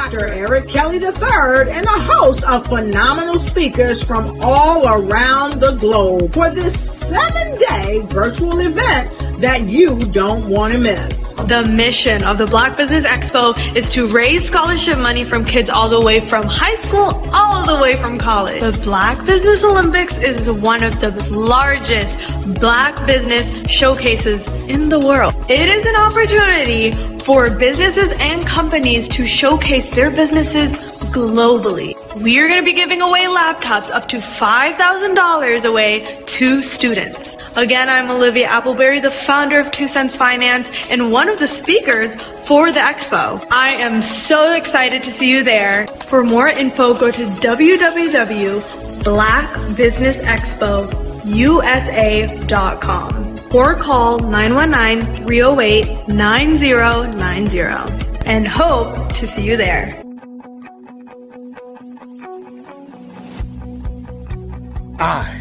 Dr. Eric Kelly III and a host of phenomenal speakers from all around the globe for this 7-day virtual event that you don't want to miss. The mission of the Black Business Expo is to raise scholarship money from kids all the way from high school all the way from college. The Black Business Olympics is one of the largest Black business showcases in the world. It is an opportunity for businesses and companies to showcase their businesses globally. We are going to be giving away laptops up to $5,000 away to students. Again, I'm Olivia Appleberry, the founder of 2 Cents Finance and one of the speakers for the expo. I am so excited to see you there. For more info, go to www.blackbusinessexpousa.com or call 919-308-9090 and hope to see you there. I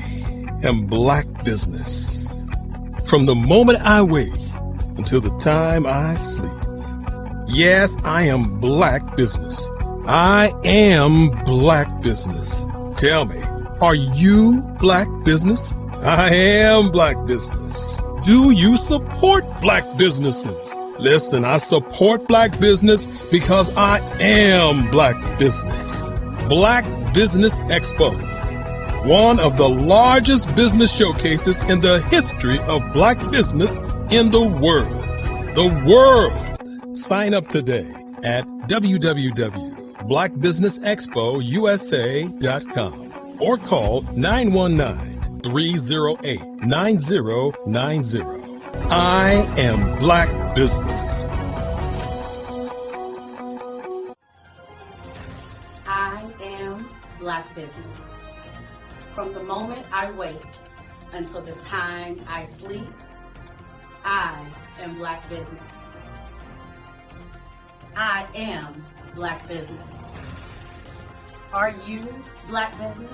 am Black Business. From the moment I wake until the time I sleep. Yes, I am Black Business. I am Black Business. Tell me, are you Black Business? I am Black Business. Do you support Black businesses? Listen, I support Black business because I am Black Business. Black Business Expo, one of the largest business showcases in the history of Black business in the world. The world! Sign up today at www.blackbusinessexpousa.com or call 919-308-9090. I am Black Business. I am Black Business. From the moment I wake until the time I sleep, I am Black Business. I am Black Business. Are you Black Business?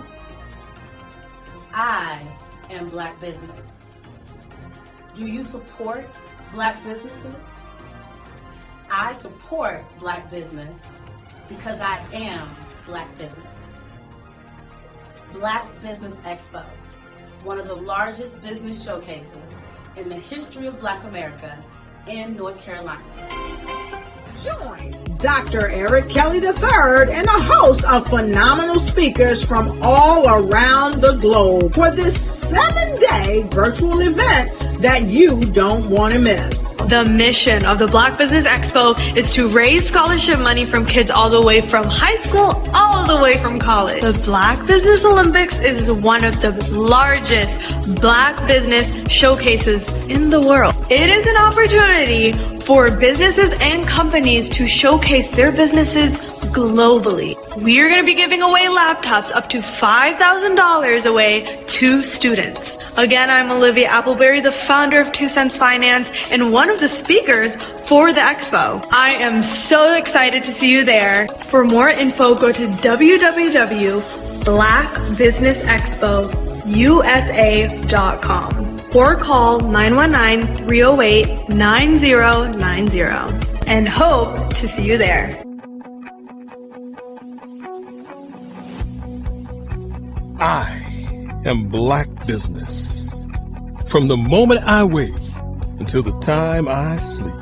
I am Black Business. Do you support Black businesses? I support Black business because I am Black Business. Black Business Expo, one of the largest business showcases in the history of Black America in North Carolina. Join Dr. Eric Kelly III and a host of phenomenal speakers from all around the globe for this 7-day virtual event that you don't want to miss. The mission of the Black Business Expo is to raise scholarship money from kids all the way from high school all the way from college. The Black Business Olympics is one of the largest Black business showcases in the world. It is an opportunity for businesses and companies to showcase their businesses globally. We are going to be giving away laptops up to $5,000 away to students. Again, I'm Olivia Appleberry, the founder of 2 Cents Finance and one of the speakers for the expo. I am so excited to see you there. For more info, go to www.blackbusinessexpousa.com or call 919-308-9090 and hope to see you there. I am Black Business. From the moment I wake until the time I sleep.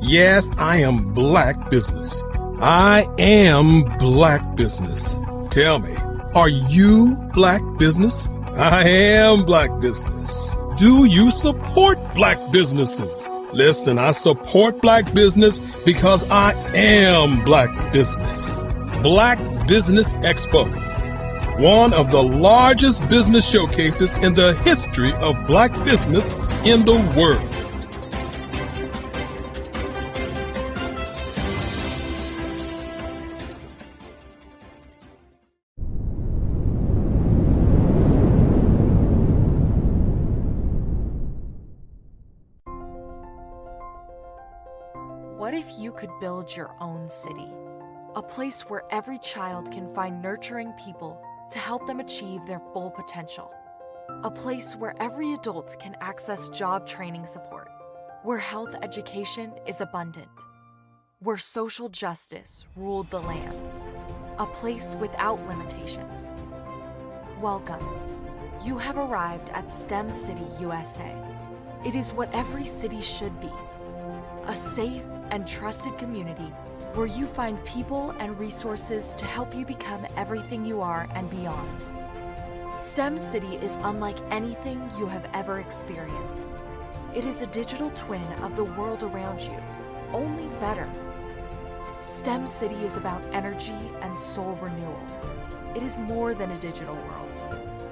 Yes, I am Black Business. I am Black Business. Tell me, are you Black Business? I am Black Business. Do you support Black businesses? Listen, I support Black business because I am Black Business. Black Business Expo, one of the largest business showcases in the history of Black business in the world. What if you could build your own city? A place where every child can find nurturing people to help them achieve their full potential. A place where every adult can access job training support, where health education is abundant, where social justice ruled the land. A place without limitations. Welcome. You have arrived at STEM City, USA. It is what every city should be. A safe and trusted community where you find people and resources to help you become everything you are and beyond. STEM City is unlike anything you have ever experienced. It is a digital twin of the world around you, only better. STEM City is about energy and soul renewal. It is more than a digital world.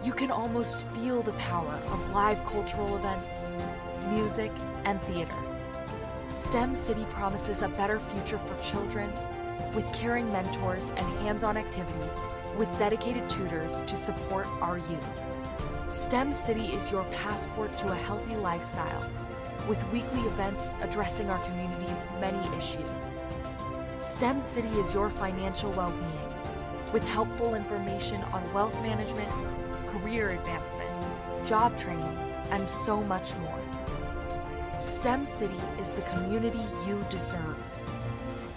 You can almost feel the power of live cultural events, music, and theater. STEM City promises a better future for children with caring mentors and hands-on activities with dedicated tutors to support our youth. STEM City is your passport to a healthy lifestyle with weekly events addressing our community's many issues. STEM City is your financial well-being with helpful information on wealth management, career advancement, job training, and so much more. STEM City is the community you deserve.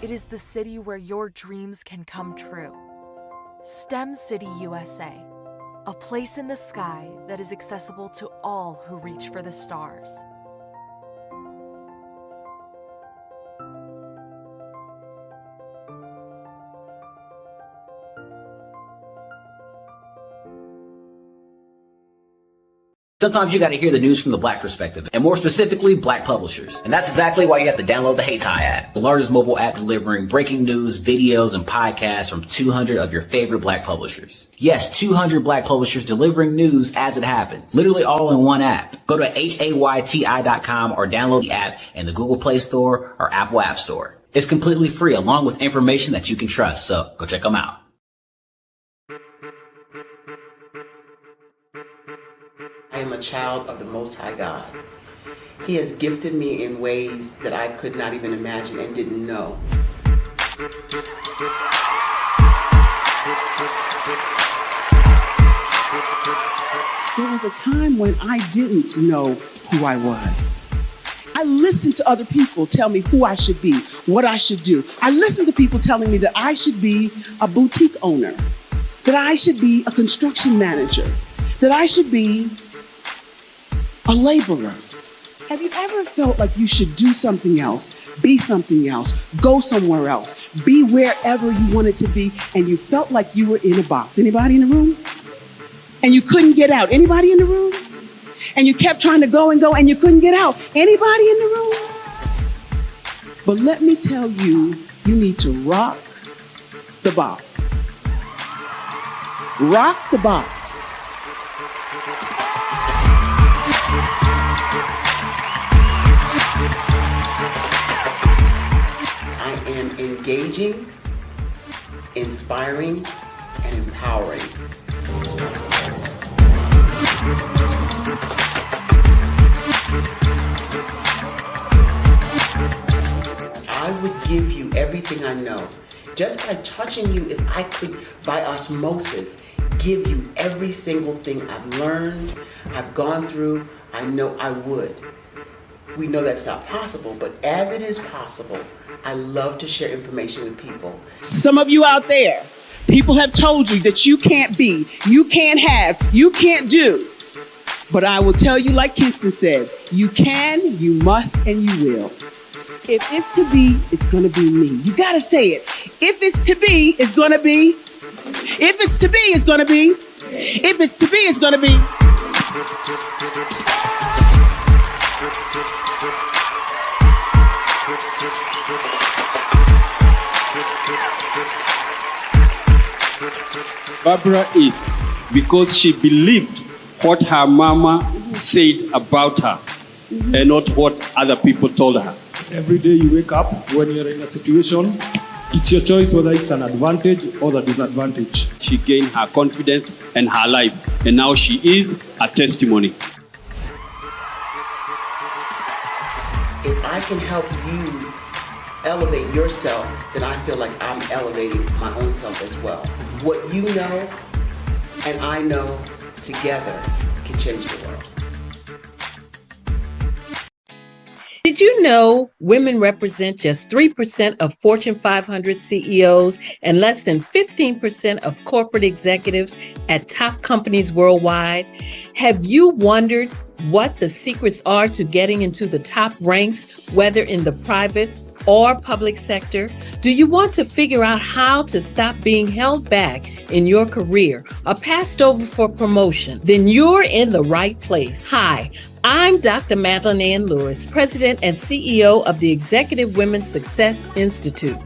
It is the city where your dreams can come true. STEM City USA, a place in the sky that is accessible to all who reach for the stars. Sometimes you got to hear the news from the Black perspective, and more specifically, Black publishers. And that's exactly why you have to download the Hey Tie app, the largest mobile app delivering breaking news, videos, and podcasts from 200 of your favorite Black publishers. Yes, 200 Black publishers delivering news as it happens, literally all in one app. Go to HAYTI.com or download the app in the Google Play Store or Apple App Store. It's completely free, along with information that you can trust, so go check them out. I am a child of the Most High God. He has gifted me in ways that I could not even imagine and didn't know. There was a time when I didn't know who I was. I listened to other people tell me who I should be, what I should do. I listened to people telling me that I should be a boutique owner, that I should be a construction manager, that I should be a laborer. Have you ever felt like you should do something else, be something else, go somewhere else, be wherever you wanted to be, and you felt like you were in a box? Anybody in the room? And you couldn't get out. Anybody in the room? And you kept trying to go and you couldn't get out. Anybody in the room? But let me tell you, you need to rock the box. Rock the box. I am engaging, inspiring, and empowering. I would give you everything I know. Just by touching you, if I could, by osmosis, give you every single thing I've learned, I've gone through, I know I would. We know that's not possible, but as it is possible, I love to share information with people. Some of you out there, people have told you that you can't be, you can't have, you can't do. But I will tell you, like Kingston said, you can, you must, and you will. If it's to be, it's going to be me. You got to say it. If it's to be, it's going to be. If it's to be, it's going to be. If it's to be, it's going to be. Barbara is because she believed what her mama said about her and not what other people told her. Every day you wake up, when you're in a situation, it's your choice whether it's an advantage or the disadvantage. She gained her confidence and her life, and now she is a testimony. If I can help you elevate yourself, then I feel like I'm elevating my own self as well. What you know and I know together can change the world. Did you know women represent just 3% of Fortune 500 CEOs and less than 15% of corporate executives at top companies worldwide? Have you wondered what the secrets are to getting into the top ranks, whether in the private or public sector? Do you want to figure out how to stop being held back in your career or passed over for promotion? Then you're in the right place. Hi, I'm Dr. Madeline Ann Lewis, President and CEO of the Executive Women's Success Institute.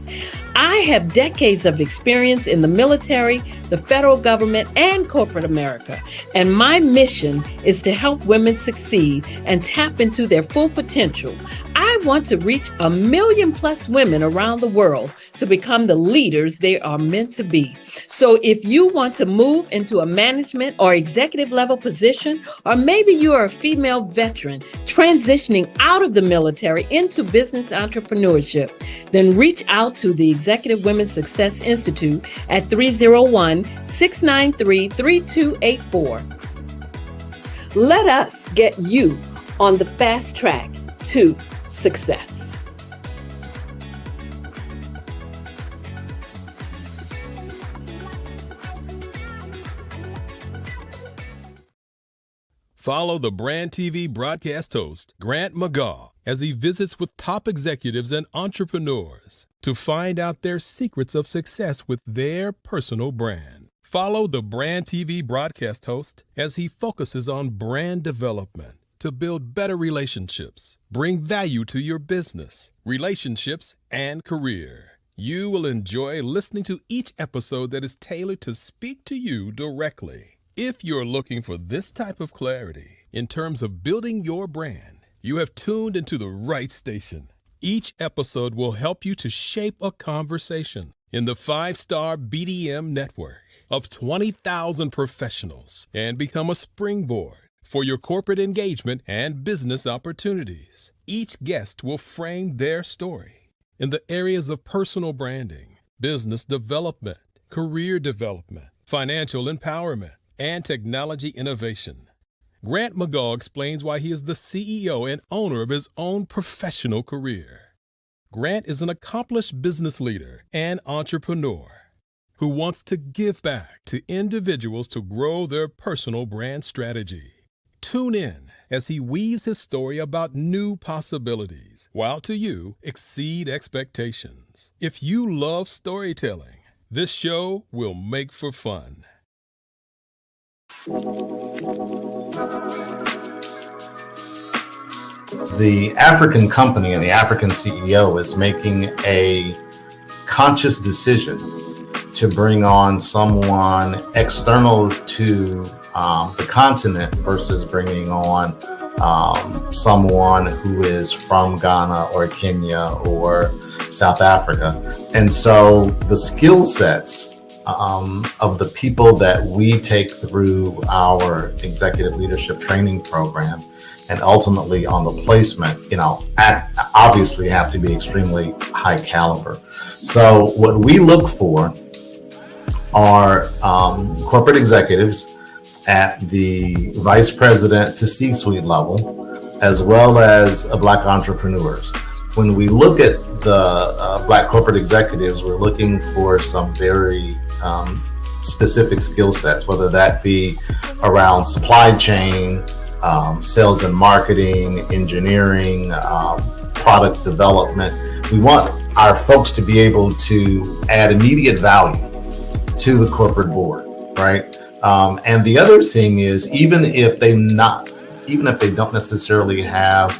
I have decades of experience in the military, the federal government, and corporate America, and my mission is to help women succeed and tap into their full potential. I want to reach 1 million plus women around the world to become the leaders they are meant to be. So if you want to move into a management or executive level position, or maybe you are a female veteran transitioning out of the military into business entrepreneurship, then reach out to the Executive Women's Success Institute at 301-693-3284. Let us get you on the fast track to success. Follow the Brand TV broadcast host, Grant McGaugh, as he visits with top executives and entrepreneurs to find out their secrets of success with their personal brand. Follow the Brand TV broadcast host as he focuses on brand development to build better relationships, bring value to your business, relationships, and career. You will enjoy listening to each episode that is tailored to speak to you directly. If you're looking for this type of clarity in terms of building your brand, you have tuned into the right station. Each episode will help you to shape a conversation in the 5-star BDM network of 20,000 professionals and become a springboard for your corporate engagement and business opportunities. Each guest will frame their story in the areas of personal branding, business development, career development, financial empowerment, and technology innovation. Grant McGaugh explains why he is the CEO and owner of his own professional career. Grant is an accomplished business leader and entrepreneur who wants to give back to individuals to grow their personal brand strategy. Tune in as he weaves his story about new possibilities, while to you exceed expectations. If you love storytelling, this show will make for fun. The African company and the African CEO is making a conscious decision to bring on someone external to the continent versus bringing on someone who is from Ghana or Kenya or South Africa. And so the skill sets of the people that we take through our executive leadership training program and ultimately on the placement, obviously have to be extremely high caliber. So what we look for are corporate executives at the vice president to C-suite level, as well as Black entrepreneurs. When we look at the Black corporate executives, we're looking for some very specific skill sets, whether that be around supply chain, sales and marketing, engineering, product development. We want our folks to be able to add immediate value to the corporate board, right? And the other thing is, even if they don't necessarily have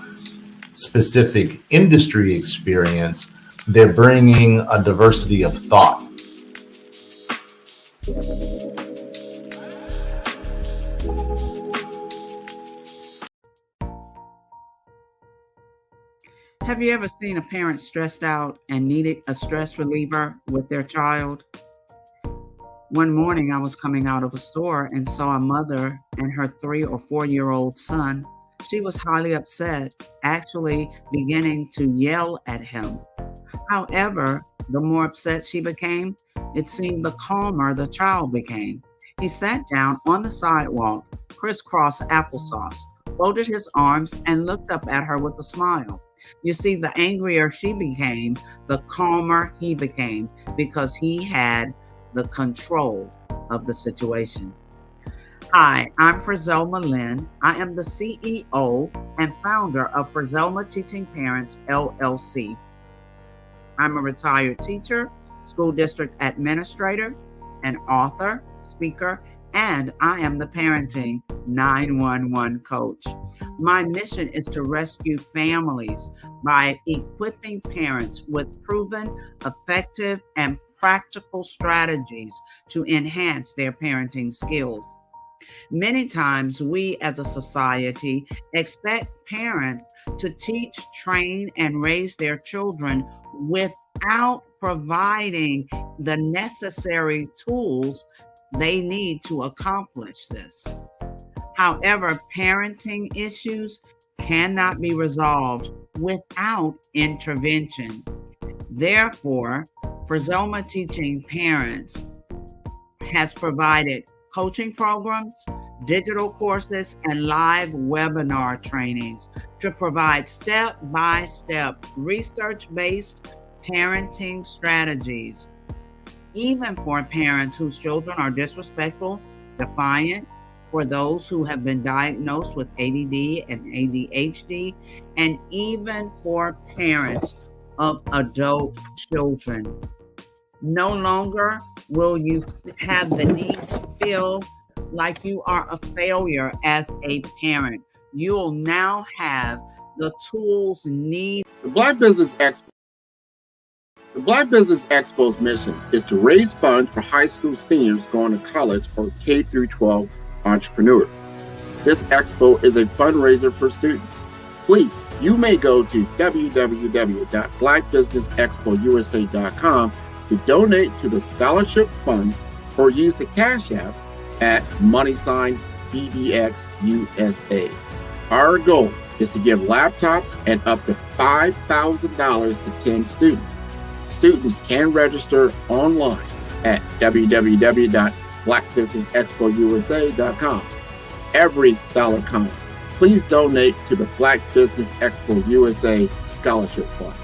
specific industry experience, they're bringing a diversity of thought. Have you ever seen a parent stressed out and needed a stress reliever with their child? One morning I was coming out of a store and saw a mother and her 3 or 4-year-old son. She was highly upset, actually beginning to yell at him. However, the more upset she became, it seemed the calmer the child became. He sat down on the sidewalk, crisscross applesauce, folded his arms, and looked up at her with a smile. You see, the angrier she became, the calmer he became, because he had the control of the situation. Hi, I'm Frizelma Lynn. I am the CEO and founder of Frizelma Teaching Parents, LLC. I'm a retired teacher, school district administrator, an author, speaker, and I am the parenting 911 coach. My mission is to rescue families by equipping parents with proven, effective, and practical strategies to enhance their parenting skills. Many times we as a society expect parents to teach, train, and raise their children without providing the necessary tools they need to accomplish this. However, parenting issues cannot be resolved without intervention. Therefore, Frizelma Teaching Parents has provided coaching programs, digital courses, and live webinar trainings to provide step-by-step research-based parenting strategies, even for parents whose children are disrespectful, defiant, for those who have been diagnosed with ADD and ADHD, and even for parents of adult children. No longer will you have the need to feel like you are a failure as a parent. You will now have the tools needed. The Black Business Expo's mission is to raise funds for high school seniors going to college or K through 12 entrepreneurs. This expo is a fundraiser for students. Please, you may go to www.blackbusinessexpousa.com to donate to the scholarship fund or use the Cash App at $BBXUSA. Our goal is to give laptops and up to $5,000 to 10 students. Students can register online at www.blackbusinessexpousa.com. Every dollar counts. Please donate to the Black Business Expo USA Scholarship Fund.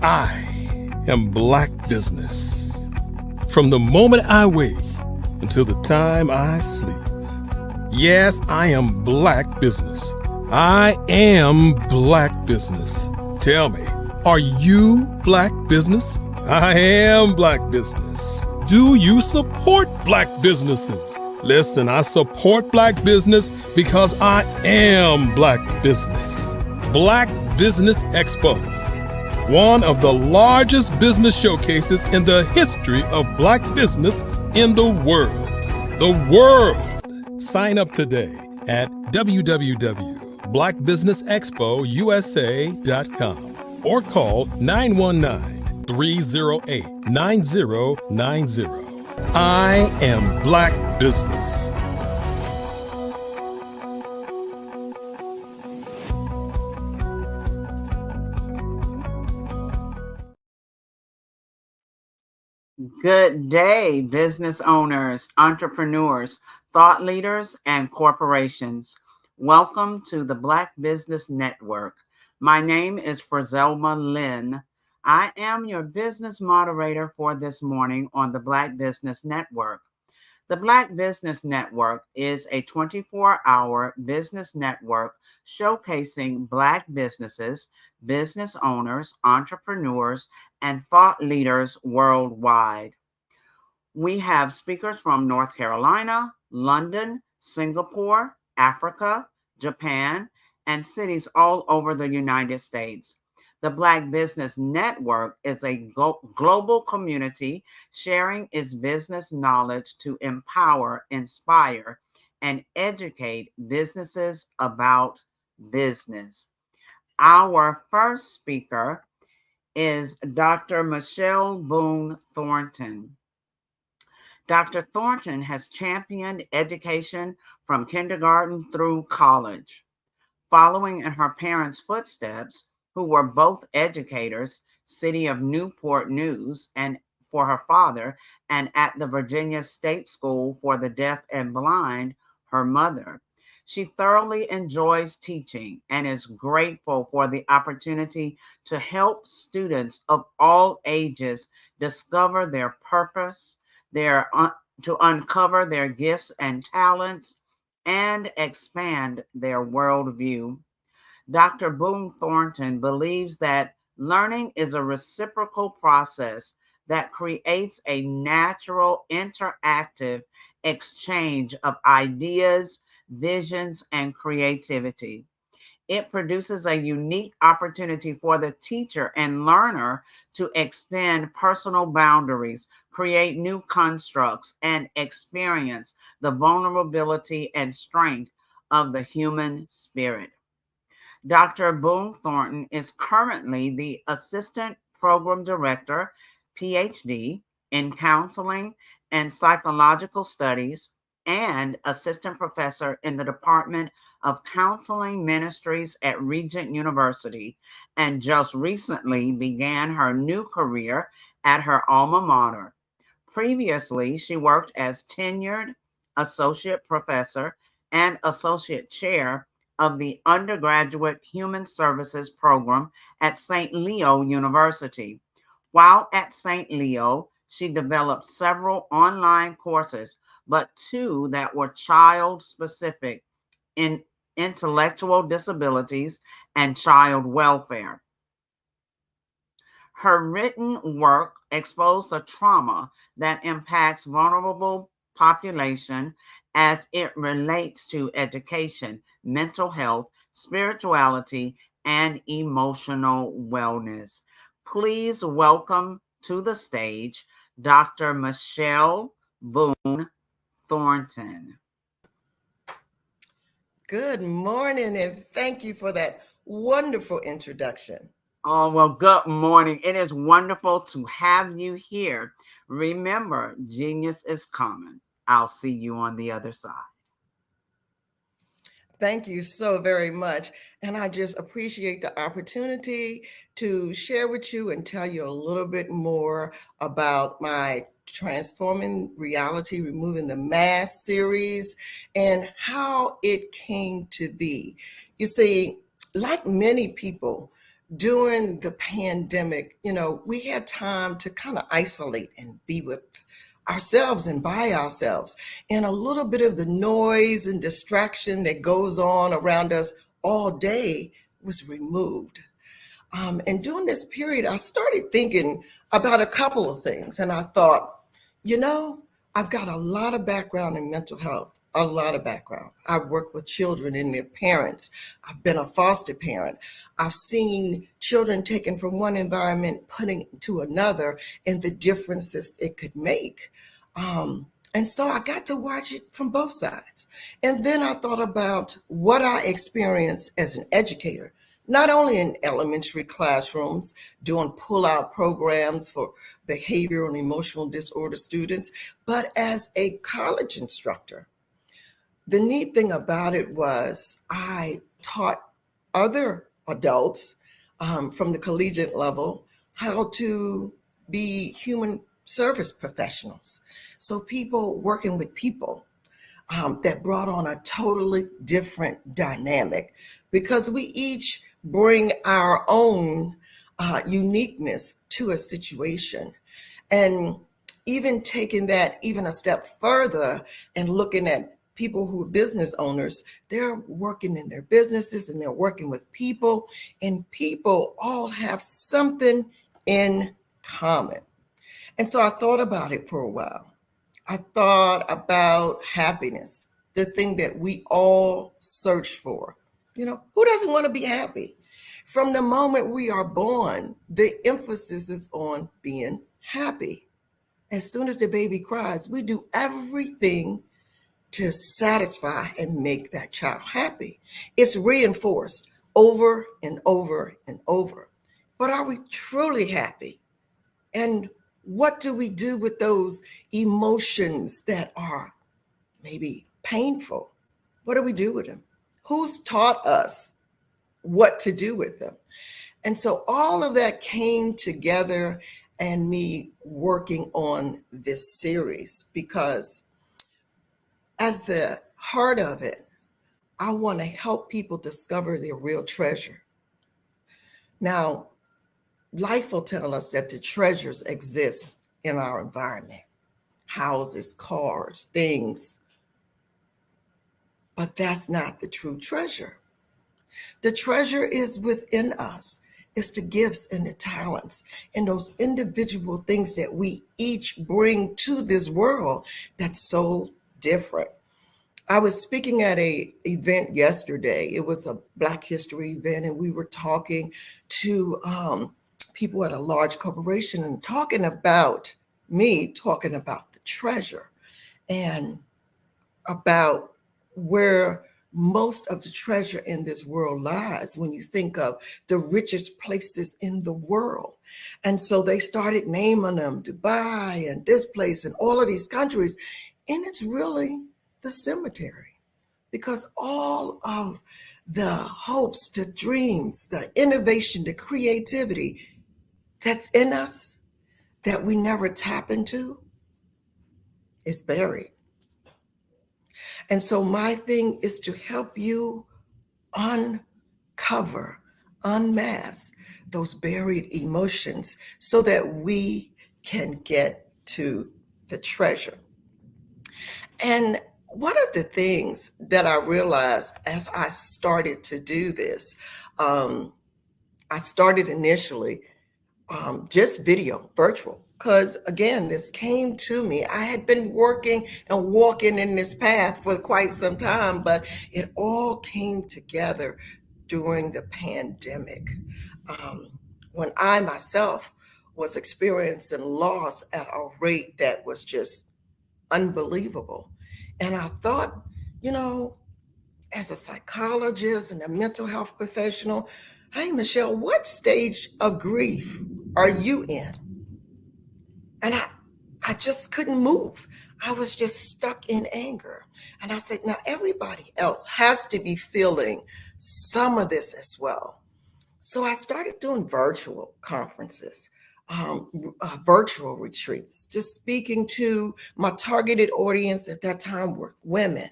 I am Black Business. From the moment I wake until the time I sleep. Yes, I am Black Business. I am Black Business. Tell me, are you Black Business? I am Black Business. Do you support Black businesses? Listen, I support Black business because I am Black Business. Black Business Expo, one of the largest business showcases in the history of Black business in the world. The world! Sign up today at www.blackbusinessexpousa.com or call 919-308-9090. I am Black Business. Good day, business owners, entrepreneurs, thought leaders, and corporations. Welcome to the Black Business Network. My name is Frizelma Lynn. I am your business moderator for this morning on the Black Business Network. The Black Business Network is a 24-hour business network showcasing Black businesses, business owners, entrepreneurs, and thought leaders worldwide. We have speakers from North Carolina, London, Singapore, Africa, Japan, and cities all over the United States. The Black Business Network is a global community sharing its business knowledge to empower, inspire, and educate businesses about business. Our first speaker is Dr. Michelle Boone Thornton. Dr. Thornton has championed education from kindergarten through college. Following in her parents' footsteps, who were both educators, City of Newport News and for her father, and at the Virginia State School for the Deaf and Blind, her mother. She thoroughly enjoys teaching and is grateful for the opportunity to help students of all ages discover their purpose, to uncover their gifts and talents, and expand their worldview. Dr. Boone Thornton believes that learning is a reciprocal process that creates a natural, interactive exchange of ideas, visions, and creativity. It produces a unique opportunity for the teacher and learner to extend personal boundaries, create new constructs, and experience the vulnerability and strength of the human spirit. Dr. Boone Thornton is currently the Assistant Program Director, PhD, in Counseling and Psychological Studies and Assistant Professor in the Department of Counseling Ministries at Regent University, and just recently began her new career at her alma mater. Previously, she worked as tenured associate professor and associate chair of the undergraduate human services program at St. Leo University. While at St. Leo, she developed several online courses, but two that were child specific in intellectual disabilities and child welfare. Her written work exposed the trauma that impacts vulnerable population as it relates to education, mental health, spirituality, and emotional wellness. Please welcome to the stage Dr. Michelle Boone Thornton. Good morning, and thank you for that wonderful introduction. Oh, well, good morning. It is wonderful to have you here. Remember, genius is common. I'll see you on the other side. Thank you so very much. And I just appreciate the opportunity to share with you and tell you a little bit more about my Transforming Reality, Removing the Mask series and how it came to be. You see, like many people, during the pandemic, we had time to kind of isolate and be with ourselves and by ourselves. And a little bit of the noise and distraction that goes on around us all day was removed. And during this period, I started thinking about a couple of things. And I thought, I've got a lot of background in mental health, a lot of background. I've worked with children and their parents. I've been a foster parent. I've seen children taken from one environment, putting to another, and the differences it could make. And so I got to watch it from both sides. And then I thought about what I experienced as an educator, not only in elementary classrooms, doing pull-out programs for behavioral and emotional disorder students, but as a college instructor. The neat thing about it was I taught other adults from the collegiate level how to be human service professionals. So people working with people that brought on a totally different dynamic because we each bring our own uniqueness to a situation. And even taking that even a step further and looking at people who are business owners, they're working in their businesses and they're working with people, and people all have something in common. And so I thought about it for a while. I thought about happiness, the thing that we all search for. Who doesn't want to be happy? From the moment we are born, the emphasis is on being happy. As soon as the baby cries, we do everything to satisfy and make that child happy. It's reinforced over and over and over. But are we truly happy? And what do we do with those emotions that are maybe painful? What do we do with them? Who's taught us what to do with them. And so all of that came together and me working on this series, because at the heart of it, I want to help people discover their real treasure. Now, life will tell us that the treasures exist in our environment, houses, cars, things, but that's not the true treasure. The treasure is within us. It's the gifts and the talents and those individual things that we each bring to this world that's so different. I was speaking at an event yesterday. It was a Black History event, and we were talking to people at a large corporation and talking about the treasure and about where most of the treasure in this world lies when you think of the richest places in the world. And so they started naming them, Dubai and this place and all of these countries. And it's really the cemetery, because all of the hopes, the dreams, the innovation, the creativity that's in us that we never tap into is buried. And so my thing is to help you uncover, unmask those buried emotions so that we can get to the treasure. And one of the things that I realized as I started to do this, I started initially just video, virtual, because again, this came to me. I had been working and walking in this path for quite some time, but it all came together during the pandemic, when I myself was experiencing loss at a rate that was just unbelievable. And I thought, as a psychologist and a mental health professional, hey, Michelle, what stage of grief are you in? And I just couldn't move. I was just stuck in anger. And I said, now everybody else has to be feeling some of this as well. So I started doing virtual conferences, virtual retreats, just speaking to my targeted audience at that time were women.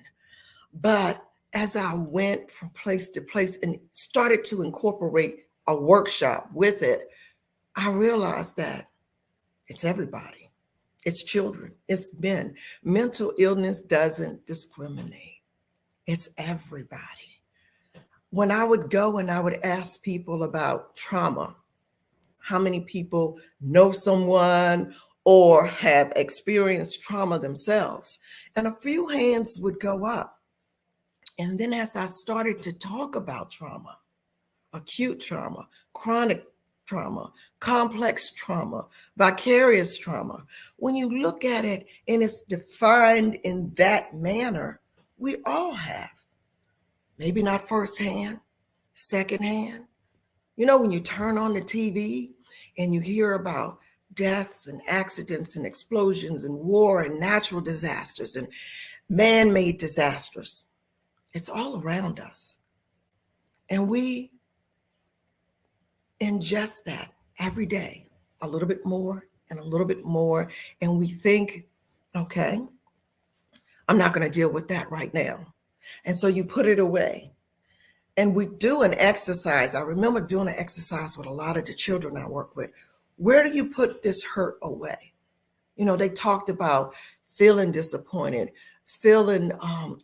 But as I went from place to place and started to incorporate a workshop with it, I realized that it's everybody. It's children, it's men. Mental illness doesn't discriminate. It's everybody. When I would go and I would ask people about trauma, how many people know someone or have experienced trauma themselves? And a few hands would go up. And then as I started to talk about trauma, acute trauma, chronic trauma, complex trauma, vicarious trauma, when you look at it and it's defined in that manner, we all have. Maybe not firsthand, secondhand. When you turn on the TV and you hear about deaths and accidents and explosions and war and natural disasters and man-made disasters, it's all around us. And we ingest that every day, a little bit more and a little bit more. And we think, okay, I'm not going to deal with that right now. And so you put it away. And we do an exercise. I remember doing an exercise with a lot of the children I work with. Where do you put this hurt away? They talked about feeling disappointed, feeling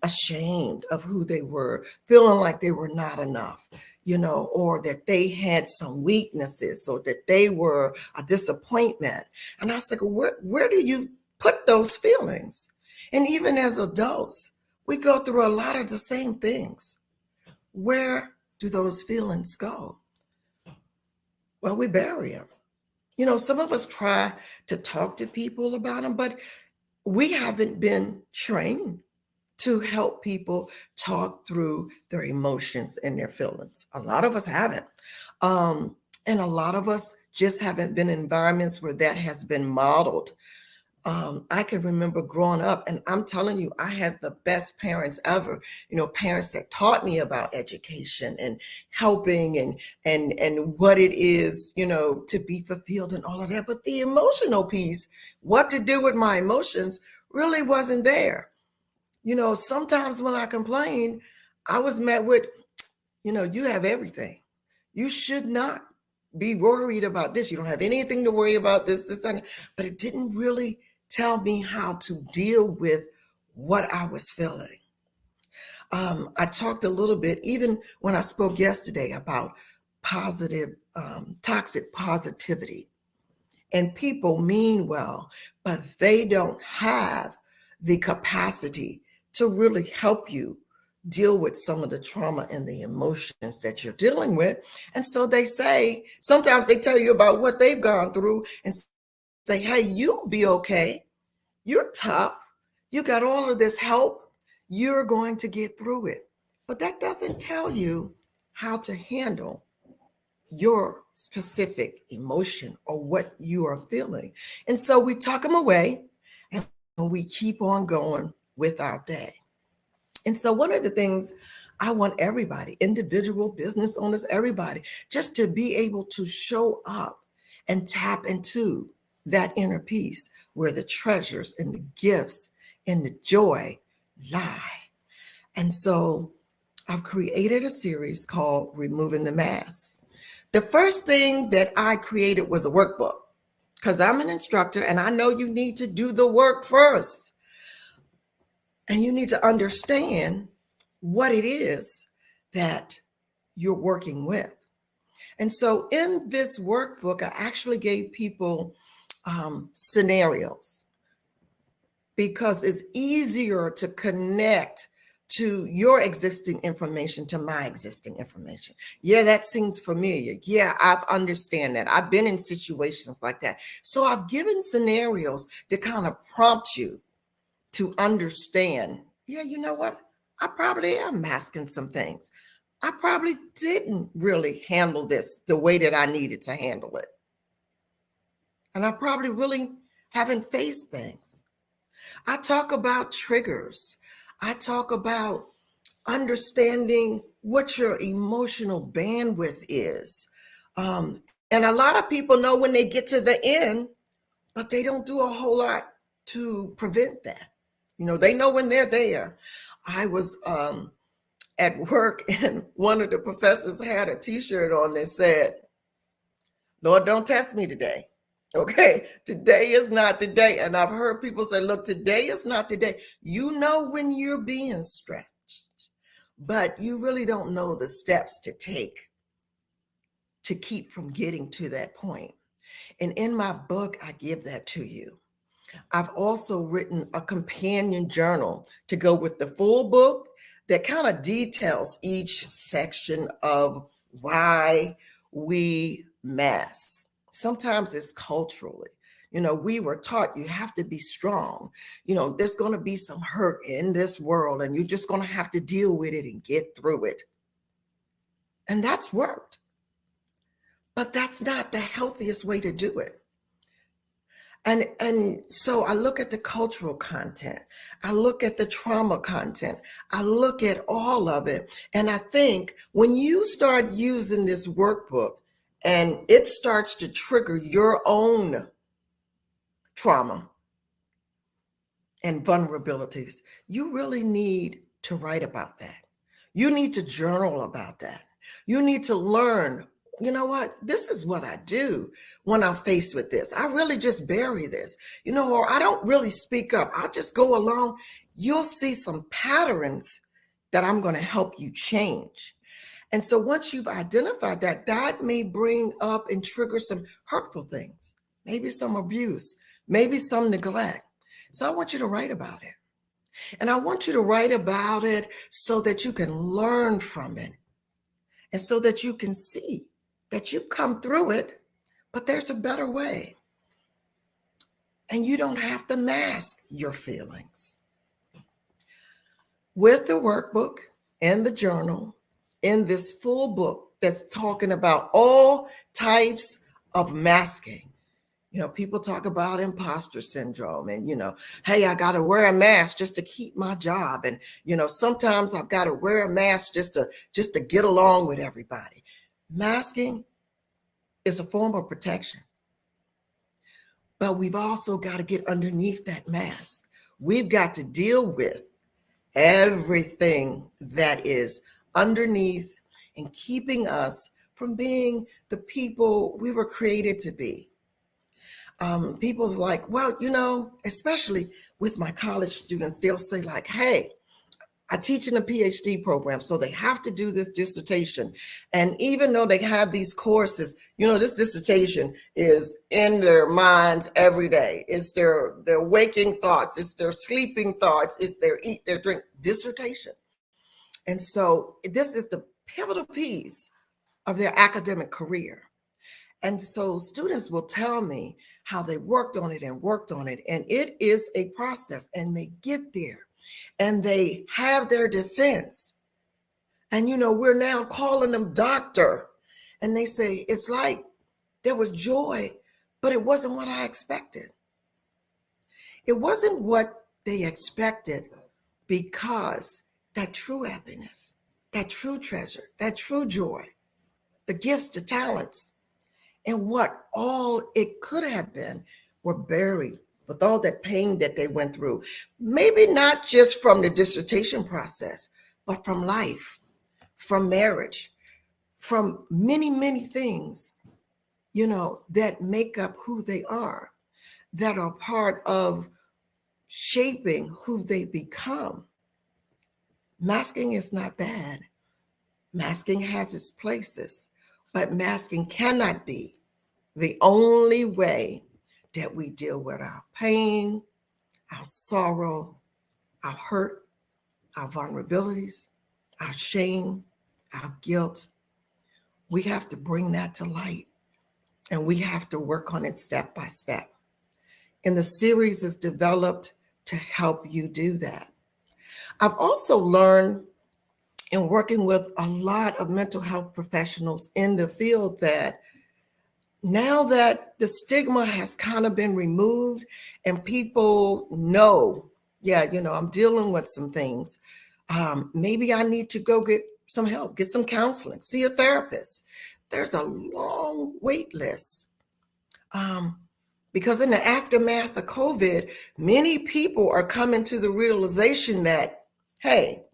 ashamed of who they were, feeling like they were not enough, or that they had some weaknesses or that they were a disappointment. And I was like, where do you put those feelings? And even as adults, we go through a lot of the same things. Where do those feelings go? Well, we bury them. Some of us try to talk to people about them, but we haven't been trained to help people talk through their emotions and their feelings. A lot of us haven't. And a lot of us just haven't been in environments where that has been modeled. I can remember growing up, and I'm telling you, I had the best parents ever. Parents that taught me about education and helping and what it is, to be fulfilled and all of that. But the emotional piece, what to do with my emotions, really wasn't there. Sometimes when I complained, I was met with, you have everything. You should not be worried about this. You don't have anything to worry about this, and but it didn't really tell me how to deal with what I was feeling. I talked a little bit, even when I spoke yesterday, about positive, toxic positivity. And people mean well, but they don't have the capacity to really help you deal with some of the trauma and the emotions that you're dealing with. And so they say, sometimes they tell you about what they've gone through and say, hey, you'll be okay. You're tough. You got all of this help. You're going to get through it. But that doesn't tell you how to handle your specific emotion or what you are feeling. And so we tuck them away and we keep on going with our day. And so one of the things I want everybody, individual business owners, everybody, just to be able to show up and tap into that inner peace where the treasures and the gifts and the joy lie. And so I've created a series called Removing the Mask. The first thing that I created was a workbook, because I'm an instructor and I know you need to do the work first. And you need to understand what it is that you're working with. And so in this workbook, I actually gave people scenarios, because it's easier to connect to your existing information to my existing information. Yeah, that seems familiar. Yeah, I understand that. I've been in situations like that. So I've given scenarios to kind of prompt you to understand, yeah, you know what? I probably am masking some things. I probably didn't really handle this the way that I needed to handle it. And I probably really haven't faced things. I talk about triggers. I talk about understanding what your emotional bandwidth is. And a lot of people know when they get to the end, but they don't do a whole lot to prevent that. They know when they're there. I was at work and one of the professors had a t-shirt on that said, Lord, don't test me today. Okay, today is not the day. And I've heard people say, look, today is not the day. You know when you're being stretched, but you really don't know the steps to take to keep from getting to that point. And in my book, I give that to you. I've also written a companion journal to go with the full book that kind of details each section of why we mask. Sometimes it's culturally. We were taught you have to be strong. There's going to be some hurt in this world and you're just going to have to deal with it and get through it. And that's worked. But that's not the healthiest way to do it. And so I look at the cultural content. I look at the trauma content. I look at all of it. And I think when you start using this workbook and it starts to trigger your own trauma and vulnerabilities, you really need to write about that. You need to journal about that. You need to learn, you know what, this is what I do when I'm faced with this. I really just bury this, or I don't really speak up. I'll just go along. You'll see some patterns that I'm going to help you change. And so once you've identified that, that may bring up and trigger some hurtful things, maybe some abuse, maybe some neglect. So I want you to write about it. And I want you to write about it so that you can learn from it and so that you can see that you've come through it, but there's a better way. And you don't have to mask your feelings. With the workbook and the journal, in this full book that's talking about all types of masking, You know, people talk about imposter syndrome and, hey, I got to wear a mask just to keep my job. And, sometimes I've got to wear a mask just to get along with everybody. Masking is a form of protection. But we've also got to get underneath that mask. We've got to deal with everything that is underneath and keeping us from being the people we were created to be. People's like, well, especially with my college students, they'll say like, hey, I teach in a PhD program, so they have to do this dissertation. And even though they have these courses, this dissertation is in their minds every day. It's their waking thoughts. It's their sleeping thoughts. It's their eat, their drink dissertation. And so this is the pivotal piece of their academic career. And so students will tell me how they worked on it. And it is a process, and they get there and they have their defense. And, we're now calling them doctor. And they say, it's like there was joy, but it wasn't what I expected. It wasn't what they expected, because that true happiness, that true treasure, that true joy, the gifts, the talents, and what all it could have been were buried with all that pain that they went through. Maybe not just from the dissertation process, but from life, from marriage, from many, many things, that make up who they are, that are part of shaping who they become. Masking is not bad. Masking has its places. But masking cannot be the only way that we deal with our pain, our sorrow, our hurt, our vulnerabilities, our shame, our guilt. We have to bring that to light, and we have to work on it step by step. And the series is developed to help you do that. I've also learned in working with a lot of mental health professionals in the field that now that the stigma has kind of been removed and people know, I'm dealing with some things. Maybe I need to go get some help, get some counseling, see a therapist. There's a long wait list. Because in the aftermath of COVID, many people are coming to the realization that, hey,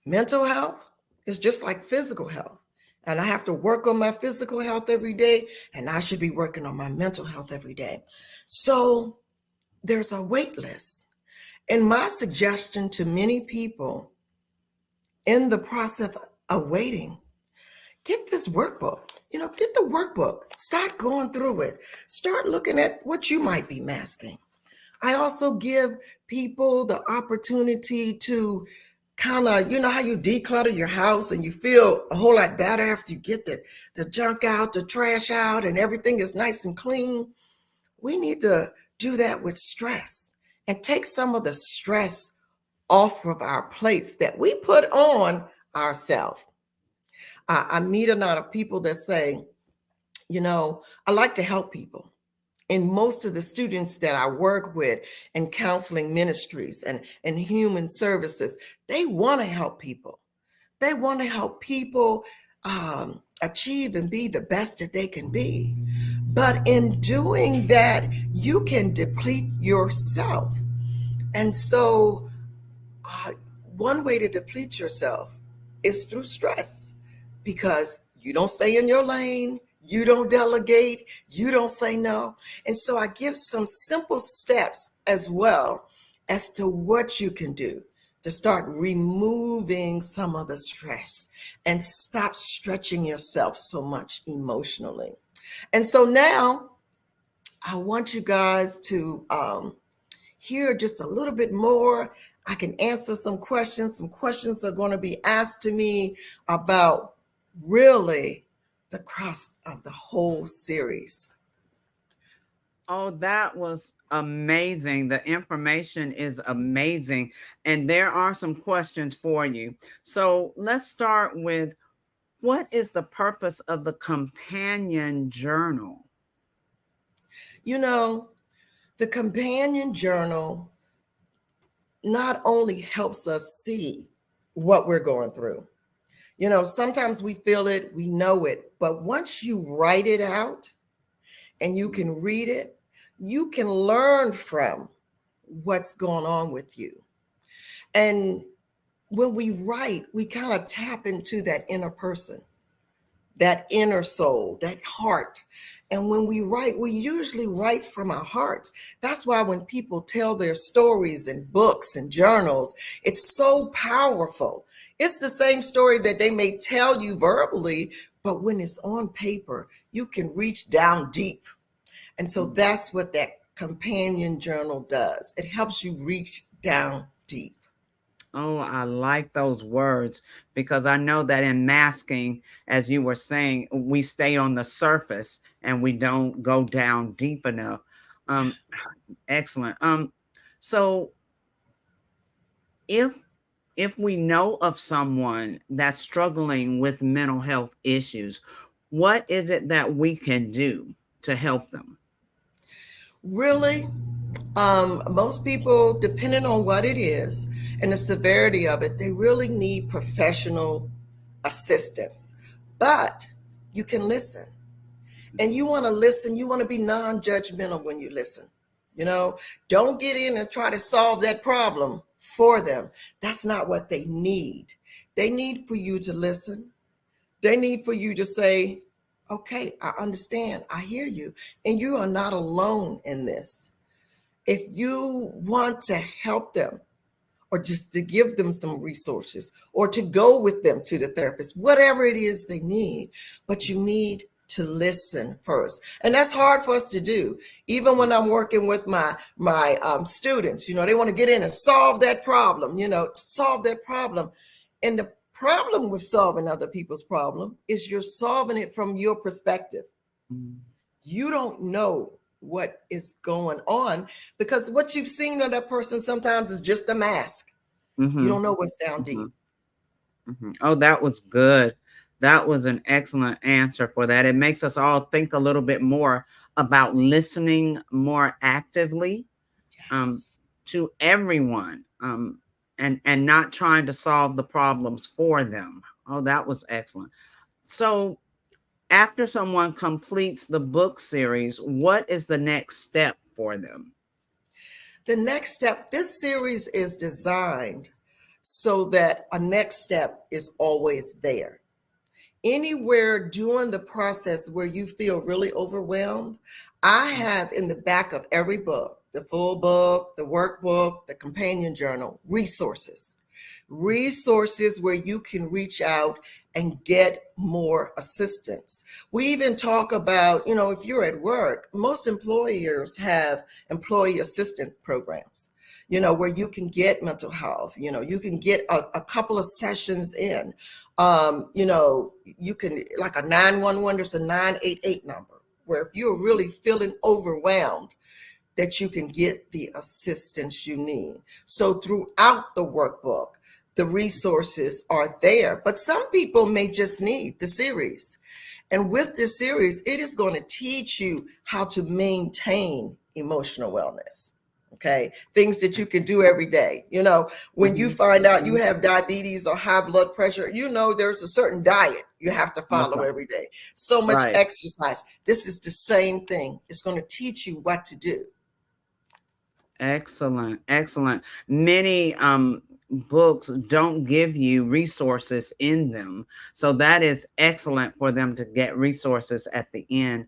mental health is just like physical health. And I have to work on my physical health every day, and I should be working on my mental health every day. So there's a wait list. And my suggestion to many people in the process of waiting, get this workbook. Get the workbook. Start going through it. Start looking at what you might be masking. I also give people the opportunity to kind of, how you declutter your house and you feel a whole lot better after you get the junk out, the trash out, and everything is nice and clean. We need to do that with stress and take some of the stress off of our plates that we put on ourselves. I meet a lot of people that say, I like to help people. And most of the students that I work with in counseling ministries and human services, they want to help people. They want to help people achieve and be the best that they can be. But in doing that, you can deplete yourself. And so one way to deplete yourself is through stress, because you don't stay in your lane. You don't delegate, you don't say no. And so I give some simple steps as well as to what you can do to start removing some of the stress and stop stretching yourself so much emotionally. And so now I want you guys to hear just a little bit more. I can answer some questions. Some questions are going to be asked to me about really the crux of the whole series. Oh, that was amazing. The information is amazing. And there are some questions for you. So let's start with, what is the purpose of the companion journal? You know, the companion journal not only helps us see what we're going through. You know, sometimes we feel it, we know it, but once you write it out and you can read it, you can learn from what's going on with you. And when we write, we kind of tap into that inner person, that inner soul, that heart. And when we write, we usually write from our hearts. That's why when people tell their stories in books and journals, it's so powerful. It's the same story that they may tell you verbally, but when it's on paper, you can reach down deep. And so that's what that companion journal does. It helps you reach down deep. Oh, I like those words, because I know that in masking, as you were saying, we stay on the surface and we don't go down deep enough. Excellent. So if we know of someone that's struggling with mental health issues, what is it that we can do to help them? Really, most people, depending on what it is and the severity of it, they really need professional assistance. But you can listen. And you want to listen, you want to be non-judgmental when you listen. You know, don't get in and try to solve that problem for them. That's not what they need. They need for you to listen. They need for you to say, okay, I understand. I hear you. And you are not alone in this. If you want to help them, or just to give them some resources, or to go with them to the therapist, whatever it is they need, but you need to listen first. And that's hard for us to do. Even when I'm working with my students, you know, they want to get in and solve that problem, solve that problem. And the problem with solving other people's problem is you're solving it from your perspective. You don't know what is going on, because what you've seen of that person sometimes is just a mask. You don't know what's down deep. Oh, that was good. That was an excellent answer for that. It makes us all think a little bit more about listening more actively to everyone, and not trying to solve the problems for them. Oh, that was excellent. So after someone completes the book series, what is the next step for them? The next step, this series is designed so that a next step is always there. Anywhere during the process where you feel really overwhelmed, I have in the back of every book, the full book, the workbook, the companion journal, resources where you can reach out and get more assistance. We even talk about, if you're at work, most employers have employee assistant programs, where you can get mental health, you can get a couple of sessions in, you can, like a 911, there's a 988 number, where if you're really feeling overwhelmed, that you can get the assistance you need. So throughout the workbook, the resources are there, but some people may just need the series. And with this series, it is going to teach you how to maintain emotional wellness. Okay. Things that you can do every day. When you find out you have diabetes or high blood pressure, there's a certain diet you have to follow every day. So much exercise. This is the same thing. It's going to teach you what to do. Excellent. Excellent. Many books don't give you resources in them. So that is excellent for them to get resources at the end.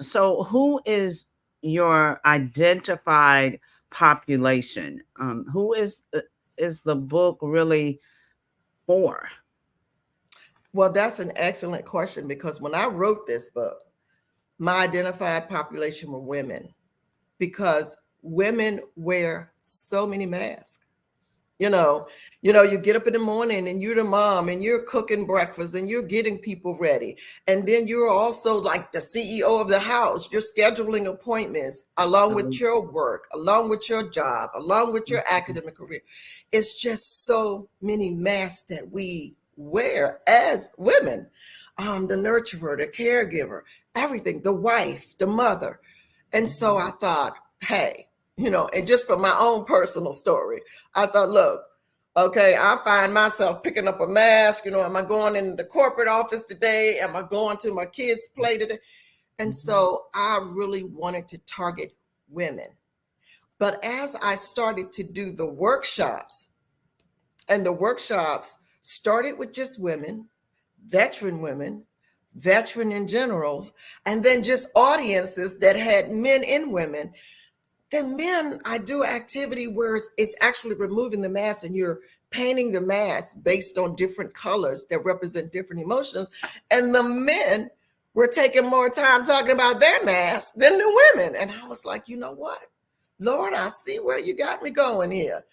So who is your identified population? Who is the book really for? Well, that's an excellent question, because when I wrote this book, my identified population were women, because women wear so many masks. You get up in the morning and you're the mom and you're cooking breakfast and you're getting people ready. And then you're also like the CEO of the house. You're scheduling appointments along with your work, along with your job, along with your academic career. It's just so many masks that we wear as women. The nurturer, the caregiver, everything, the wife, the mother. And so I thought, hey, and just for my own personal story, I thought, look, okay, I find myself picking up a mask. Am I going into the corporate office today? Am I going to my kids' play today? And so I really wanted to target women. But as I started to do the workshops, and the workshops started with just women in generals, and then just audiences that had men and women. Then men, I do activity where it's actually removing the mask, and you're painting the mask based on different colors that represent different emotions. And the men were taking more time talking about their mask than the women. And I was like, you know what? Lord, I see where you got me going here.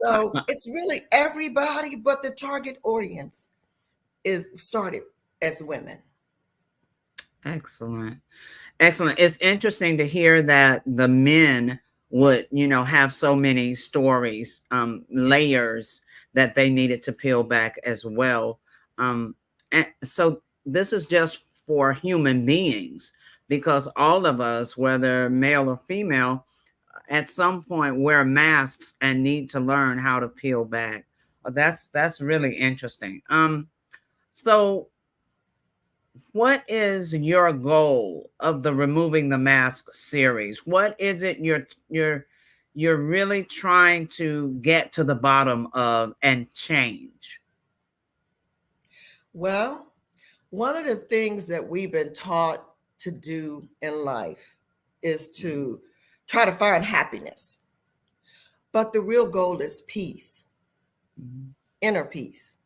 So it's really everybody, but the target audience is started as women. Excellent. Excellent. It's interesting to hear that the men would, have so many stories, layers that they needed to peel back as well. And so this is just for human beings, because all of us, whether male or female, at some point wear masks and need to learn how to peel back. That's really interesting. So what is your goal of the Removing the Mask series? What is it you're really trying to get to the bottom of and change? Well, one of the things that we've been taught to do in life is to try to find happiness. But the real goal is peace, inner peace.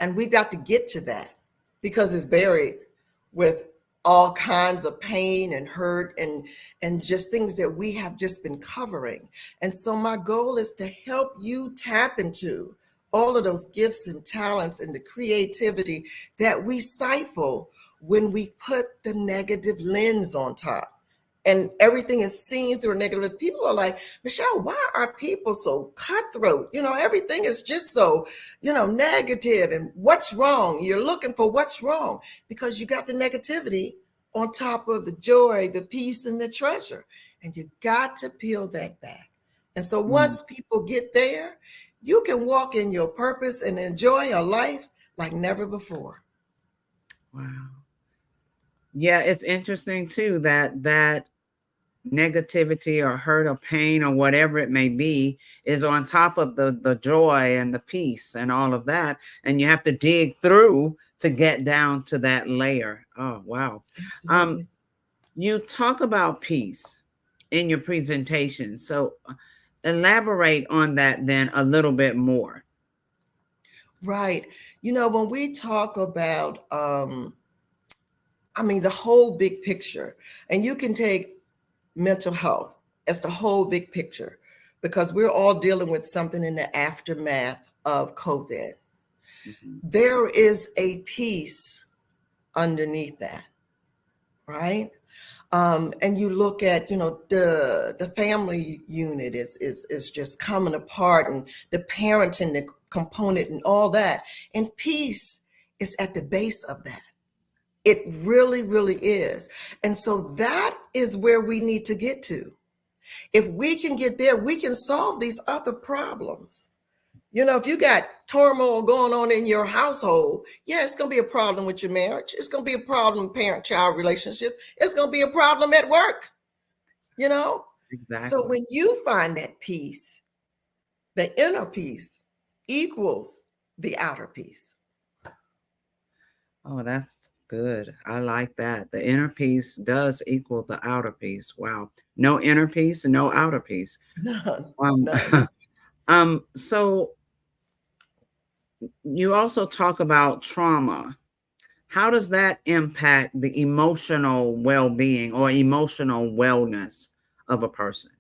And we got to get to that, because it's buried with all kinds of pain and hurt and just things that we have just been covering. And so my goal is to help you tap into all of those gifts and talents and the creativity that we stifle when we put the negative lens on top. And everything is seen through a negative. People are like, Michelle, why are people so cutthroat? Everything is just so, negative. And what's wrong? You're looking for what's wrong, because you got the negativity on top of the joy, the peace, and the treasure. And you got to peel that back. And so once people get there, you can walk in your purpose and enjoy your life like never before. Wow. Yeah, it's interesting too that negativity or hurt or pain or whatever it may be is on top of the joy and the peace and all of that. And you have to dig through to get down to that layer. Oh, wow. You talk about peace in your presentation. So elaborate on that then a little bit more. Right. When we talk about, the whole big picture, and you can take mental health as the whole big picture, because we're all dealing with something in the aftermath of COVID. There is a peace underneath that, right? And you look at, the family unit is just coming apart, and the parenting, the component, and all that. And peace is at the base of that. It really, really is. And so that is where we need to get to. If we can get there, we can solve these other problems. If you got turmoil going on in your household, yeah, it's going to be a problem with your marriage. It's going to be a problem parent-child relationship. It's going to be a problem at work, Exactly. So when you find that peace, the inner peace equals the outer peace. Oh, that's good. I like that. The inner peace does equal the outer peace. Wow. No inner peace and no outer peace. None. So you also talk about trauma. How does that impact the emotional well-being or emotional wellness of a person?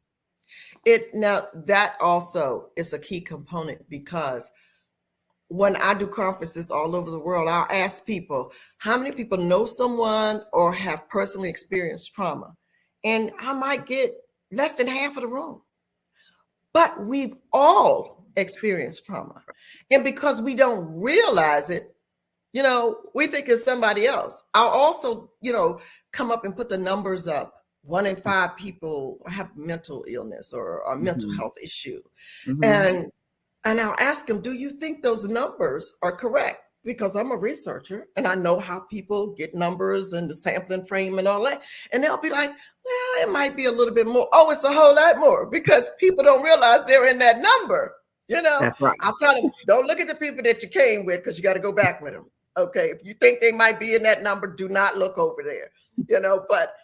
Now that also is a key component, because when I do conferences all over the world, I'll ask people, how many people know someone or have personally experienced trauma? And I might get less than half of the room. But we've all experienced trauma. And because we don't realize it, we think it's somebody else. I'll also, come up and put the numbers up 1 in 5 people have mental illness or a mental health issue. Mm-hmm. And I'll ask them, do you think those numbers are correct? Because I'm a researcher and I know how people get numbers and the sampling frame and all that. And they'll be like, well, it might be a little bit more. Oh, it's a whole lot more, because people don't realize they're in that number. That's right. I'll tell them, don't look at the people that you came with, because you got to go back with them. Okay. If you think they might be in that number, do not look over there, but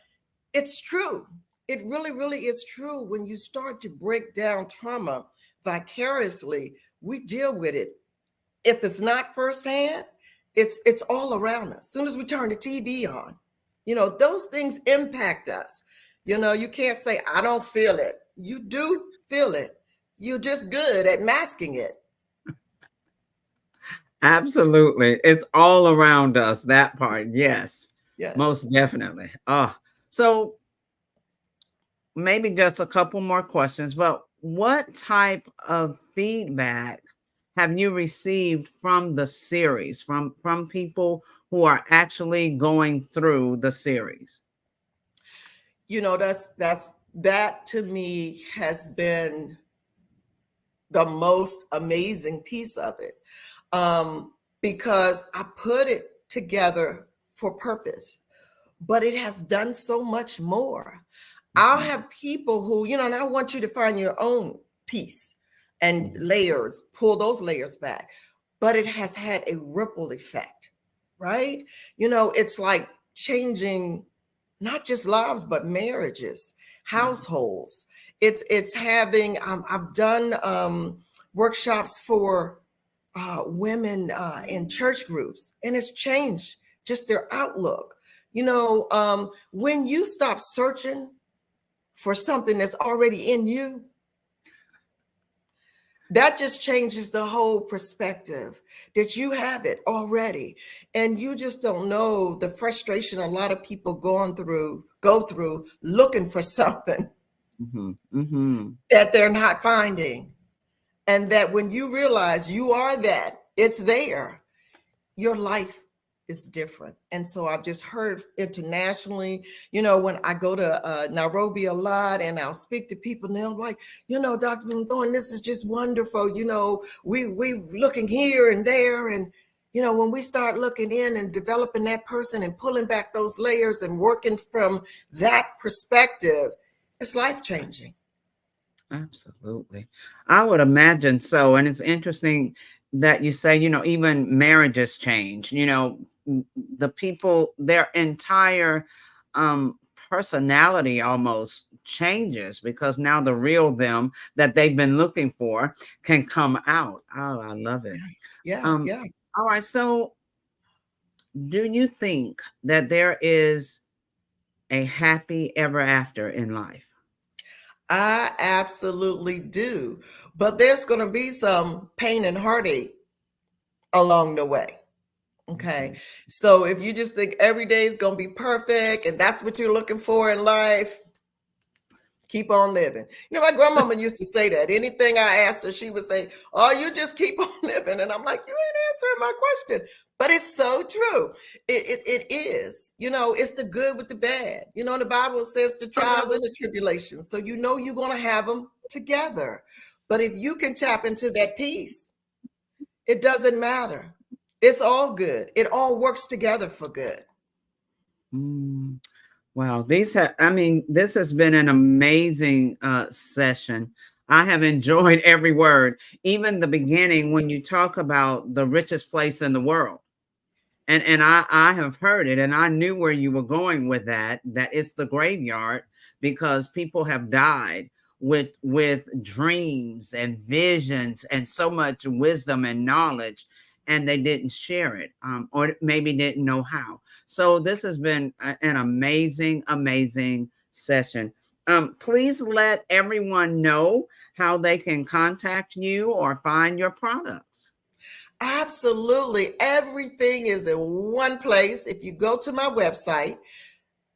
it's true. It really, really is true. When you start to break down trauma vicariously, we deal with it. If it's not firsthand, it's all around us. As soon as we turn the TV on, those things impact us. You can't say, I don't feel it. You do feel it. You're just good at masking it. Absolutely. It's all around us, that part. Yes. Yes. Most definitely. So maybe just a couple more questions, but what type of feedback have you received from the series, from people who are actually going through the series? That to me has been the most amazing piece of it, because I put it together for purpose, but it has done so much more. I'll have people who, and I want you to find your own piece and layers, pull those layers back. But it has had a ripple effect, right? It's like changing not just lives, but marriages, households. It's having, I've done workshops for women in church groups, and it's changed just their outlook. When you stop searching for something that's already in you, that just changes the whole perspective, that you have it already. And you just don't know the frustration a lot of people go through looking for something that they're not finding. And that when you realize you are that, it's there, your life is different. And so I've just heard internationally, when I go to Nairobi a lot, and I'll speak to people, and they're like, Dr. Boone, this is just wonderful. We looking here and there. And, when we start looking in and developing that person and pulling back those layers and working from that perspective, it's life-changing. Absolutely. I would imagine so. And it's interesting that you say, even marriages change, the people, their entire personality almost changes, because now the real them that they've been looking for can come out. Oh, I love it. Yeah. All right. So do you think that there is a happy ever after in life? I absolutely do. But there's going to be some pain and heartache along the way. Okay. So if you just think every day is going to be perfect and that's what you're looking for in life, keep on living. My grandmama used to say that. Anything I asked her, she would say, oh, you just keep on living. And I'm like, you ain't answering my question. But it's so true. It is. It's the good with the bad. The Bible says the trials and the tribulations. So you're going to have them together. But if you can tap into that peace, it doesn't matter. It's all good. It all works together for good. Wow. This has been an amazing session. I have enjoyed every word, even the beginning when you talk about the richest place in the world. And I have heard it, and I knew where you were going with that it's the graveyard, because people have died with dreams and visions and so much wisdom and knowledge, and they didn't share it, or maybe didn't know how. So this has been an amazing, amazing session. Please let everyone know how they can contact you or find your products. Absolutely. Everything is in one place. If you go to my website,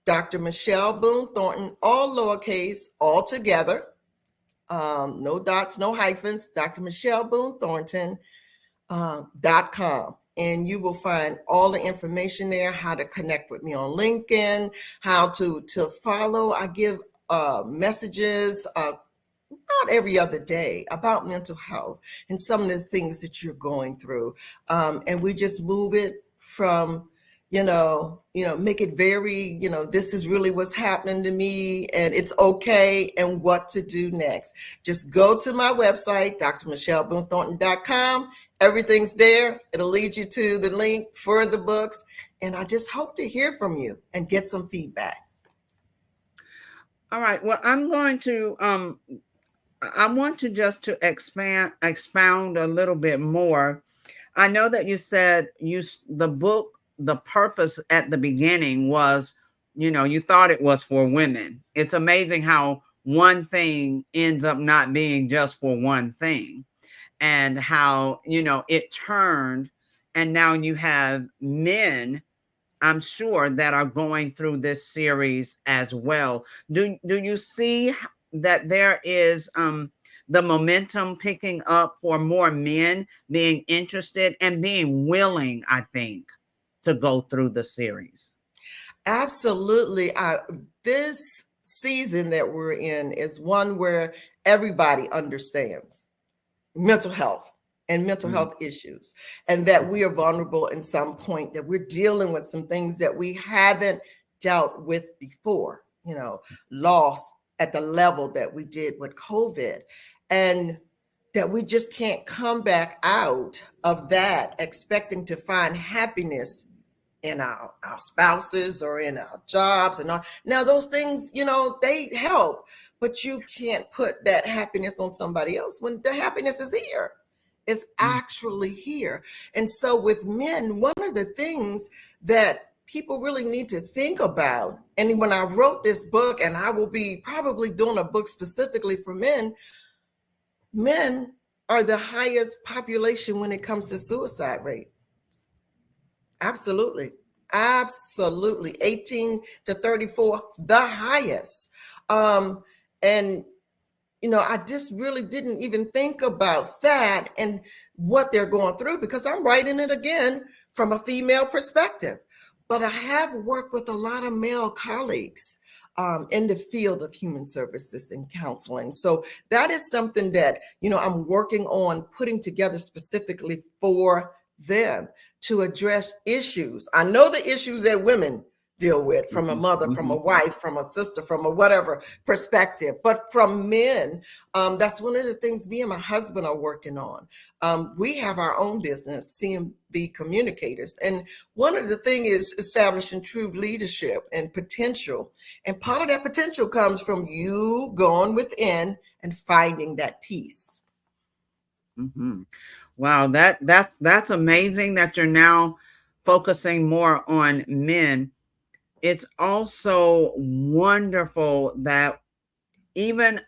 Dr. Michelle Boone Thornton, all lowercase, all together, no dots, no hyphens, Dr. Michelle Boone Thornton, .com. and you will find all the information there, how to connect with me on LinkedIn, how to follow. I give messages about every other day about mental health and some of the things that you're going through. And we just move it from, make it very, this is really what's happening to me and it's okay and what to do next. Just go to my website, drmichellepboonethornton.com. Everything's there. It'll lead you to the link for the books. And I just hope to hear from you and get some feedback. All right. Well, I'm going to, I want to just to expound a little bit more. I know that you said the book, the purpose at the beginning was, you thought it was for women. It's amazing how one thing ends up not being just for one thing, and how, it turned, and now you have men, I'm sure, that are going through this series as well. Do you see that there is the momentum picking up for more men being interested and being willing, I think, to go through the series? Absolutely. This season that we're in is one where everybody understands mental health and mental health issues, and that we are vulnerable in some point, that we're dealing with some things that we haven't dealt with before, loss at the level that we did with COVID, and that we just can't come back out of that expecting to find happiness in our spouses or in our jobs and all. Now those things, they help, but you can't put that happiness on somebody else when the happiness is here. It's actually here. And so with men, one of the things that people really need to think about, and when I wrote this book, and I will be probably doing a book specifically for men, men are the highest population when it comes to suicide rate. Absolutely. 18 to 34, the highest. And I just really didn't even think about that and what they're going through, because I'm writing it again from a female perspective. But I have worked with a lot of male colleagues in the field of human services and counseling. So that is something that, I'm working on putting together specifically for them to address issues. I know the issues that women deal with from a mother, from a wife, from a sister, from a whatever perspective, but from men, that's one of the things me and my husband are working on. We have our own business, CMB Communicators. And one of the things is establishing true leadership and potential. And part of that potential comes from you going within and finding that peace. Mm-hmm. Wow, that's amazing that you're now focusing more on men. It's also wonderful that even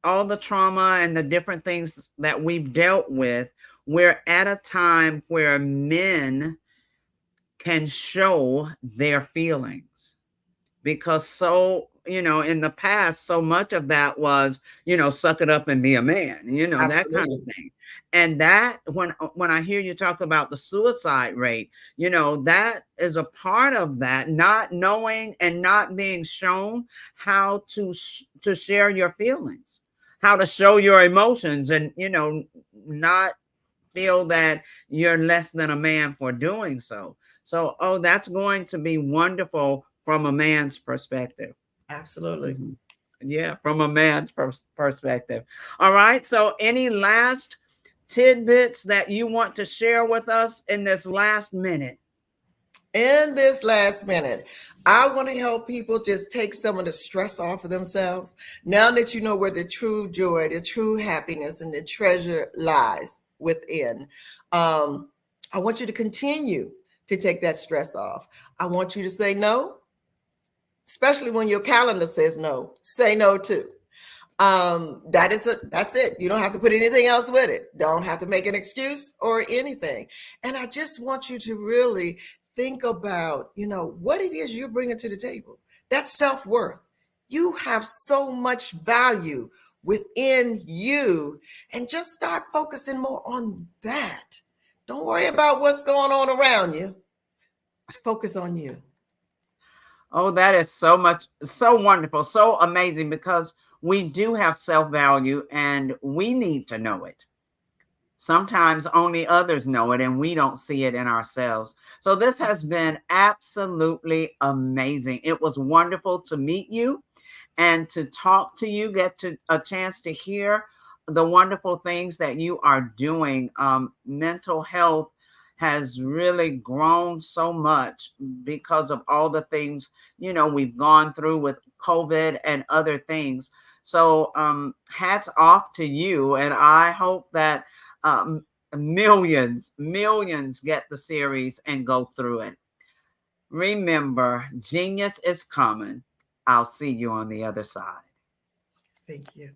all the trauma and the different things that we've dealt with, we're at a time where men can show their feelings, because in the past, so much of that was, suck it up and be a man, Absolutely. That kind of thing. And that when I hear you talk about the suicide rate, that is a part of that, not knowing and not being shown how to share your feelings, how to show your emotions, and, not feel that you're less than a man for doing so. So, that's going to be wonderful from a man's perspective. Absolutely. Yeah, from a man's perspective. All right. So any last tidbits that you want to share with us in this last minute? In this last minute, I want to help people just take some of the stress off of themselves. Now that you know where the true joy, the true happiness, and the treasure lies within, I want you to continue to take that stress off. I want you to say no. Especially when your calendar says no, say no too. That's it. You don't have to put anything else with it. Don't have to make an excuse or anything. And I just want you to really think about, what it is you're bringing to the table. That's self-worth. You have so much value within you, and just start focusing more on that. Don't worry about what's going on around you. Focus on you. Oh, that is so wonderful, so amazing, because we do have self-value and we need to know it. Sometimes only others know it and we don't see it in ourselves. So this has been absolutely amazing. It was wonderful to meet you and to talk to you, get a chance to hear the wonderful things that you are doing. Mental health has really grown so much because of all the things, we've gone through with COVID and other things. So hats off to you. And I hope that millions get the series and go through it. Remember, genius is coming. I'll see you on the other side. Thank you.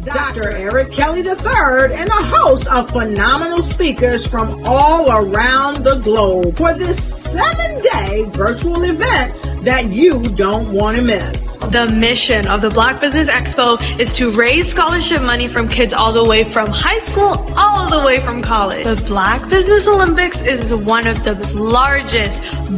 Dr. Eric Kelly III and a host of phenomenal speakers from all around the globe for this 7-day virtual event that you don't want to miss. The mission of the Black Business Expo is to raise scholarship money from kids all the way from high school, all the way from college. The Black Business Olympics is one of the largest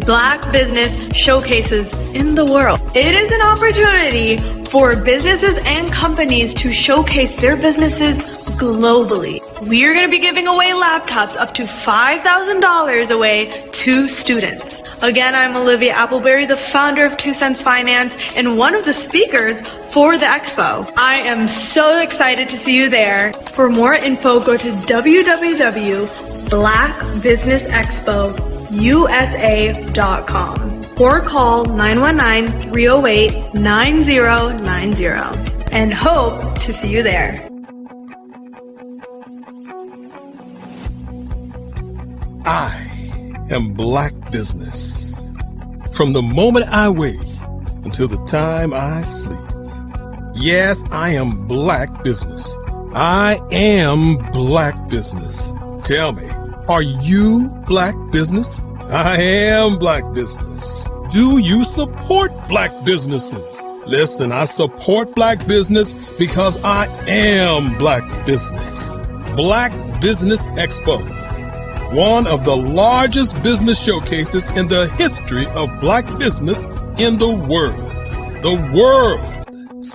Black business showcases in the world. It is an opportunity for businesses and companies to showcase their businesses globally. We are going to be giving away laptops up to $5,000 away to students. Again, I'm Olivia Appleberry, the founder of 2 Cents Finance and one of the speakers for the expo. I am so excited to see you there. For more info, go to www.blackbusinessexpousa.com or call 919-308-9090 and hope to see you there. I am Black Business. From the moment I wake until the time I sleep. Yes, I am Black Business. I am Black Business. Tell me, are you Black Business? I am Black Business. Do you support Black businesses? Listen, I support Black business because I am Black Business. Black Business Expo, one of the largest business showcases in the history of Black business in the world. The world!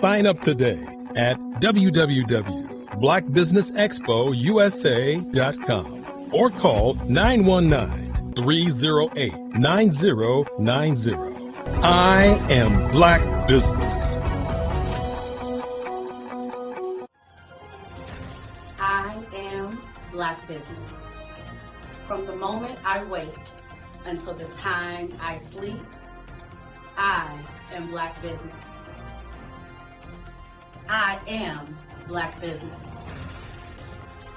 Sign up today at www.blackbusinessexpousa.com or call 919-308-9090. I am Black Business. I am Black Business. From the moment I wake until the time I sleep, I am Black Business. I am Black Business.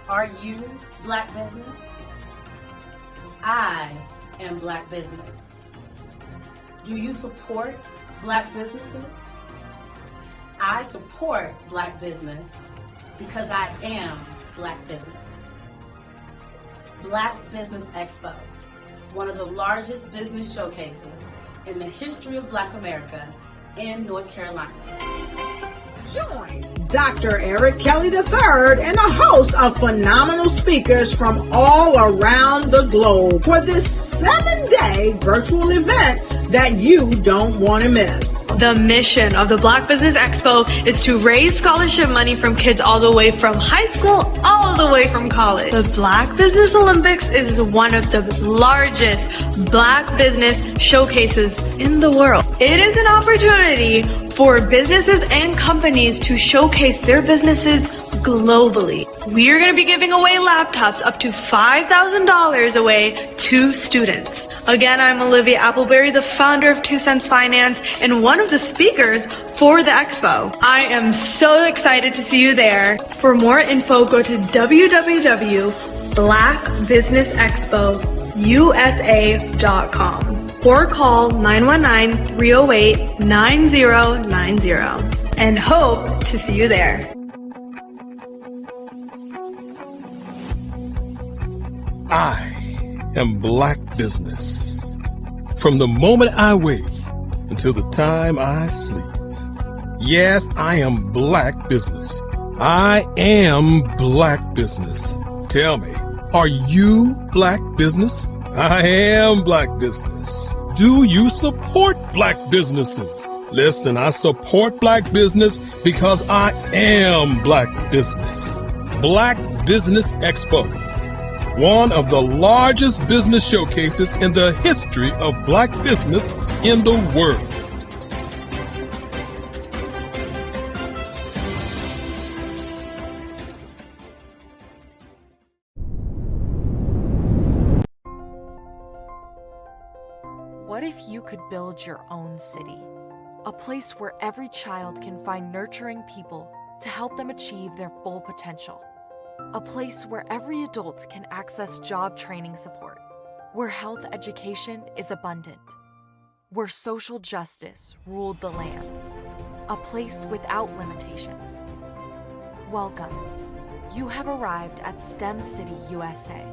Are you Black Business? I am Black Business. Do you support Black businesses? I support Black business because I am Black business. Black Business Expo, one of the largest business showcases in the history of Black America in North Carolina. Join Dr. Eric Kelly III and a host of phenomenal speakers from all around the globe for this 7-day virtual event that you don't want to miss. The mission of the Black Business Expo is to raise scholarship money from kids all the way from high school, all the way from college. The Black Business Olympics is one of the largest Black business showcases in the world. It is an opportunity for businesses and companies to showcase their businesses globally. We are going to be giving away laptops up to $5,000 away to students. Again, I'm Olivia Appleberry, the founder of 2 Cents Finance and one of the speakers for the expo. I am so excited to see you there. For more info, go to www.blackbusinessexpousa.com or call 919-308-9090 and hope to see you there. I am Black Business. From the moment I wake until the time I sleep. Yes, I am Black Business. I am Black Business. Tell me, are you Black Business? I am Black Business. Do you support Black businesses? Listen, I support Black business because I am Black Business. Black Business Expo, one of the largest business showcases in the history of Black business in the world. What if you could build your own city? A place where every child can find nurturing people to help them achieve their full potential. A place where every adult can access job training support, where health education is abundant, where social justice ruled the land. A place without limitations. Welcome. You have arrived at STEM City, USA.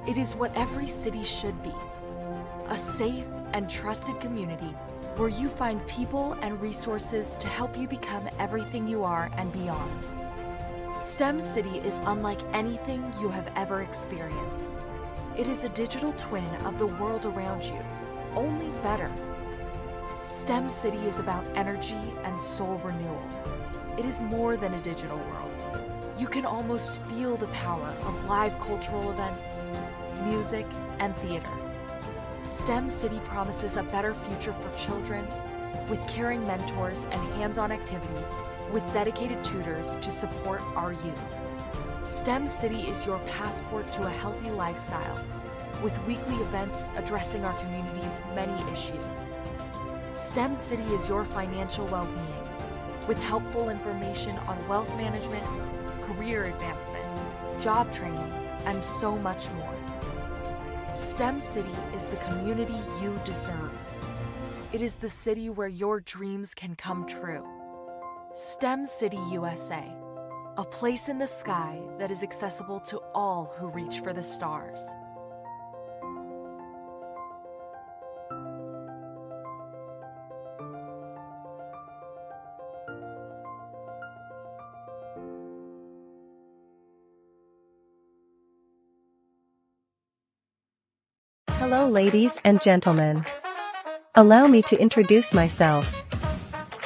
It is what every city should be. A safe and trusted community where you find people and resources to help you become everything you are and beyond. STEM City is unlike anything you have ever experienced. It is a digital twin of the world around you, only better. STEM City is about energy and soul renewal. It is more than a digital world. You can almost feel the power of live cultural events, music, and theater. STEM City promises a better future for children with caring mentors and hands-on activities with dedicated tutors to support our youth. STEM City is your passport to a healthy lifestyle with weekly events addressing our community's many issues. STEM City is your financial well-being with helpful information on wealth management, career advancement, job training, and so much more. STEM City is the community you deserve. It is the city where your dreams can come true. STEM City USA, a place in the sky that is accessible to all who reach for the stars. Hello, ladies and gentlemen. Allow me to introduce myself.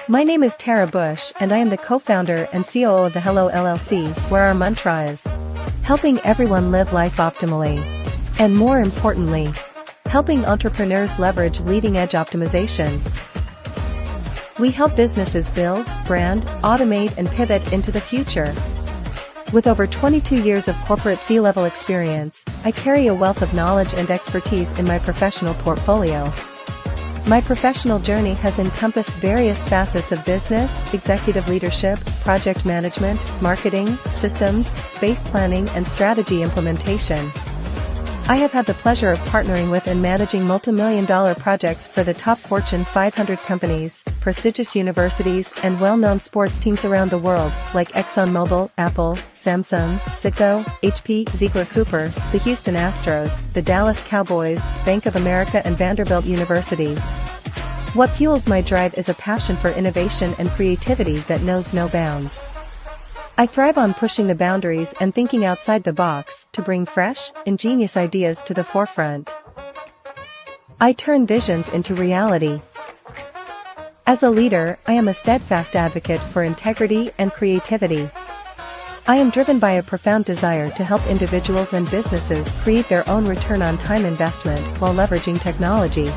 My name is Tara Bush, and I am the co-founder and COO of the Hello LLC, where our mantra is helping everyone live life optimally. And more importantly, helping entrepreneurs leverage leading-edge optimizations. We help businesses build, brand, automate, and pivot into the future. With over 22 years of corporate C-level experience, I carry a wealth of knowledge and expertise in my professional portfolio. My professional journey has encompassed various facets of business, executive leadership, project management, marketing, systems, space planning, and strategy implementation. I have had the pleasure of partnering with and managing multi-million-dollar projects for the top Fortune 500 companies, prestigious universities, and well-known sports teams around the world, like ExxonMobil, Apple, Samsung, Citgo, HP, Ziegler-Cooper, the Houston Astros, the Dallas Cowboys, Bank of America, and Vanderbilt University. What fuels my drive is a passion for innovation and creativity that knows no bounds. I thrive on pushing the boundaries and thinking outside the box to bring fresh, ingenious ideas to the forefront. I turn visions into reality. As a leader, I am a steadfast advocate for integrity and creativity. I am driven by a profound desire to help individuals and businesses create their own return on time investment while leveraging technology.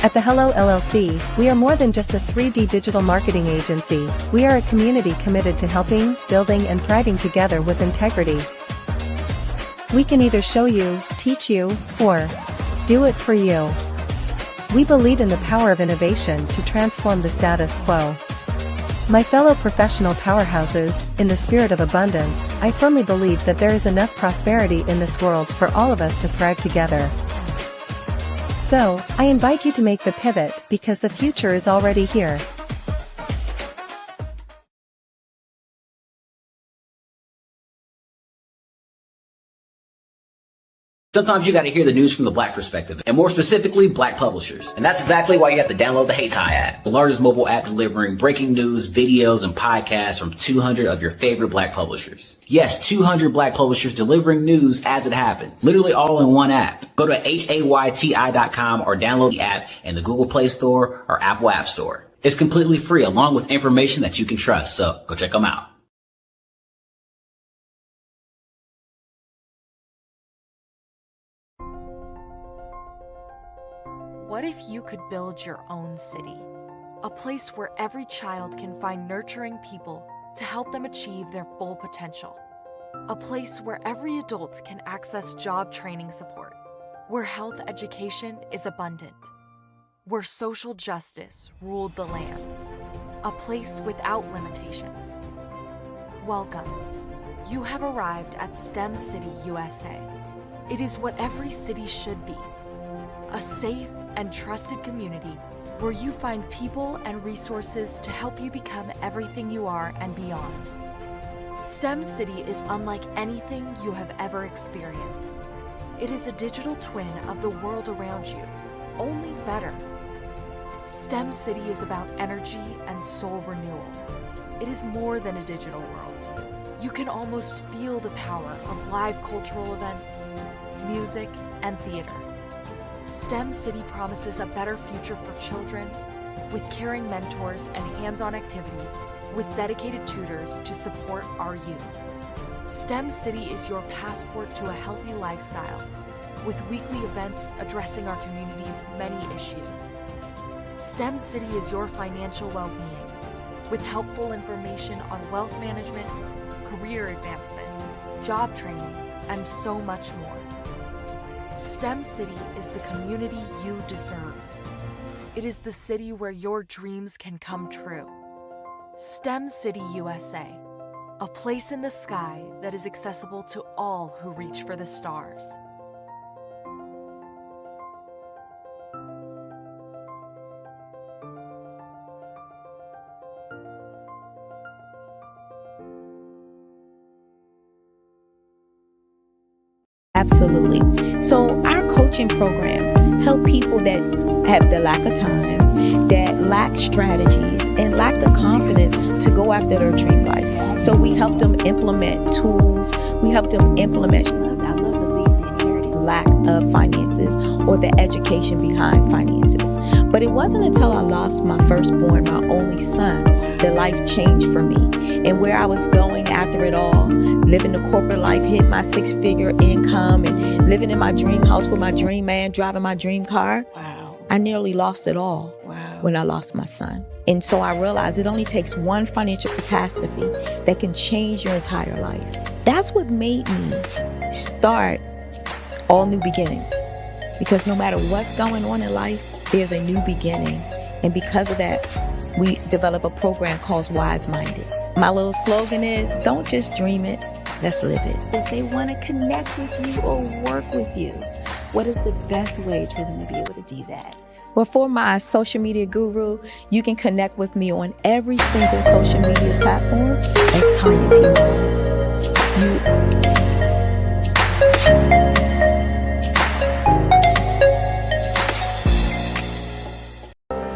At the Hello LLC, we are more than just a 3D digital marketing agency. We are a community committed to helping, building, and thriving together with integrity. We can either show you, teach you, or do it for you. We believe in the power of innovation to transform the status quo. My fellow professional powerhouses, in the spirit of abundance, I firmly believe that there is enough prosperity in this world for all of us to thrive together. So, I invite you to make the pivot because the future is already here. Sometimes you got to hear the news from the Black perspective, and more specifically, Black publishers. And that's exactly why you have to download the Hey Tie app, the largest mobile app delivering breaking news, videos, and podcasts from 200 of your favorite Black publishers. Yes, 200 Black publishers delivering news as it happens, literally all in one app. Go to HAYTI.com or download the app in the Google Play Store or Apple App Store. It's completely free along with information that you can trust, so go check them out. What if you could build your own city? A place where every child can find nurturing people to help them achieve their full potential. A place where every adult can access job training support. Where health education is abundant. Where social justice ruled the land. A place without limitations. Welcome. You have arrived at STEM City USA. It is what every city should be. A safe and trusted community where you find people and resources to help you become everything you are and beyond. STEM City is unlike anything you have ever experienced. It is a digital twin of the world around you, only better. STEM City is about energy and soul renewal. It is more than a digital world. You can almost feel the power of live cultural events, music, and theater. STEM City promises a better future for children with caring mentors and hands-on activities with dedicated tutors to support our youth. STEM City is your passport to a healthy lifestyle with weekly events addressing our community's many issues. STEM City is your financial well-being with helpful information on wealth management, career advancement, job training, and so much more. STEM City is the community you deserve. It is the city where your dreams can come true. STEM City USA, a place in the sky that is accessible to all who reach for the stars. Absolutely. So our coaching program help people that have the lack of time, that lack strategies, and lack the confidence to go after their dream life. So we help them implement tools. We help them implement, I love to leave the inherited lack of finances or the education behind finances. But it wasn't until I lost my firstborn, my only son, that life changed for me. And where I was going after it all, living the corporate life, hit my 6-figure income, and living in my dream house with my dream man, driving my dream car. Wow. I nearly lost it all when I lost my son. And so I realized it only takes one financial catastrophe that can change your entire life. That's what made me start All New Beginnings. Because no matter what's going on in life, there's a new beginning. And because of that, we develop a program called Wise Minded. My little slogan is, don't just dream it, let's live it. If they want to connect with you or work with you, what is the best ways for them to be able to do that? Well, for my social media guru, you can connect with me on every single social media platform as Tanya T. Rose.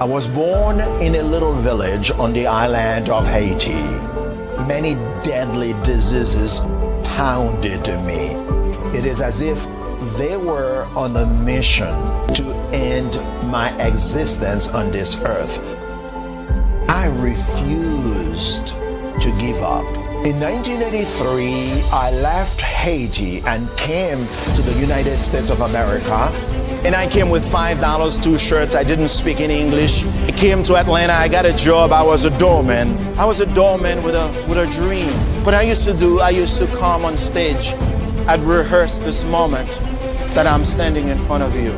I was born in a little village on the island of Haiti. Many deadly diseases pounded me. It is as if they were on a mission to end my existence on this earth. I refused to give up. In 1983, I left Haiti and came to the United States of America. And I came with $5, 2 shirts. I didn't speak any English. I came to Atlanta. I got a job. I was a doorman. I was a doorman with a dream. What I used to come on stage. I'd rehearse this moment that I'm standing in front of you.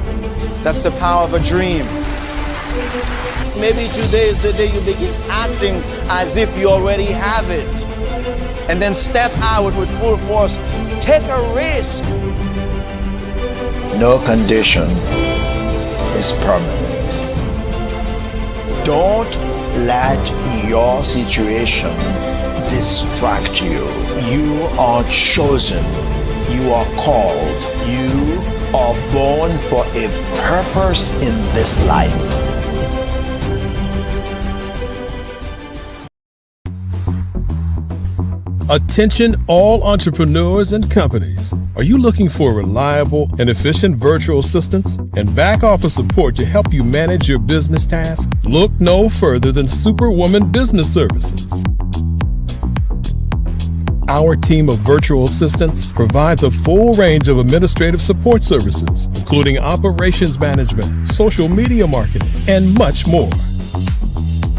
That's the power of a dream. Maybe today is the day you begin acting as if you already have it. And then step out with full force. Take a risk. No condition is permanent. Don't let your situation distract you. You are chosen. You are called. You are born for a purpose in this life. Attention all entrepreneurs and companies. Are you looking for reliable and efficient virtual assistants and back office support to help you manage your business tasks? Look no further than Superwoman Business Services. Our team of virtual assistants provides a full range of administrative support services, including operations management, social media marketing, and much more.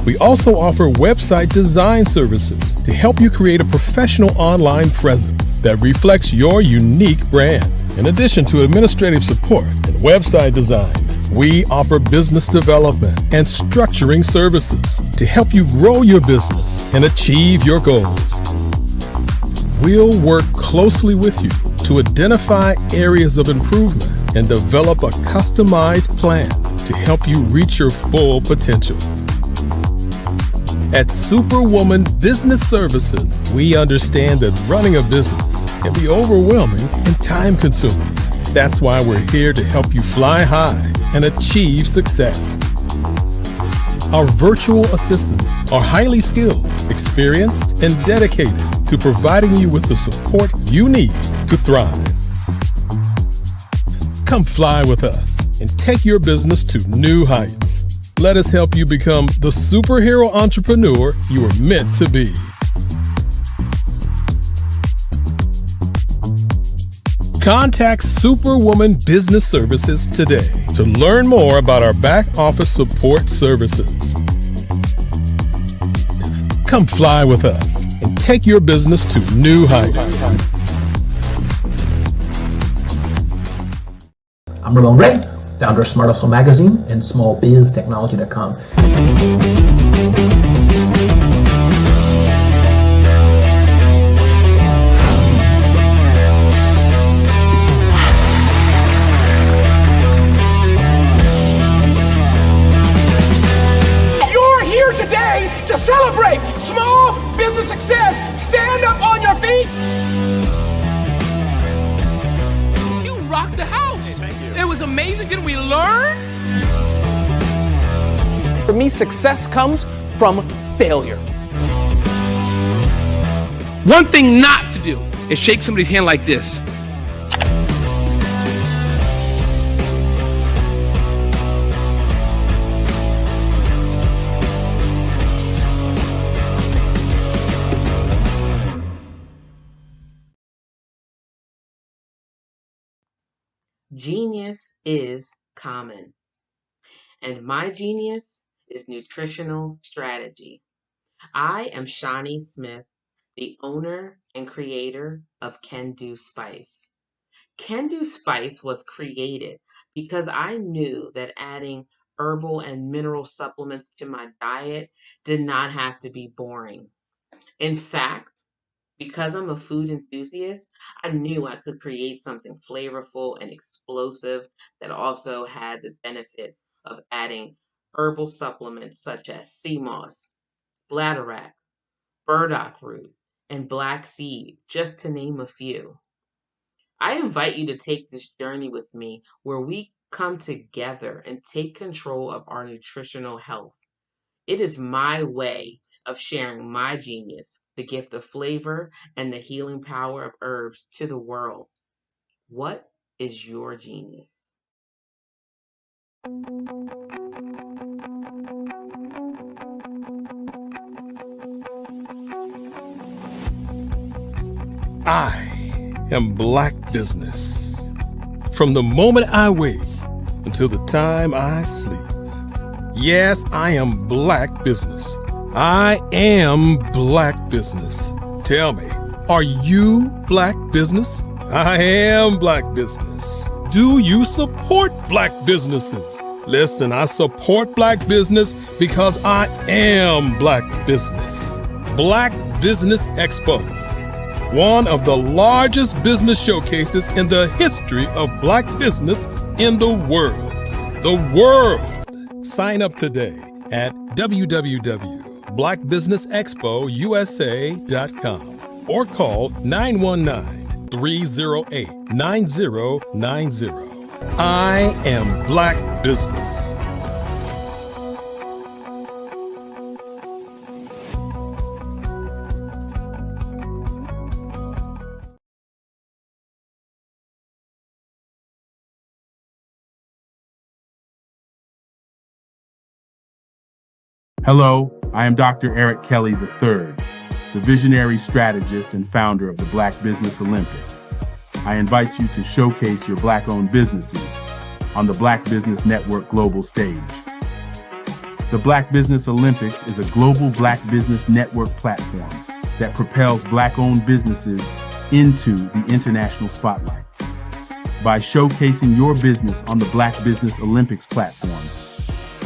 We also offer website design services to help you create a professional online presence that reflects your unique brand. In addition to administrative support and website design, we offer business development and structuring services to help you grow your business and achieve your goals. We'll work closely with you to identify areas of improvement and develop a customized plan to help you reach your full potential. At Superwoman Business Services, we understand that running a business can be overwhelming and time-consuming. That's why we're here to help you fly high and achieve success. Our virtual assistants are highly skilled, experienced, and dedicated to providing you with the support you need to thrive. Come fly with us and take your business to new heights. Let us help you become the superhero entrepreneur you are meant to be. Contact Superwoman Business Services today to learn more about our back office support services. Come fly with us and take your business to new heights. I'm Ramon Ray, founder of Smart Hustle Magazine and smallbiztechnology.com. You're here today to celebrate small business success. Stand up on your feet. You rocked the house. It was amazing. Didn't we learn? For me, success comes from failure. One thing not to do is shake somebody's hand like this. Genius is common, and my genius is nutritional strategy. I am Shawnee Smith, the owner and creator of Can Do Spice. Can Do Spice was created because I knew that adding herbal and mineral supplements to my diet did not have to be boring. In fact, because I'm a food enthusiast, I knew I could create something flavorful and explosive that also had the benefit of adding herbal supplements such as sea moss, bladderwrack, burdock root, and black seed, just to name a few. I invite you to take this journey with me where we come together and take control of our nutritional health. It is my way of sharing my genius, the gift of flavor and the healing power of herbs to the world. What is your genius? I am Black Business. From the moment I wake until the time I sleep. Yes, I am Black Business. I am Black Business. Tell me, are you Black Business? I am Black Business. Do you support Black businesses? Listen, I support Black business because I am Black Business. Black Business Expo, one of the largest business showcases in the history of Black business in the world. The world! Sign up today at www.blackbusinessexpousa.com or call 919-308-9090. I am Black Business. Hello, I am Dr. Eric Kelly III, the visionary strategist and founder of the Black Business Olympics. I invite you to showcase your Black-owned businesses on the Black Business Network global stage. The Black Business Olympics is a global Black Business Network platform that propels Black-owned businesses into the international spotlight. By showcasing your business on the Black Business Olympics platform,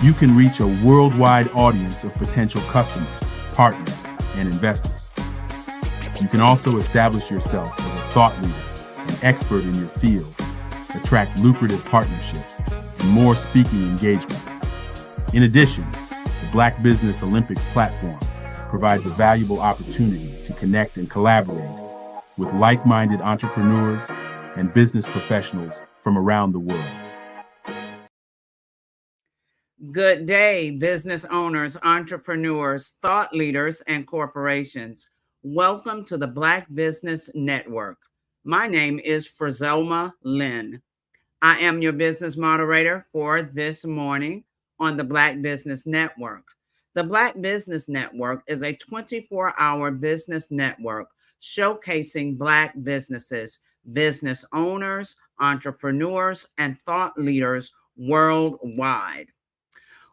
you can reach a worldwide audience of potential customers, partners, and investors. You can also establish yourself as a thought leader and expert in your field, attract lucrative partnerships, and more speaking engagements. In addition, the Black Business Olympics platform provides a valuable opportunity to connect and collaborate with like-minded entrepreneurs and business professionals from around the world. Good day, business owners, entrepreneurs, thought leaders, and corporations. Welcome to the Black Business Network. My name is Frizelma Lynn. I am your business moderator for this morning on the Black Business Network. The Black Business Network is a 24-hour business network showcasing Black businesses, business owners, entrepreneurs, and thought leaders worldwide.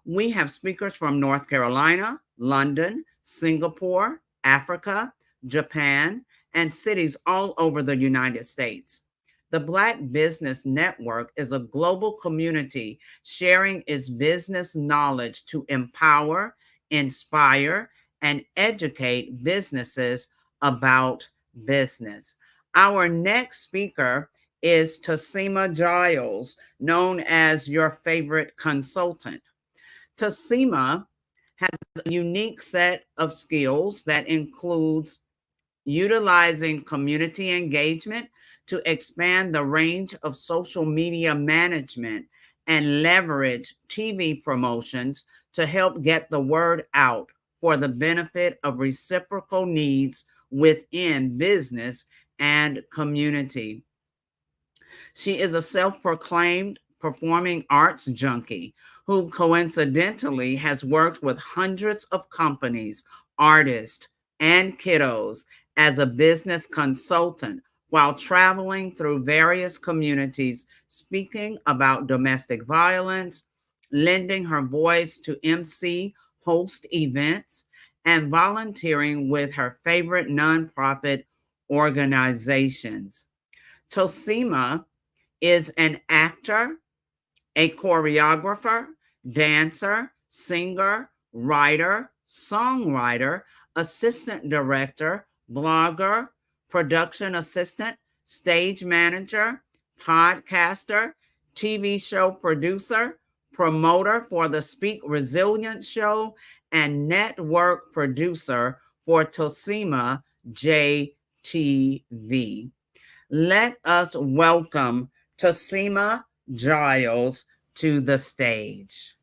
We have speakers from North Carolina, London, Singapore, Africa, Japan, and cities all over the United States. The Black Business Network is a global community sharing its business knowledge to empower, inspire, and educate businesses about business. Our next speaker is Tosima Giles, known as your favorite consultant. Tosima has a unique set of skills that includes utilizing community engagement to expand the range of social media management and leverage TV promotions to help get the word out for the benefit of reciprocal needs within business and community. She is a self-proclaimed performing arts junkie who coincidentally has worked with hundreds of companies, artists, and kiddos as a business consultant while traveling through various communities, speaking about domestic violence, lending her voice to MC, host events, and volunteering with her favorite nonprofit organizations. Tosima is an actor, a choreographer, dancer, singer, writer, songwriter, assistant director, blogger, production assistant, stage manager, podcaster, TV show producer, promoter for the Speak Resilience Show, and network producer for Tosima JTV. Let us welcome Tosima Giles to the stage.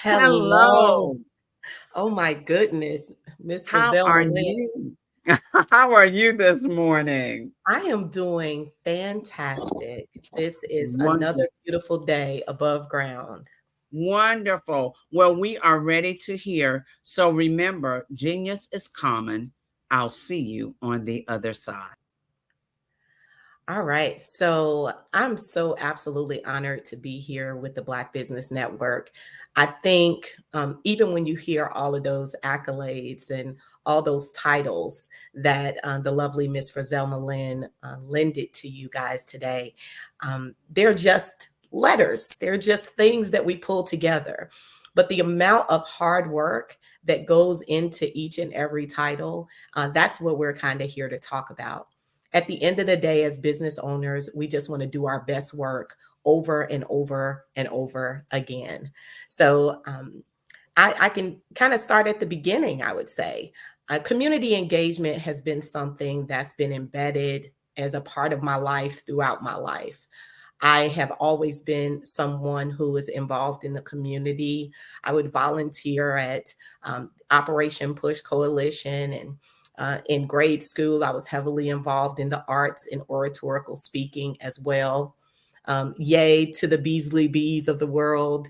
Hello. Oh my goodness, Miss How are Frizelma Lynn. you? How are you this morning? I am doing fantastic. This is Wonderful. another beautiful day above ground. Wonderful. Well, we are ready to hear. So remember, genius is common. I'll see you on the other side. All right. So I'm so absolutely honored to be here with the Black Business Network. I think even when you hear all of those accolades and all those titles that the lovely Miss Frizelma Lynn lended to you guys today, they're just letters. They're just things that we pull together. But the amount of hard work that goes into each and every title, that's what we're kind of here to talk about. At the end of the day, as business owners, we just want to do our best work over and over and over again. So I can kind of start at the beginning, I would say. Community engagement has been something that's been embedded as a part of my life throughout my life. I have always been someone who is involved in the community. I would volunteer at Operation Push Coalition, and in grade school, I was heavily involved in the arts and oratorical speaking as well. Yay to the Beasley Bees of the world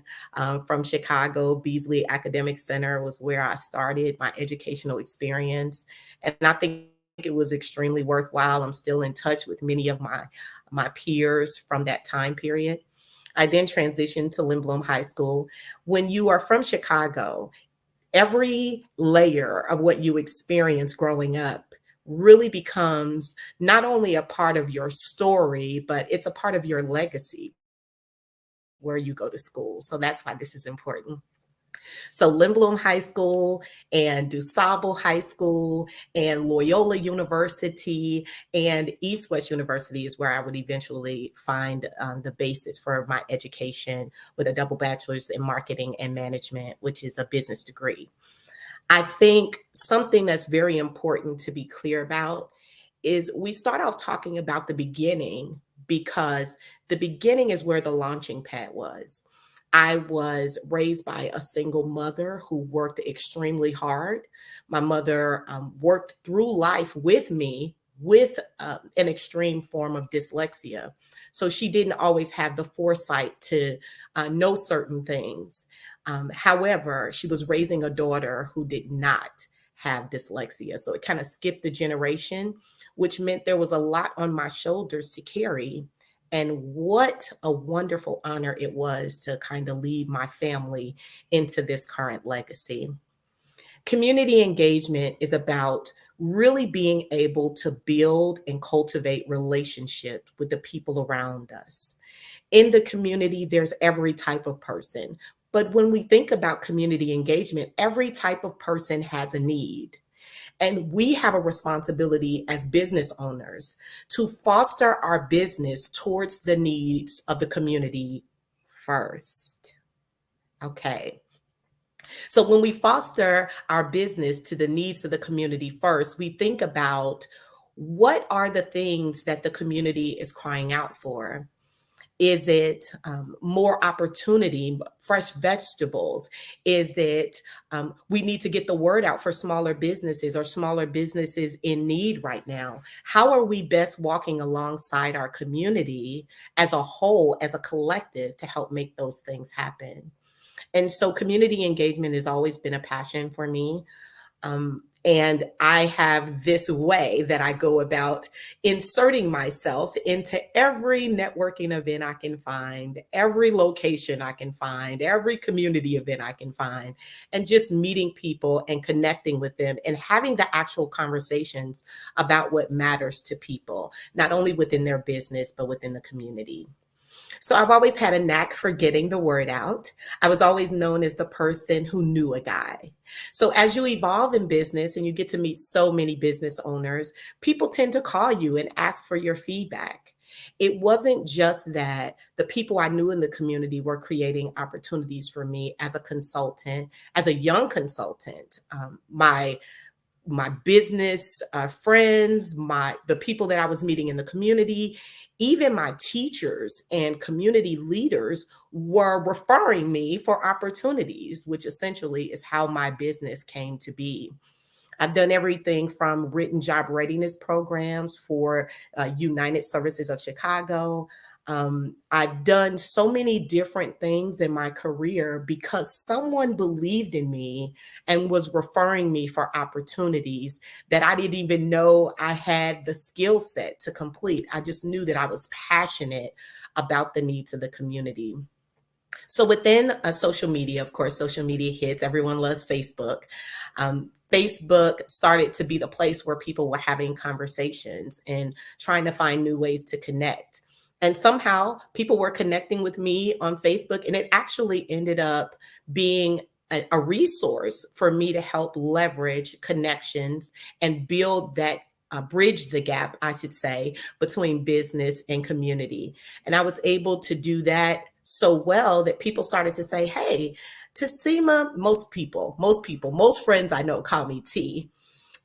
from Chicago. Beasley Academic Center was where I started my educational experience. And I think it was extremely worthwhile. I'm still in touch with many of my peers from that time period. I then transitioned to Lindblom High School. When you are from Chicago, every layer of what you experience growing up really becomes not only a part of your story, but it's a part of your legacy where you go to school. So that's why this is important. So Lindblom High School and DuSable High School and Loyola University and East West University is where I would eventually find the basis for my education with a double bachelor's in marketing and management, which is a business degree. I think something that's very important to be clear about is we start off talking about the beginning because the beginning is where the launching pad was. I was raised by a single mother who worked extremely hard. My mother worked through life with me with an extreme form of dyslexia. So she didn't always have the foresight to know certain things. However, she was raising a daughter who did not have dyslexia. So it kind of skipped the generation, which meant there was a lot on my shoulders to carry. And what a wonderful honor it was to kind of lead my family into this current legacy. Community engagement is about really being able to build and cultivate relationships with the people around us. In the community, there's every type of person. But when we think about community engagement, every type of person has a need. And we have a responsibility as business owners to foster our business towards the needs of the community first. Okay. So when we foster our business to the needs of the community first, we think about what are the things that the community is crying out for? Is it more opportunity, fresh vegetables? Is it we need to get the word out for smaller businesses or smaller businesses in need right now? How are we best walking alongside our community as a whole, as a collective, to help make those things happen? And so community engagement has always been a passion for me. And I have this way that I go about inserting myself into every networking event I can find, every location I can find, every community event I can find, and just meeting people and connecting with them and having the actual conversations about what matters to people, not only within their business, but within the community. So I've always had a knack for getting the word out. I was always known as the person who knew a guy. So as you evolve in business and you get to meet so many business owners, people tend to call you and ask for your feedback. It wasn't just that the people I knew in the community were creating opportunities for me as a consultant, as a young consultant. My business friends, the people that I was meeting in the community, even my teachers and community leaders were referring me for opportunities, which essentially is how my business came to be. I've done everything from written job readiness programs for United Services of Chicago. I've done so many different things in my career because someone believed in me and was referring me for opportunities that I didn't even know I had the skill set to complete. I just knew that I was passionate about the needs of the community. So within social media, of course, social media hits. Everyone loves Facebook. Facebook started to be the place where people were having conversations and trying to find new ways to connect. And somehow people were connecting with me on Facebook, and it actually ended up being a resource for me to help leverage connections and build that bridge the gap, I should say, between business and community. And I was able to do that so well that people started to say, hey, Tassima, most friends I know call me T,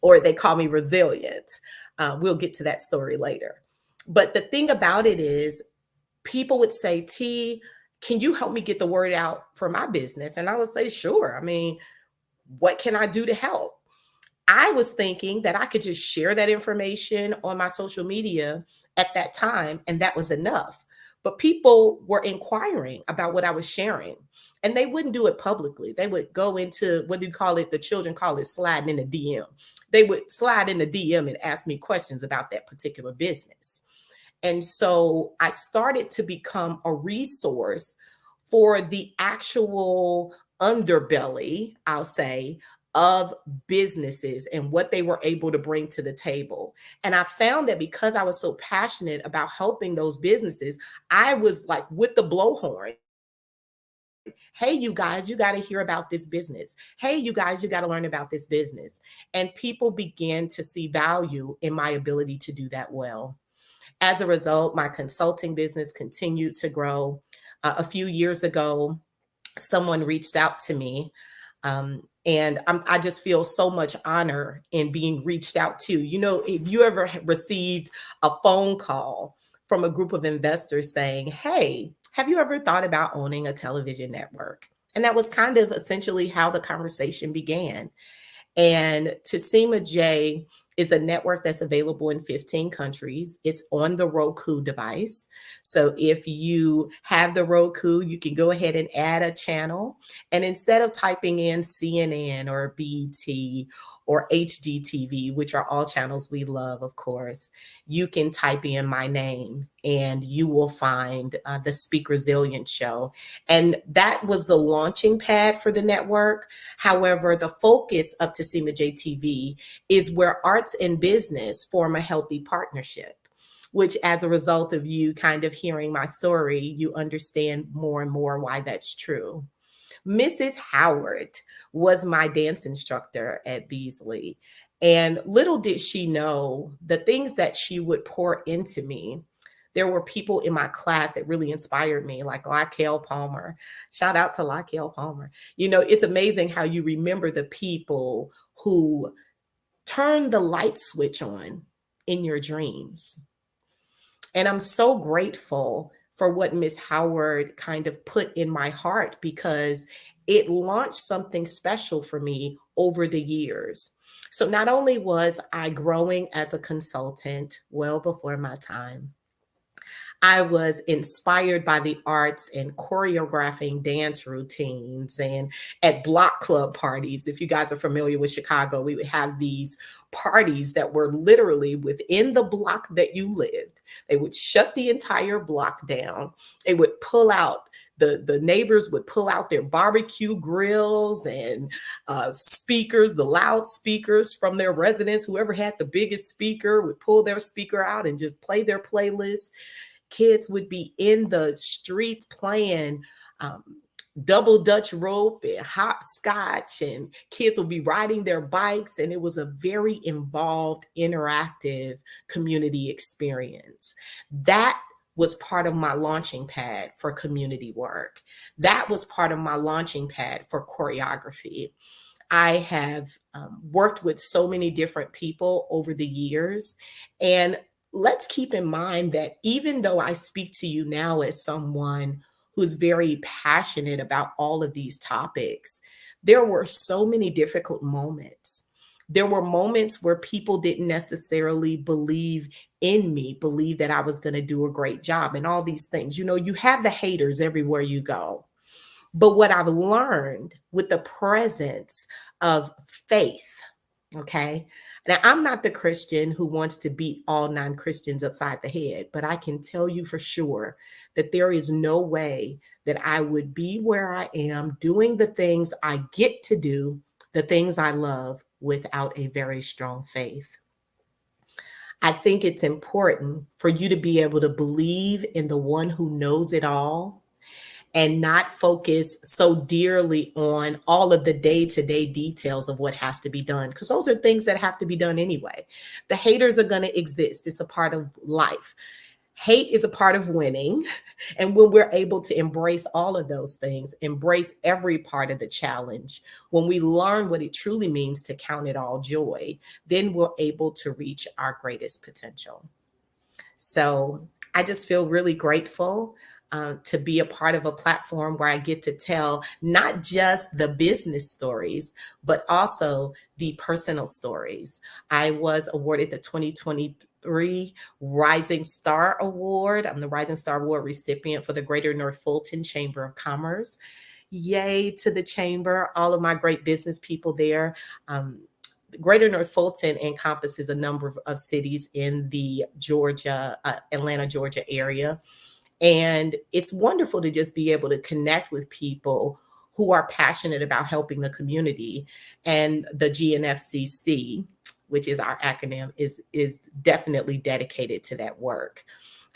or they call me resilient. We'll get to that story later. But the thing about it is, people would say, T, can you help me get the word out for my business? And I would say, sure. I mean, what can I do to help? I was thinking that I could just share that information on my social media at that time, and that was enough. But people were inquiring about what I was sharing, and they wouldn't do it publicly. They would go into, what do you call it? The children call it sliding in the DM. They would slide in the DM and ask me questions about that particular business. And so I started to become a resource for the actual underbelly, I'll say, of businesses and what they were able to bring to the table. And I found that because I was so passionate about helping those businesses, I was like with the blowhorn. Hey, you guys, you got to hear about this business. Hey, you guys, you got to learn about this business. And people began to see value in my ability to do that well. As a result, my consulting business continued to grow. A few years ago, someone reached out to me, and I just feel so much honor in being reached out to. You know, if you ever received a phone call from a group of investors saying, hey, have you ever thought about owning a television network? And that was kind of essentially how the conversation began. And Tassima J is a network that's available in 15 countries. It's on the Roku device. So if you have the Roku, you can go ahead and add a channel. And instead of typing in CNN or BT or HGTV, which are all channels we love, of course, you can type in my name and you will find the Speak Resilient show. And that was the launching pad for the network. However, the focus of Tassima J TV is where arts and business form a healthy partnership, which as a result of you kind of hearing my story, you understand more and more why that's true. Mrs. Howard was my dance instructor at Beasley. And little did she know the things that she would pour into me. There were people in my class that really inspired me, like Laquelle Palmer. Shout out to Laquelle Palmer. You know, it's amazing how you remember the people who turn the light switch on in your dreams. And I'm so grateful for what Miss Howard kind of put in my heart, because it launched something special for me over the years. So not only was I growing as a consultant well before my time, I was inspired by the arts and choreographing dance routines. And at block club parties, if you guys are familiar with Chicago, we would have these parties that were literally within the block that you lived. They would shut the entire block down. They would pull out, the neighbors would pull out their barbecue grills and speakers, the loudspeakers from their residents. Whoever had the biggest speaker would pull their speaker out and just play their playlist. Kids would be in the streets playing double Dutch rope and hopscotch, and kids would be riding their bikes. And it was a very involved, interactive community experience. That was part of my launching pad for community work. That was part of my launching pad for choreography. I have worked with so many different people over the years. And let's keep in mind that even though I speak to you now as someone who's very passionate about all of these topics, there were so many difficult moments. There were moments where people didn't necessarily believe in me, believe that I was going to do a great job and all these things. You know, you have the haters everywhere you go. But what I've learned with the presence of faith, okay? Now, I'm not the Christian who wants to beat all non-Christians upside the head, but I can tell you for sure that there is no way that I would be where I am doing the things I get to do, the things I love, without a very strong faith. I think it's important for you to be able to believe in the one who knows it all and not focus so dearly on all of the day-to-day details of what has to be done, because those are things that have to be done anyway. The haters are going to exist. It's a part of life. Hate is a part of winning. And when we're able to embrace all of those things, embrace every part of the challenge, when we learn what it truly means to count it all joy, then we're able to reach our greatest potential. So I just feel really grateful to be a part of a platform where I get to tell not just the business stories, but also the personal stories. I was awarded the 2023 Rising Star Award. I'm the Rising Star Award recipient for the Greater North Fulton Chamber of Commerce. Yay to the chamber, all of my great business people there. Greater North Fulton encompasses a number of cities in the Atlanta, Georgia area. And it's wonderful to just be able to connect with people who are passionate about helping the community. And the GNFCC, which is our acronym, is definitely dedicated to that work.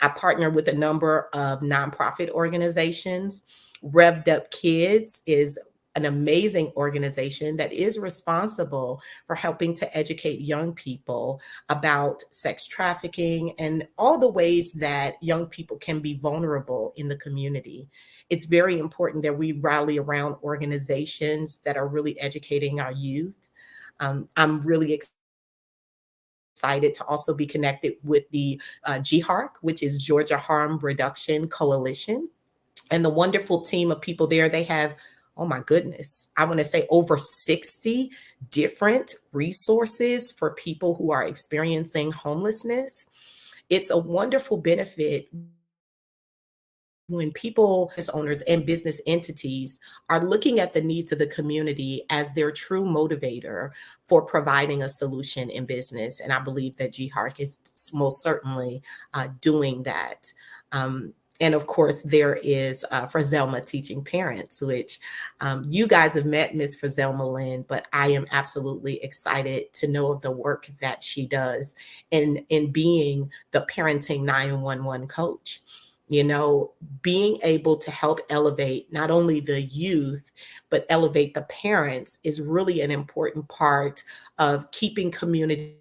I partner with a number of nonprofit organizations. Revved Up Kids is an amazing organization that is responsible for helping to educate young people about sex trafficking and all the ways that young people can be vulnerable in the community. It's very important that we rally around organizations that are really educating our youth. I'm really excited to also be connected with the GHARC, which is Georgia Harm Reduction Coalition, and the wonderful team of people there. They have, oh my goodness, I want to say over 60 different resources for people who are experiencing homelessness. It's a wonderful benefit when people, business owners and business entities, are looking at the needs of the community as their true motivator for providing a solution in business. And I believe that GHARC is most certainly doing that. And of course, there is Frazelma Teaching Parents, which you guys have met Miss Frazelma Lynn, but I am absolutely excited to know of the work that she does in being the parenting 911 coach. You know, being able to help elevate not only the youth, but elevate the parents is really an important part of keeping community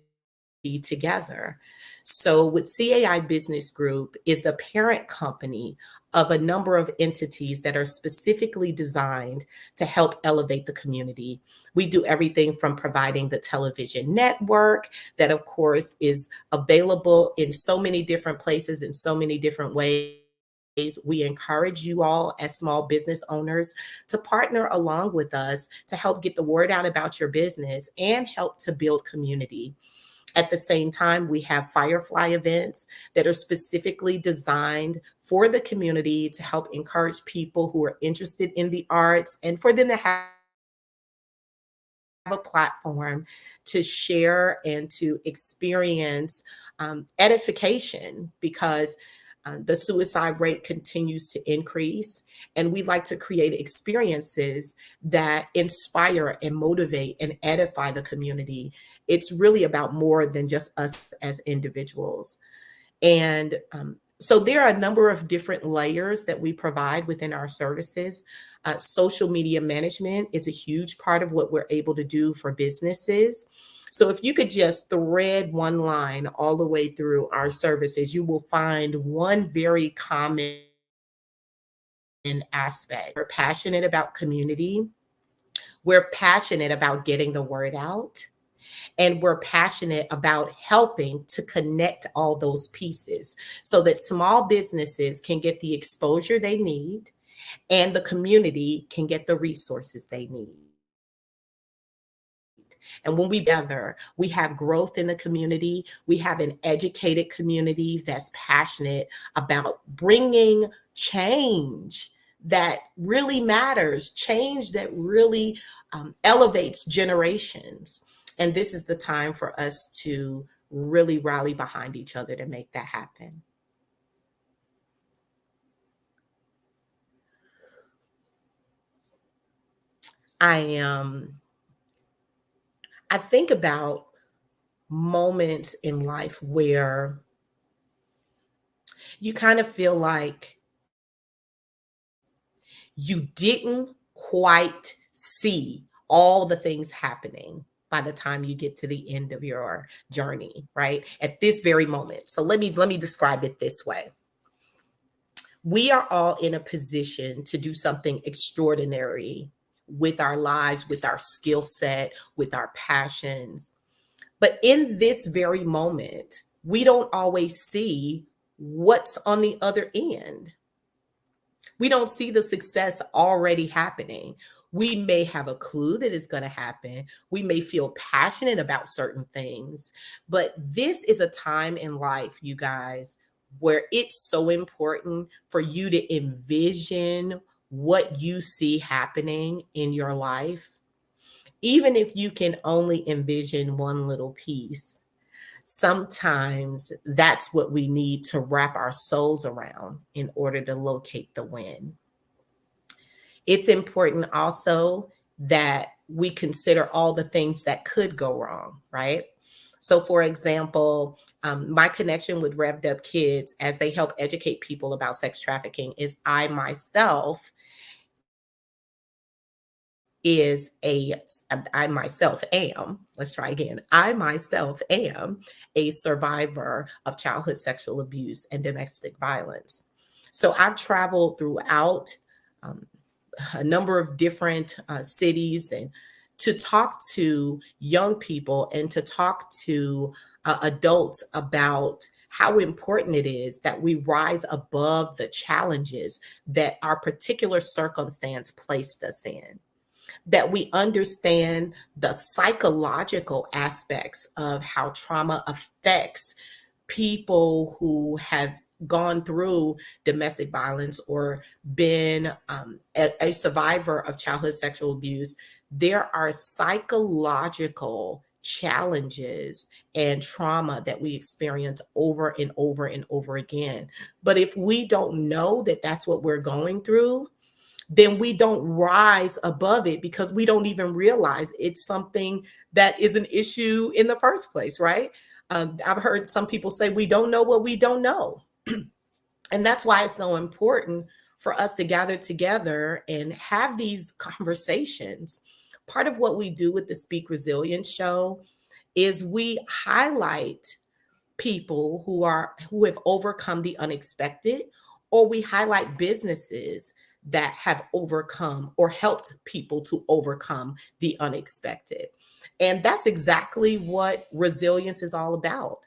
together. So with CAI Business Group is the parent company of a number of entities that are specifically designed to help elevate the community. We do everything from providing the television network that, of course, is available in so many different places in so many different ways. We encourage you all as small business owners to partner along with us to help get the word out about your business and help to build community. At the same time, we have Firefly events that are specifically designed for the community to help encourage people who are interested in the arts and for them to have a platform to share and to experience edification, because the suicide rate continues to increase. And we like to create experiences that inspire and motivate and edify the community. It's really about more than just us as individuals. And so there are a number of different layers that we provide within our services. Social media management is a huge part of what we're able to do for businesses. So if you could just thread one line all the way through our services, you will find one very common aspect. We're passionate about community. We're passionate about getting the word out. And we're passionate about helping to connect all those pieces so that small businesses can get the exposure they need and the community can get the resources they need. And when we gather, we have growth in the community. We have an educated community that's passionate about bringing change that really matters, change that really elevates generations. And this is the time for us to really rally behind each other to make that happen. I think about moments in life where you kind of feel like you didn't quite see all the things happening by the time you get to the end of your journey, right? At this very moment. So let me describe it this way. We are all in a position to do something extraordinary with our lives, with our skill set, with our passions. But in this very moment, we don't always see what's on the other end. We don't see the success already happening. We may have a clue that it's going to happen. We may feel passionate about certain things, but this is a time in life, you guys, where it's so important for you to envision what you see happening in your life. Even if you can only envision one little piece, sometimes that's what we need to wrap our souls around in order to locate the win. It's important also that we consider all the things that could go wrong, right? So for example, my connection with Revved Up Kids as they help educate people about sex trafficking is I myself am a survivor of childhood sexual abuse and domestic violence. So I've traveled throughout a number of different cities and to talk to young people and to talk to adults about how important it is that we rise above the challenges that our particular circumstance placed us in, that we understand the psychological aspects of how trauma affects people who have gone through domestic violence or been a survivor of childhood sexual abuse. There are psychological challenges and trauma that we experience over and over and over again. But if we don't know that that's what we're going through, then we don't rise above it because we don't even realize it's something that is an issue in the first place, right? I've heard some people say we don't know what we don't know. And that's why it's so important for us to gather together and have these conversations. Part of what we do with the Speak Resilience show is we highlight people who have overcome the unexpected, or we highlight businesses that have overcome or helped people to overcome the unexpected. And that's exactly what resilience is all about.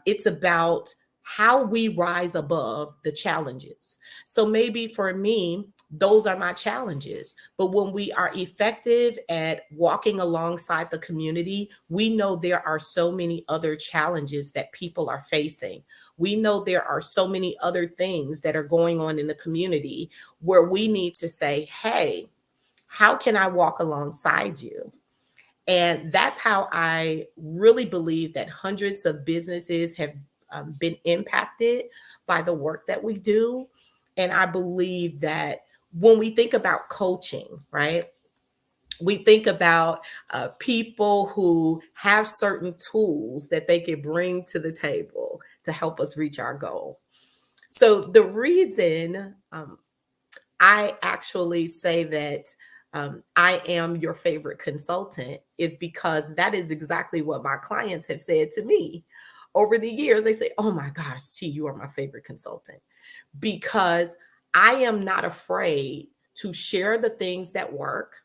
It's about how we rise above the challenges. So maybe for me, those are my challenges. But when we are effective at walking alongside the community, we know there are so many other challenges that people are facing. We know there are so many other things that are going on in the community where we need to say, hey, how can I walk alongside you? And that's how I really believe that hundreds of businesses have been impacted by the work that we do. And I believe that when we think about coaching, right, we think about people who have certain tools that they can bring to the table to help us reach our goal. So the reason I actually say that I am your favorite consultant is because that is exactly what my clients have said to me over the years. They say, oh my gosh, T, you are my favorite consultant, because I am not afraid to share the things that work.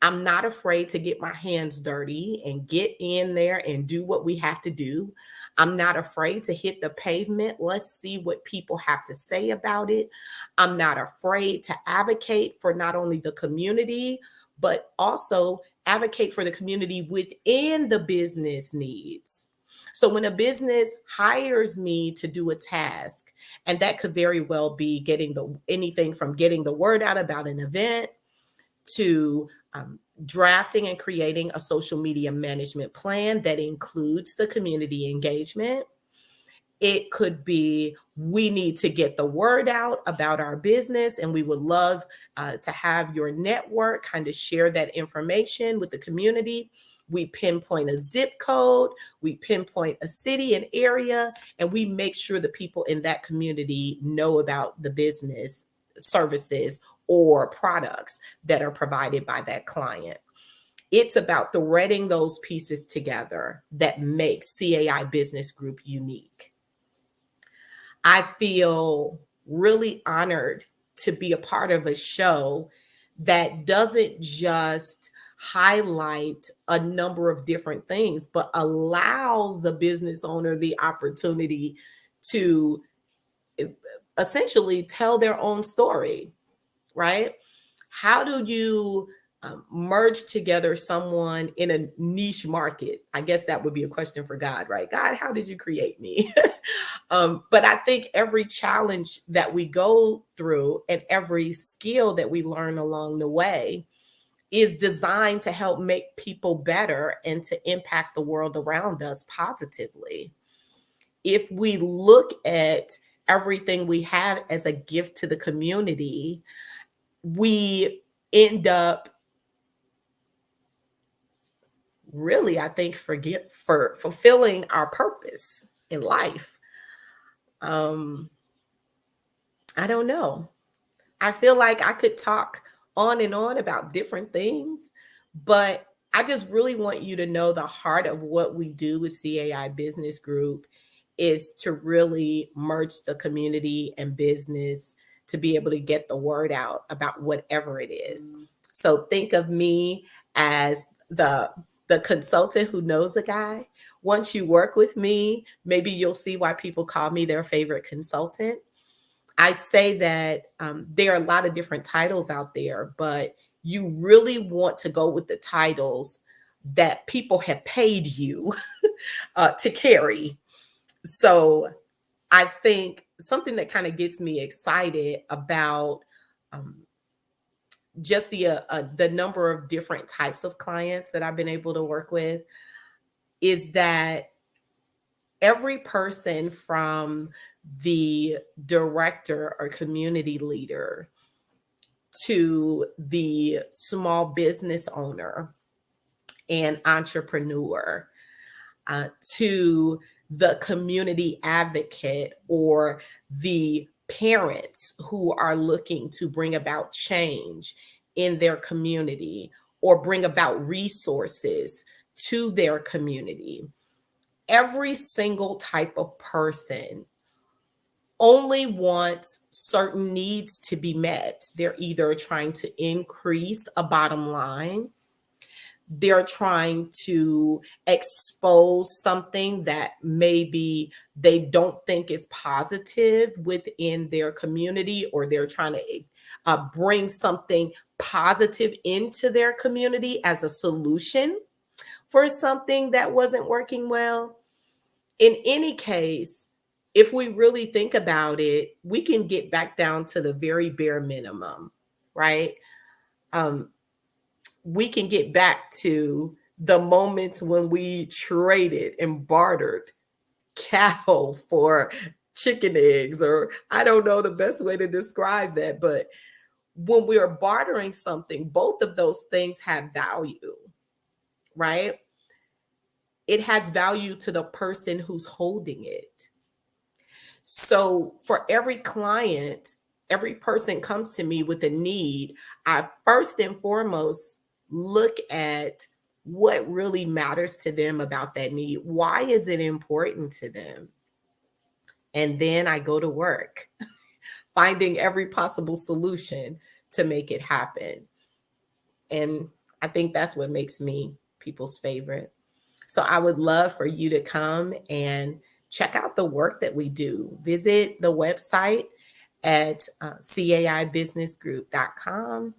I'm not afraid to get my hands dirty and get in there and do what we have to do. I'm not afraid to hit the pavement. Let's see what people have to say about it. I'm not afraid to advocate for not only the community, but also advocate for the community within the business needs. So when a business hires me to do a task, and that could very well be anything from getting the word out about an event to drafting and creating a social media management plan that includes the community engagement. It could be we need to get the word out about our business, and we would love to have your network kind of share that information with the community. We pinpoint a zip code, we pinpoint a city and area, and we make sure the people in that community know about the business services or products that are provided by that client. It's about threading those pieces together that makes CAI Business Group unique. I feel really honored to be a part of a show that doesn't just highlight a number of different things, but allows the business owner the opportunity to essentially tell their own story, right? How do you merge together someone in a niche market? I guess that would be a question for God, right? God, how did you create me? But I think every challenge that we go through and every skill that we learn along the way is designed to help make people better and to impact the world around us positively. If we look at everything we have as a gift to the community, we end up really, I think, for fulfilling our purpose in life. I don't know. I feel like I could talk on and on about different things, but I just really want you to know the heart of what we do with CAI Business Group is to really merge the community and business to be able to get the word out about whatever it is. So think of me as the consultant who knows a guy. Once you work with me, maybe you'll see why people call me their favorite consultant. I say that there are a lot of different titles out there, but you really want to go with the titles that people have paid you to carry. So I think something that kind of gets me excited about just the number of different types of clients that I've been able to work with is that every person from the director or community leader to the small business owner and entrepreneur to the community advocate or the parents who are looking to bring about change in their community or bring about resources to their community. Every single type of person only wants certain needs to be met. They're either trying to increase a bottom line, they're trying to expose something that maybe they don't think is positive within their community, or they're trying to bring something positive into their community as a solution for something that wasn't working well. In any case, if we really think about it, we can get back down to the very bare minimum, right? We can get back to the moments when we traded and bartered cattle for chicken eggs, or I don't know the best way to describe that, but when we are bartering something, both of those things have value, right? It has value to the person who's holding it. So for every client, every person comes to me with a need, I first and foremost look at what really matters to them about that need. Why is it important to them? And then I go to work, finding every possible solution to make it happen. And I think that's what makes me people's favorite. So I would love for you to come and check out the work that we do. Visit the website at caibusinessgroup.com.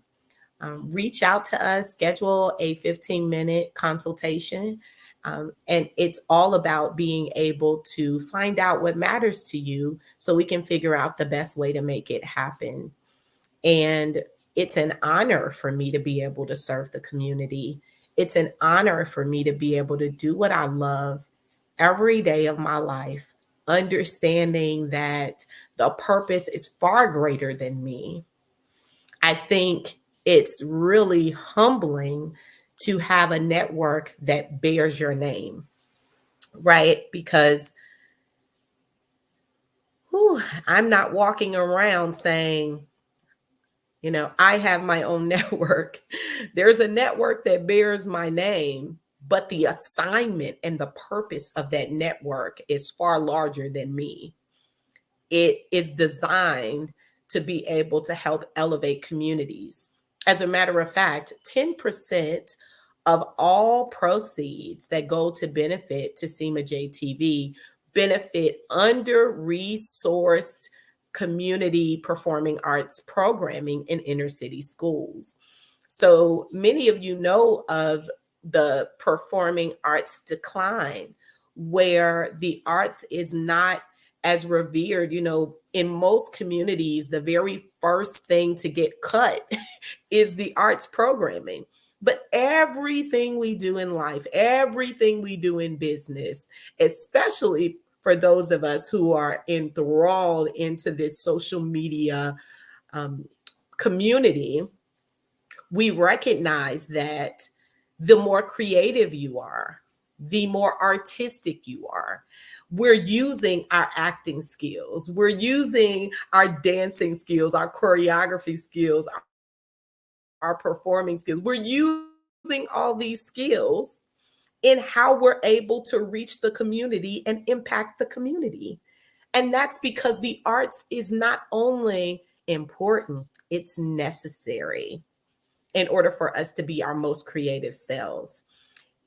reach out to us, schedule a 15-minute consultation. And it's all about being able to find out what matters to you so we can figure out the best way to make it happen. And it's an honor for me to be able to serve the community. It's an honor for me to be able to do what I love every day of my life, understanding that the purpose is far greater than me. I think it's really humbling to have a network that bears your name, right? Because I'm not walking around saying, I have my own network. There's a network that bears my name, but the assignment and the purpose of that network is far larger than me. It is designed to be able to help elevate communities. As a matter of fact, 10% of all proceeds that go to benefit to SEMA JTV benefit under-resourced community performing arts programming in inner city schools. So many of you know of the performing arts decline, where the arts is not as revered. In most communities, the very first thing to get cut is the arts programming. But everything we do in life, everything we do in business, especially for those of us who are enthralled into this social media community, we recognize that the more creative you are, the more artistic you are. We're using our acting skills, we're using our dancing skills, our choreography skills, our performing skills. We're using all these skills in how we're able to reach the community and impact the community. And that's because the arts is not only important, it's necessary in order for us to be our most creative selves.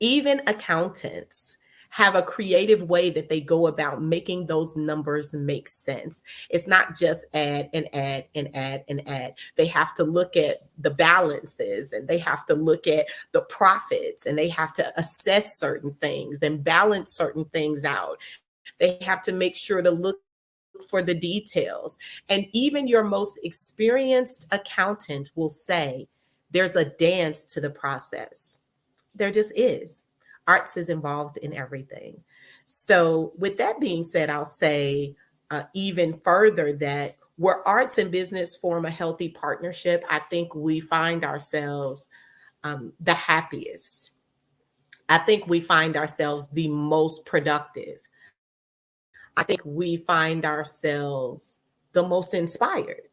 Even accountants have a creative way that they go about making those numbers make sense. It's not just add and add and add and add. They have to look at the balances, and they have to look at the profits, and they have to assess certain things and balance certain things out. They have to make sure to look for the details. And even your most experienced accountant will say, there's a dance to the process. There just is. Arts is involved in everything. So with that being said, I'll say even further that where arts and business form a healthy partnership, I think we find ourselves the happiest. I think we find ourselves the most productive. I think we find ourselves the most inspired,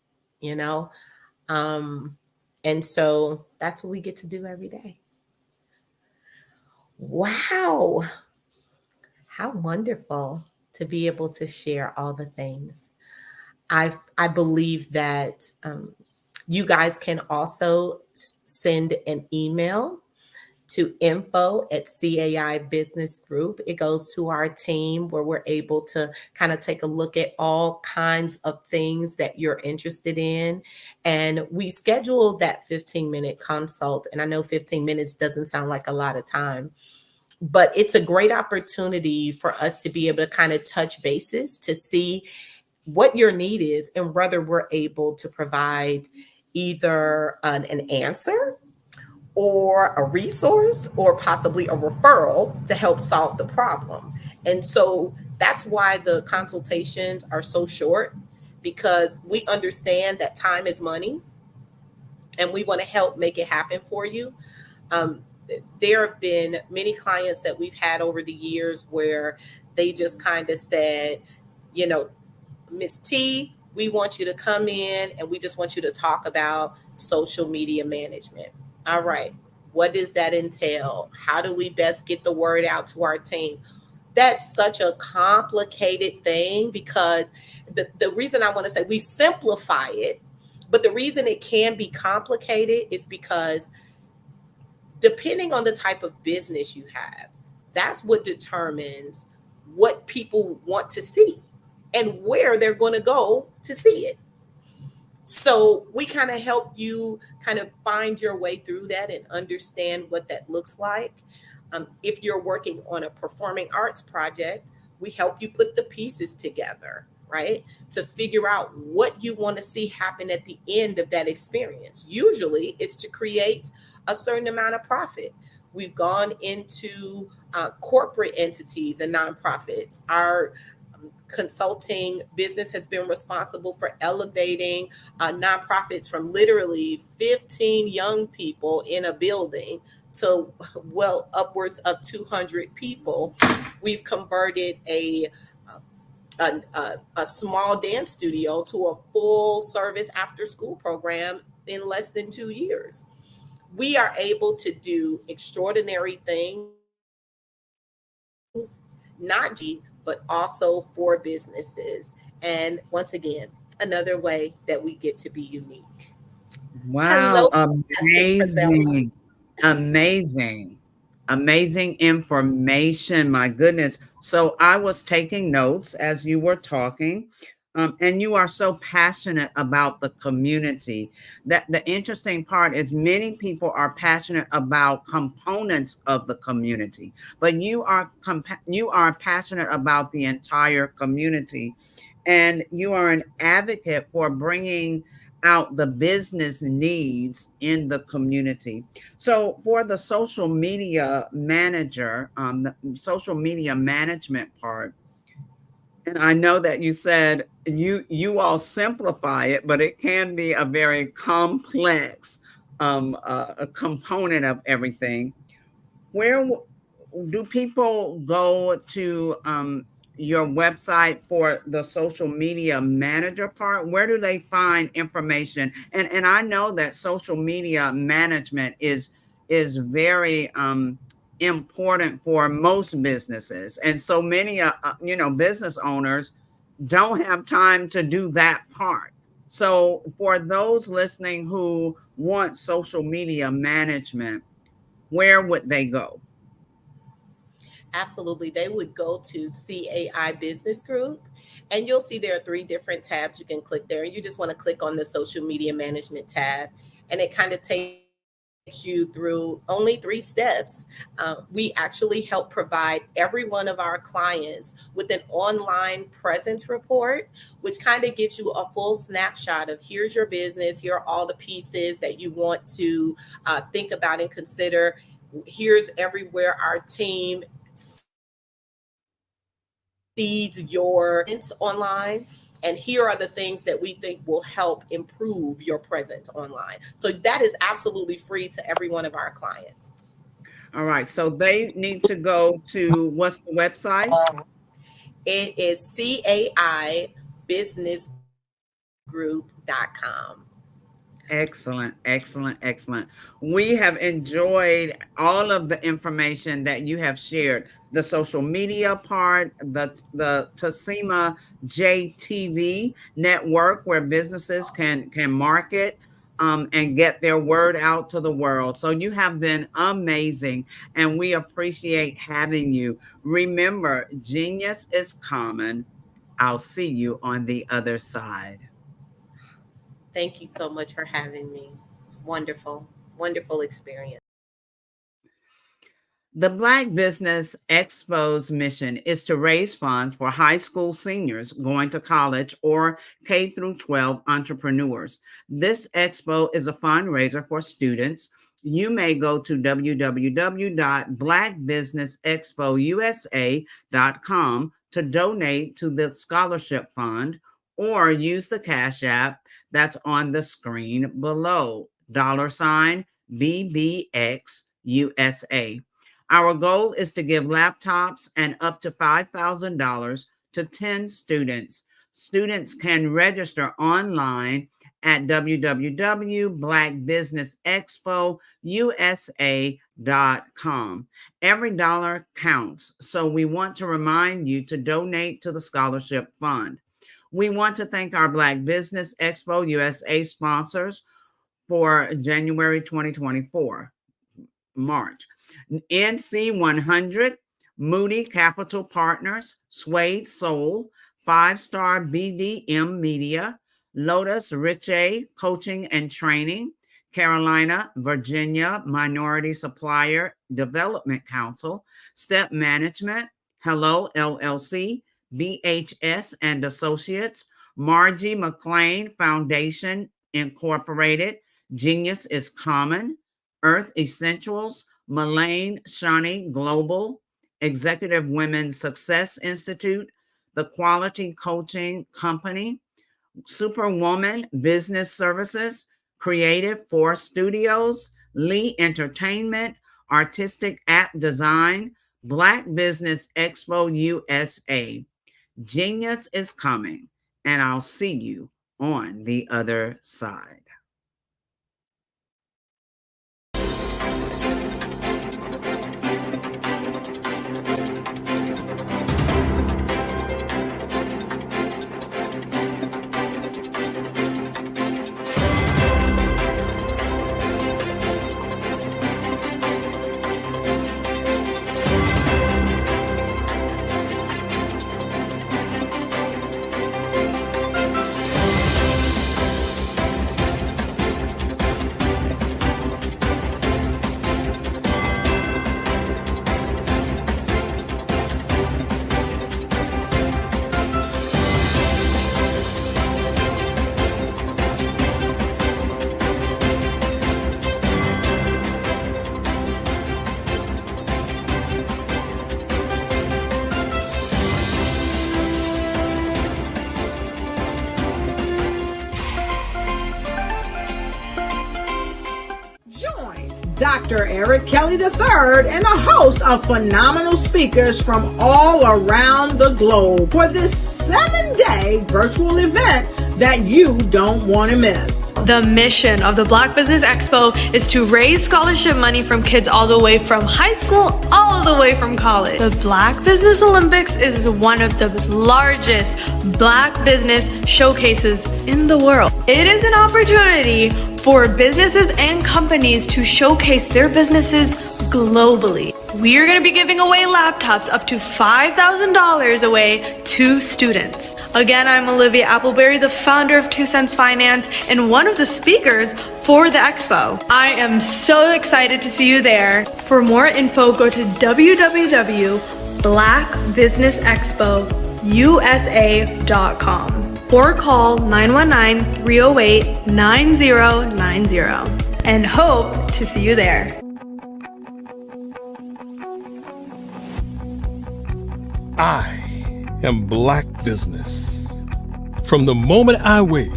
and so that's what we get to do every day. Wow. How wonderful to be able to share all the things. I believe that you guys can also send an email to info@CAI Business Group. It goes to our team where we're able to kind of take a look at all kinds of things that you're interested in. And we schedule that 15-minute consult. And I know 15 minutes doesn't sound like a lot of time, but it's a great opportunity for us to be able to kind of touch bases to see what your need is and whether we're able to provide either an answer or a resource or possibly a referral to help solve the problem. And so that's why the consultations are so short, because we understand that time is money and we want to help make it happen for you. There have been many clients that we've had over the years where they just kind of said, Miss T, we want you to come in and we just want you to talk about social media management. All right. What does that entail? How do we best get the word out to our team? That's such a complicated thing, because the reason I want to say we simplify it, but the reason it can be complicated is because depending on the type of business you have, that's what determines what people want to see and where they're going to go to see it. So we kind of help you kind of find your way through that and understand what that looks like. If you're working on a performing arts project, we help you put the pieces together, right? To figure out what you want to see happen at the end of that experience. Usually it's to create a certain amount of profit. We've gone into corporate entities and nonprofits. Our consulting business has been responsible for elevating nonprofits from literally 15 young people in a building to well upwards of 200 people. We've converted a small dance studio to a full service after school program in less than 2 years. We are able to do extraordinary things, not but also for businesses. And once again, another way that we get to be unique. Wow, Hello, Pastor Priscilla. amazing, amazing information. My goodness. So I was taking notes as you were talking. And you are so passionate about the community. That the interesting part is many people are passionate about components of the community, but you are passionate about the entire community, and you are an advocate for bringing out the business needs in the community. So for the social media manager, the social media management part, and I know that you said you all simplify it, but it can be a very complex a component of everything. Where do people go to your website for the social media manager part? Where do they find information? And I know that social media management is very important for most businesses, and so many business owners don't have time to do that part. So for those listening who want social media management, where would they go? Absolutely. They would go to CAI Business Group, and you'll see there are three different tabs you can click there. You just want to click on the social media management tab, and it kind of takes you through only three steps. We actually help provide every one of our clients with an online presence report, which kind of gives you a full snapshot of here's your business, here are all the pieces that you want to think about and consider. Here's everywhere our team sees your presence online. And here are the things that we think will help improve your presence online. So that is absolutely free to every one of our clients. All right. So they need to go to what's the website? It is CAIbusinessgroup.com. Excellent, excellent, excellent. We have enjoyed all of the information that you have shared. The social media part, the Tasima JTV network where businesses can market and get their word out to the world. So you have been amazing, and we appreciate having you. Remember, genius is common. I'll see you on the other side. Thank you so much for having me. It's wonderful, wonderful experience. The Black Business Expo's mission is to raise funds for high school seniors going to college or K through 12 entrepreneurs. This expo is a fundraiser for students. You may go to www.blackbusinessexpousa.com to donate to the scholarship fund, or use the Cash App that's on the screen below, $BBXUSA. Our goal is to give laptops and up to $5,000 to 10 students. Students can register online at www.blackbusinessexpousa.com. Every dollar counts, so we want to remind you to donate to the scholarship fund. We want to thank our Black Business Expo USA sponsors for January 2024. March. NC 100, Moody Capital Partners, Suede Soul, 5 Star BDM Media, Lotus Richey Coaching and Training, Carolina, Virginia Minority Supplier Development Council, Step Management, Hello LLC, BHS and Associates, Margie McLean Foundation Incorporated, Genius is Common, Earth Essentials, Mullane Shawnee Global, Executive Women's Success Institute, The Quality Coaching Company, Superwoman Business Services, Creative Force Studios, Lee Entertainment, Artistic App Design, Black Business Expo USA. Genius is coming, and I'll see you on the other side. Dr. Eric Kelly III and a host of phenomenal speakers from all around the globe for this 7-day virtual event that you don't want to miss. The mission of the Black Business Expo is to raise scholarship money from kids all the way from high school, all the way from college. The Black Business Olympics is one of the largest Black business showcases in the world. It is an opportunity for businesses and companies to showcase their businesses globally. We are going to be giving away laptops up to $5,000 away to students. Again, I'm Olivia Appleberry, the founder of 2 Cents Finance and one of the speakers for the expo. I am so excited to see you there. For more info, go to www.blackbusinessexpousa.com or call 919-308-9090 and hope to see you there. I am Black Business. From the moment I wake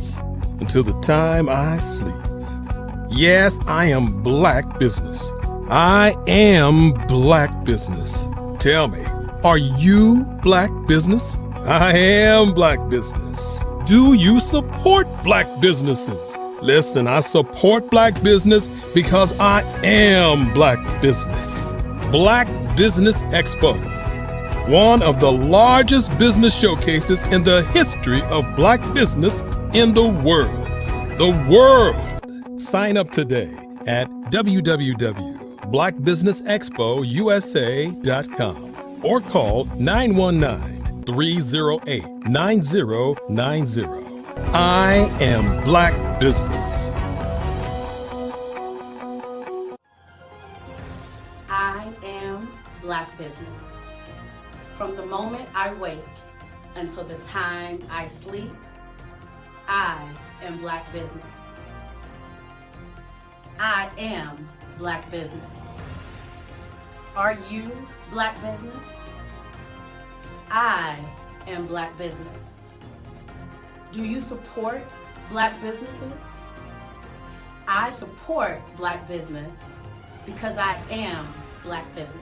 until the time I sleep. Yes, I am Black Business. I am Black Business. Tell me, are you Black Business? I am Black Business. Do you support Black businesses? Listen, I support Black business because I am Black Business. Black Business Expo, one of the largest business showcases in the history of Black business in the world. The world. Sign up today at www.blackbusinessexpousa.com or call 919-308-9090. I am Black Business. I am Black Business. From the moment I wake until the time I sleep, I am Black Business. I am Black Business. Are you Black Business? I am Black Business. Do you support Black businesses? I support Black business because I am Black business.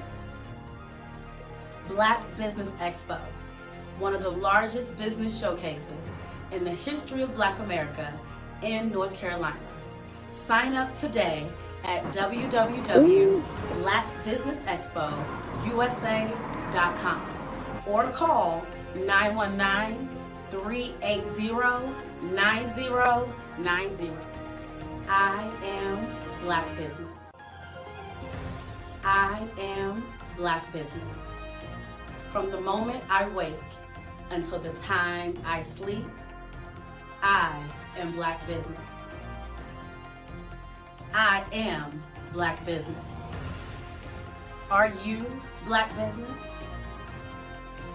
Black Business Expo, one of the largest business showcases in the history of Black America in North Carolina. Sign up today at www.blackbusinessexpousa.com or call 919-380-9090. I am Black Business. I am Black Business. From the moment I wake until the time I sleep, I am Black business. I am Black business. Are you Black business?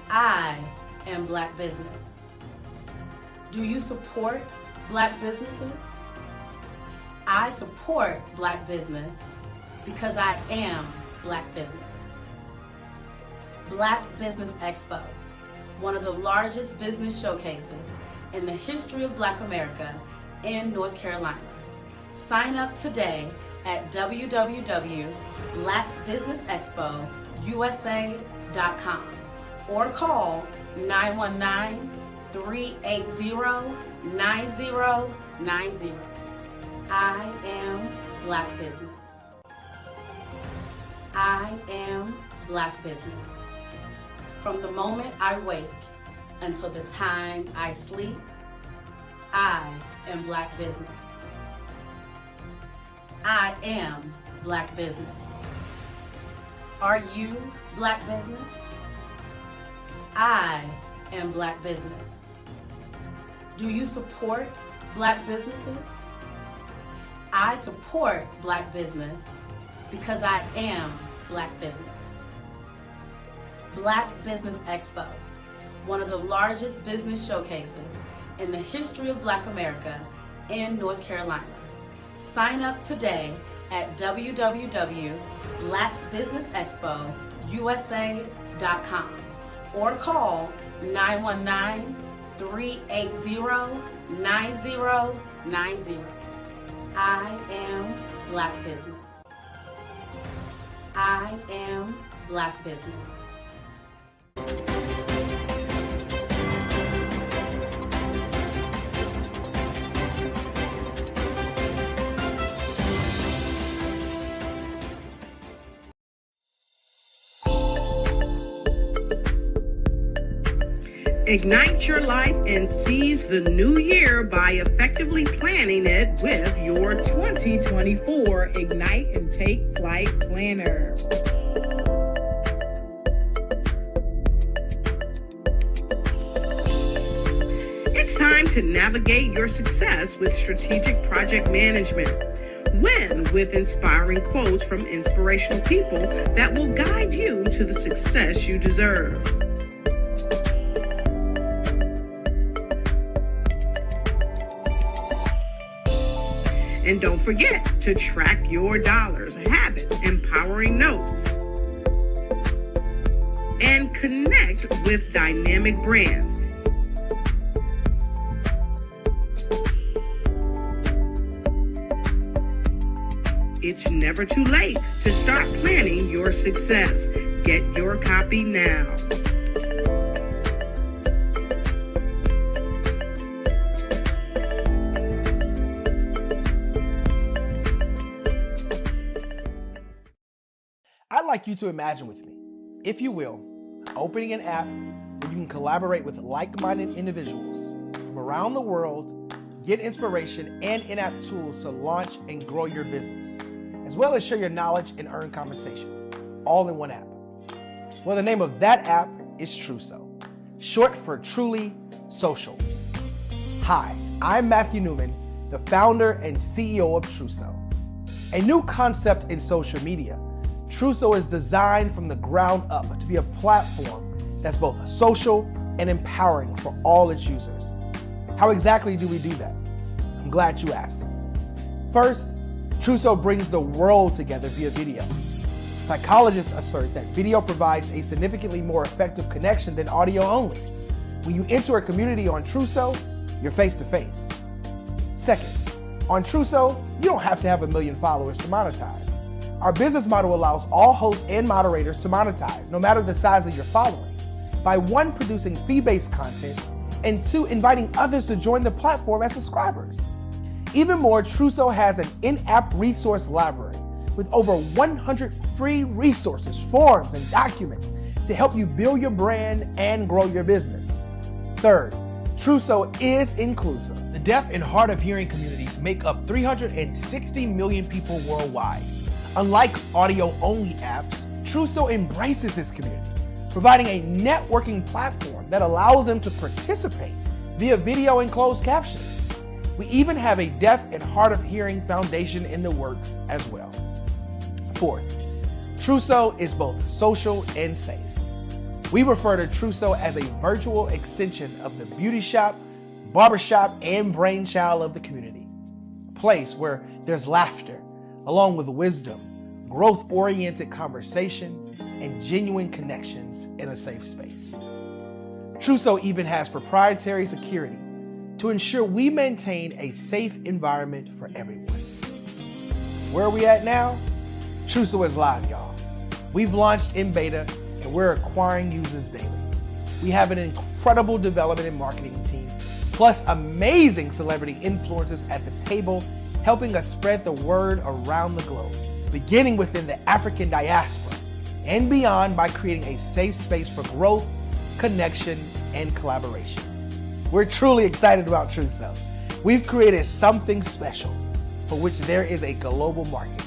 I am Black business. Do you support Black businesses? I support Black business because I am Black business. Black Business Expo, one of the largest business showcases in the history of Black America in North Carolina. Sign up today at www.blackbusinessexpousa.com or call 919-380-9090. I am Black business. I am Black business. From the moment I wake until the time I sleep, I am Black business. I am Black business. Are you Black business? I am Black business. Do you support Black businesses? I support Black business because I am Black business. Black Business Expo, one of the largest business showcases in the history of Black America in North Carolina. Sign up today at www.blackbusinessexpousa.com or call 919-380-9090. I am Black business. I am Black business. Ignite your life and seize the new year by effectively planning it with your 2024 Ignite and Take Flight Planner. It's time to navigate your success with strategic project management. Win with inspiring quotes from inspirational people that will guide you to the success you deserve. And don't forget to track your dollars, habits, empowering notes, and connect with dynamic brands. It's never too late to start planning your success. Get your copy now. I'd like you to imagine with me, if you will, opening an app where you can collaborate with like-minded individuals from around the world, get inspiration and in-app tools to launch and grow your business, as well as share your knowledge and earn compensation, all in one app. Well, the name of that app is Truso, short for Truly Social. Hi, I'm Matthew Newman, the founder and CEO of Truso, a new concept in social media. Truso is designed from the ground up to be a platform that's both social and empowering for all its users. How exactly do we do that? I'm glad you asked. First, Truso brings the world together via video. Psychologists assert that video provides a significantly more effective connection than audio only. When you enter a community on Truso, you're face to face. Second, on Truso, you don't have to have 1 million followers to monetize. Our business model allows all hosts and moderators to monetize, no matter the size of your following, by 1, producing fee-based content, and 2, inviting others to join the platform as subscribers. Even more, Truso has an in-app resource library with over 100 free resources, forms, and documents to help you build your brand and grow your business. Third, Truso is inclusive. The deaf and hard of hearing communities make up 360 million people worldwide. Unlike audio-only apps, Truso embraces this community, providing a networking platform that allows them to participate via video and closed captioning. We even have a deaf and hard of hearing foundation in the works as well. Fourth, Trousseau is both social and safe. We refer to Trousseau as a virtual extension of the beauty shop, barbershop, and brainchild of the community. A place where there's laughter, along with wisdom, growth-oriented conversation, and genuine connections in a safe space. Trousseau even has proprietary security to ensure we maintain a safe environment for everyone. Where are we at now? Trousseau is live, y'all. We've launched in beta and we're acquiring users daily. We have an incredible development and marketing team, plus amazing celebrity influencers at the table, helping us spread the word around the globe, beginning within the African diaspora and beyond by creating a safe space for growth, connection, and collaboration. We're truly excited about Trousseau. We've created something special for which there is a global market.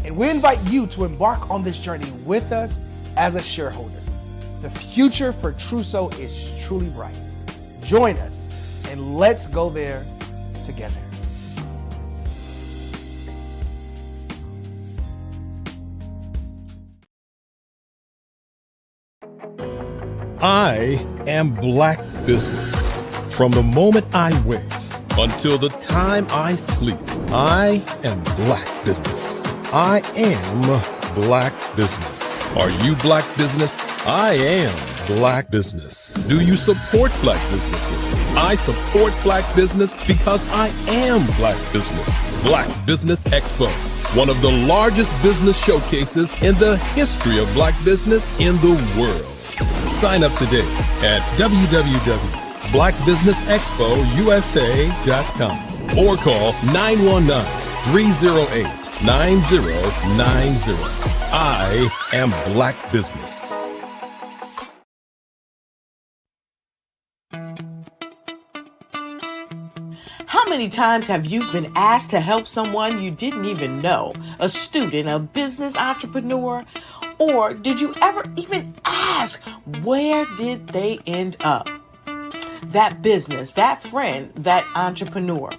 And we invite you to embark on this journey with us as a shareholder. The future for Trousseau is truly bright. Join us and let's go there together. I am Black Business. From the moment I wake until the time I sleep, I am Black Business. I am Black Business. Are you Black Business? I am Black Business. Do you support Black businesses? I support Black business because I am Black Business. Black Business Expo, one of the largest business showcases in the history of Black business in the world. Sign up today at www.blackbusinessexpousa.com or call 919-308-9090. I am Black Business. How many times have you been asked to help someone you didn't even know, a student, a business entrepreneur? Or did you ever even ask, where did they end up? That business, that friend, that entrepreneur.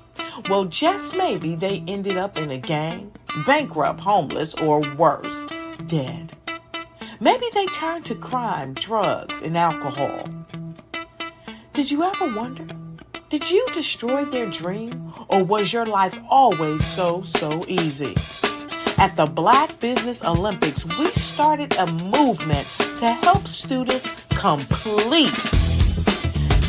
Well, just maybe they ended up in a gang, bankrupt, homeless, or worse, dead. Maybe they turned to crime, drugs, and alcohol. Did you ever wonder? Did you destroy their dream? Or was your life always so easy? At the Black Business Olympics, we started a movement to help students complete.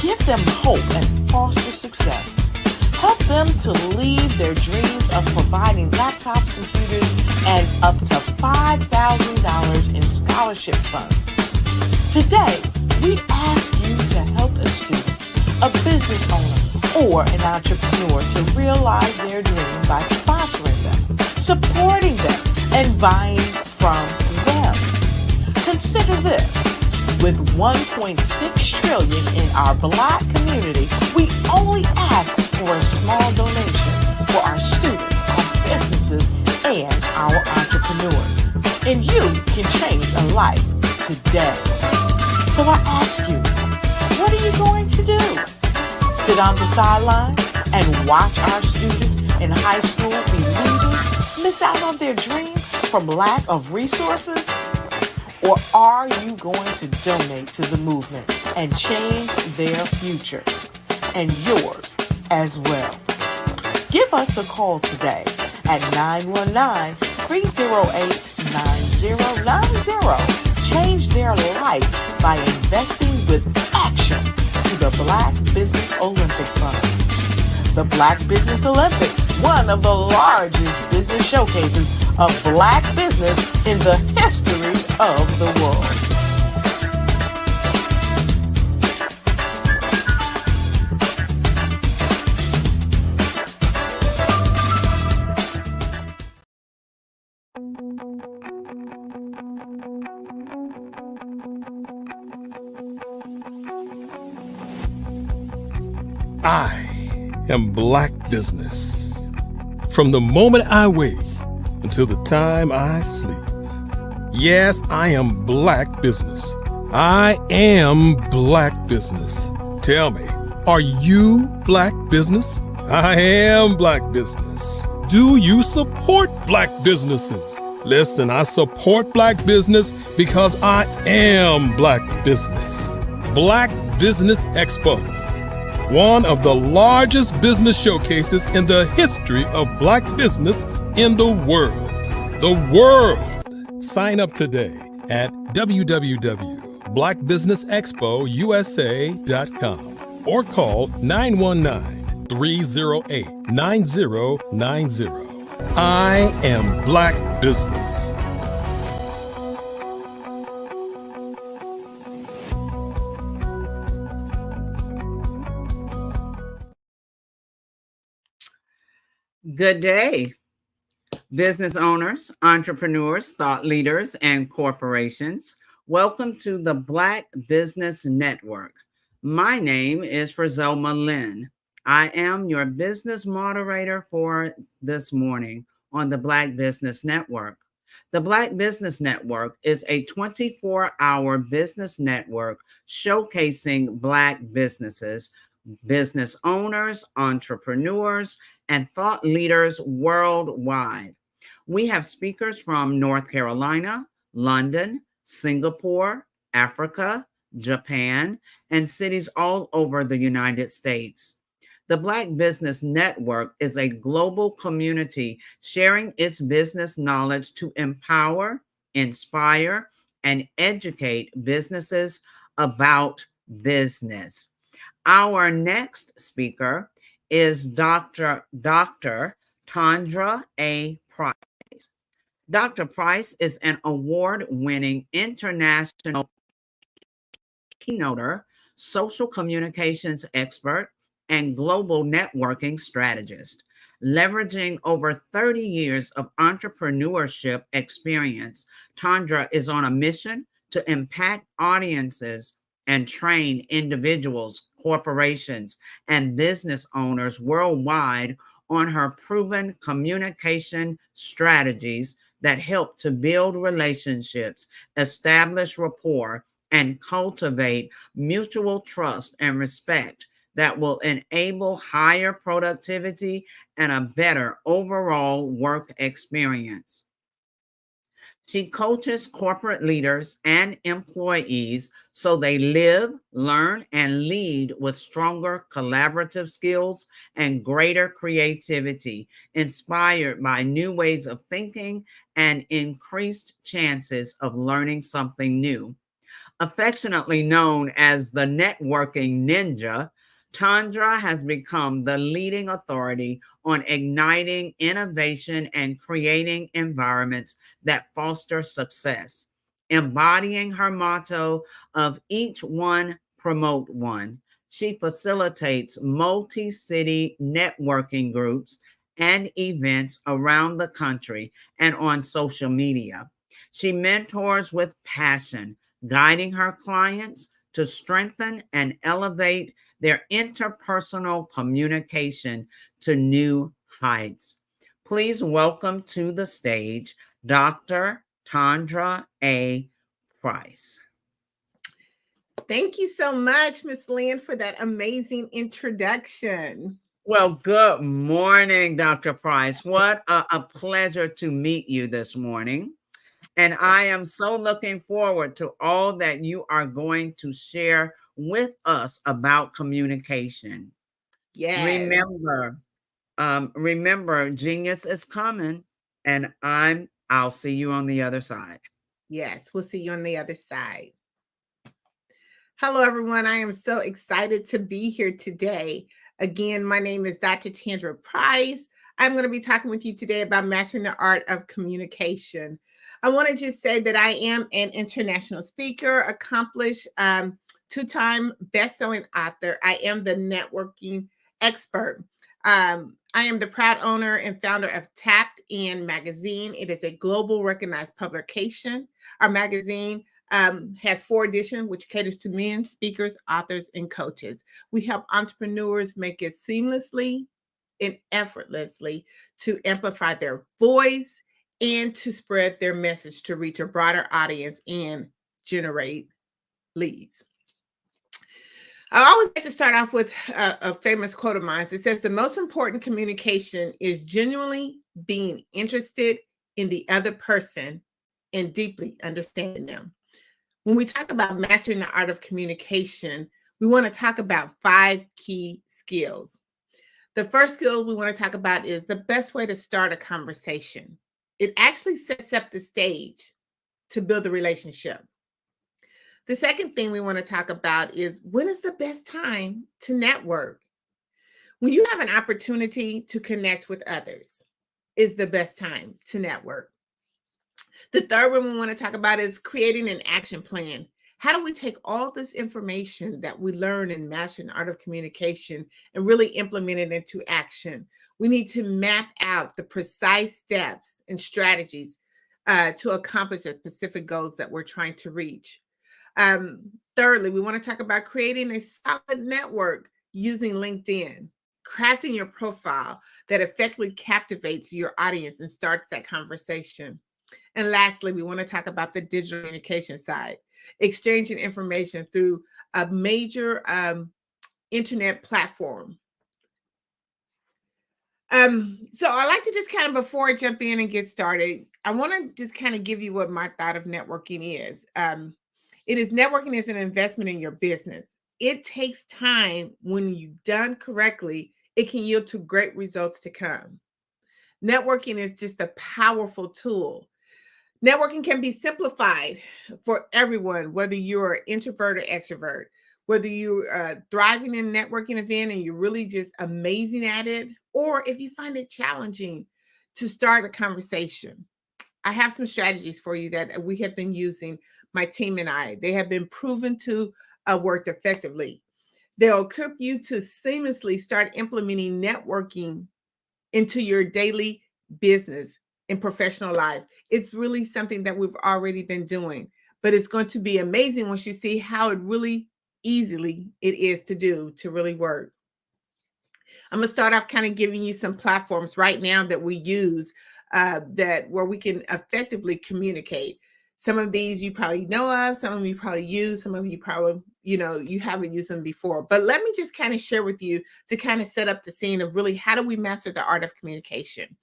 Give them hope and foster success. Help them to leave their dreams of providing laptops, computers, and up to $5,000 in scholarship funds. Today, we ask you to help a student, a business owner, or an entrepreneur to realize their dream by sponsoring them, supporting them, and buying from them. Consider this. With $1.6 trillion in our Black community, we only ask for a small donation for our students, our businesses, and our entrepreneurs. And you can change a life today. So I ask you, what are you going to do? Sit on the sideline and watch our students in high school be losers, miss out on their dream from lack of resources? Or are you going to donate to the movement and change their future and yours as well? Give us a call today at 919-308-9090. Change their life by investing with action to the Black Business Olympic Fund. The Black Business Olympics, one of the largest business showcases of Black business in the history of the world. I am Black Business. From the moment I wake until the time I sleep. Yes, I am Black Business. I am Black Business. Tell me, Are you Black business? I am Black business. Do you support Black businesses? Listen, I support Black business because I am Black business. Black Business Expo, one of the largest business showcases in the history of Black business in the world. The world! Sign up today at www.blackbusinessexpousa.com or call 919-308-9090. I am Black business. Good day, business owners, entrepreneurs, thought leaders, and corporations. Welcome to the Black Business Network. My name is Frizelma Lynn. I am your business moderator for this morning on the Black Business Network. The Black Business Network is a 24-hour business network showcasing Black businesses, business owners, entrepreneurs, and thought leaders worldwide. We have speakers from North Carolina, London, Singapore, Africa, Japan, and cities all over the United States. The Black Business Network is a global community sharing its business knowledge to empower, inspire, and educate businesses about business. Our next speaker is Dr. Tandra A. Price. Dr. Price is an award-winning international keynoter, social communications expert, and global networking strategist. Leveraging over 30 years of entrepreneurship experience, Tandra is on a mission to impact audiences and train individuals, corporations, and business owners worldwide on her proven communication strategies that help to build relationships, establish rapport, and cultivate mutual trust and respect that will enable higher productivity and a better overall work experience. She coaches corporate leaders and employees so they live, learn, and lead with stronger collaborative skills and greater creativity, inspired by new ways of thinking and increased chances of learning something new. Affectionately known as the networking ninja, Tandra has become the leading authority on igniting innovation and creating environments that foster success. Embodying her motto of each one, promote one, she facilitates multi-city networking groups and events around the country and on social media. She mentors with passion, guiding her clients to strengthen and elevate their interpersonal communication to new heights. Please welcome to the stage Dr. Tandra A. Price. Thank you so much, Ms. Lynn, for that amazing introduction. Well, good morning, Dr. Price. What a pleasure to meet you this morning. And I am so looking forward to all that you are going to share with us about communication. Yes. Remember, genius is coming, and I'll see you on the other side. Yes, we'll see you on the other side. Hello, everyone. I am so excited to be here today. Again, my name is Dr. Tandra Price. I'm going to be talking with you today about mastering the art of communication. I want to just say that I am an international speaker, accomplished two-time best-selling author. I am the networking expert. I am the proud owner and founder of Tapped In magazine. It is a global recognized publication. Our magazine has 4 editions, which caters to men, speakers, authors, and coaches. We help entrepreneurs make it seamlessly and effortlessly to amplify their voice and to spread their message to reach a broader audience and generate leads. I always like to start off with a famous quote of mine. It says, the most important communication is genuinely being interested in the other person and deeply understanding them. When we talk about mastering the art of communication, we want to talk about 5 key skills. The first skill we want to talk about is the best way to start a conversation. It actually sets up the stage to build a relationship. The second thing we want to talk about is when is the best time to network? When you have an opportunity to connect with others, is the best time to network. The third one we want to talk about is creating an action plan. How do we take all this information that we learn in mastering the art of communication and really implement it into action? We need to map out the precise steps and strategies to accomplish the specific goals that we're trying to reach. Thirdly, we want to talk about creating a solid network using LinkedIn, crafting your profile that effectively captivates your audience and starts that conversation. And lastly, we want to talk about the digital communication side, exchanging information through a major internet platform. So I like to just kind of, before I jump in and get started, I want to just kind of give you what my thought of networking is. It is networking is an investment in your business. It takes time. When you've done correctly, it can yield to great results to come. Networking is just a powerful tool. Networking can be simplified for everyone, whether you're an introvert or extrovert, whether you're thriving in a networking event and you're really just amazing at it, or if you find it challenging to start a conversation. I have some strategies for you that we have been using, my team and I. They have been proven to work effectively. They'll equip you to seamlessly start implementing networking into your daily business and professional life. It's really something that we've already been doing, but it's going to be amazing once you see how it really easily it is to do, to really work. I'm going to start off kind of giving you some platforms right now that we use where we can effectively communicate. Some of these you probably know of, some of you probably use, some of you probably, you haven't used them before. But let me just kind of share with you to kind of set up the scene of really how do we master the art of communication.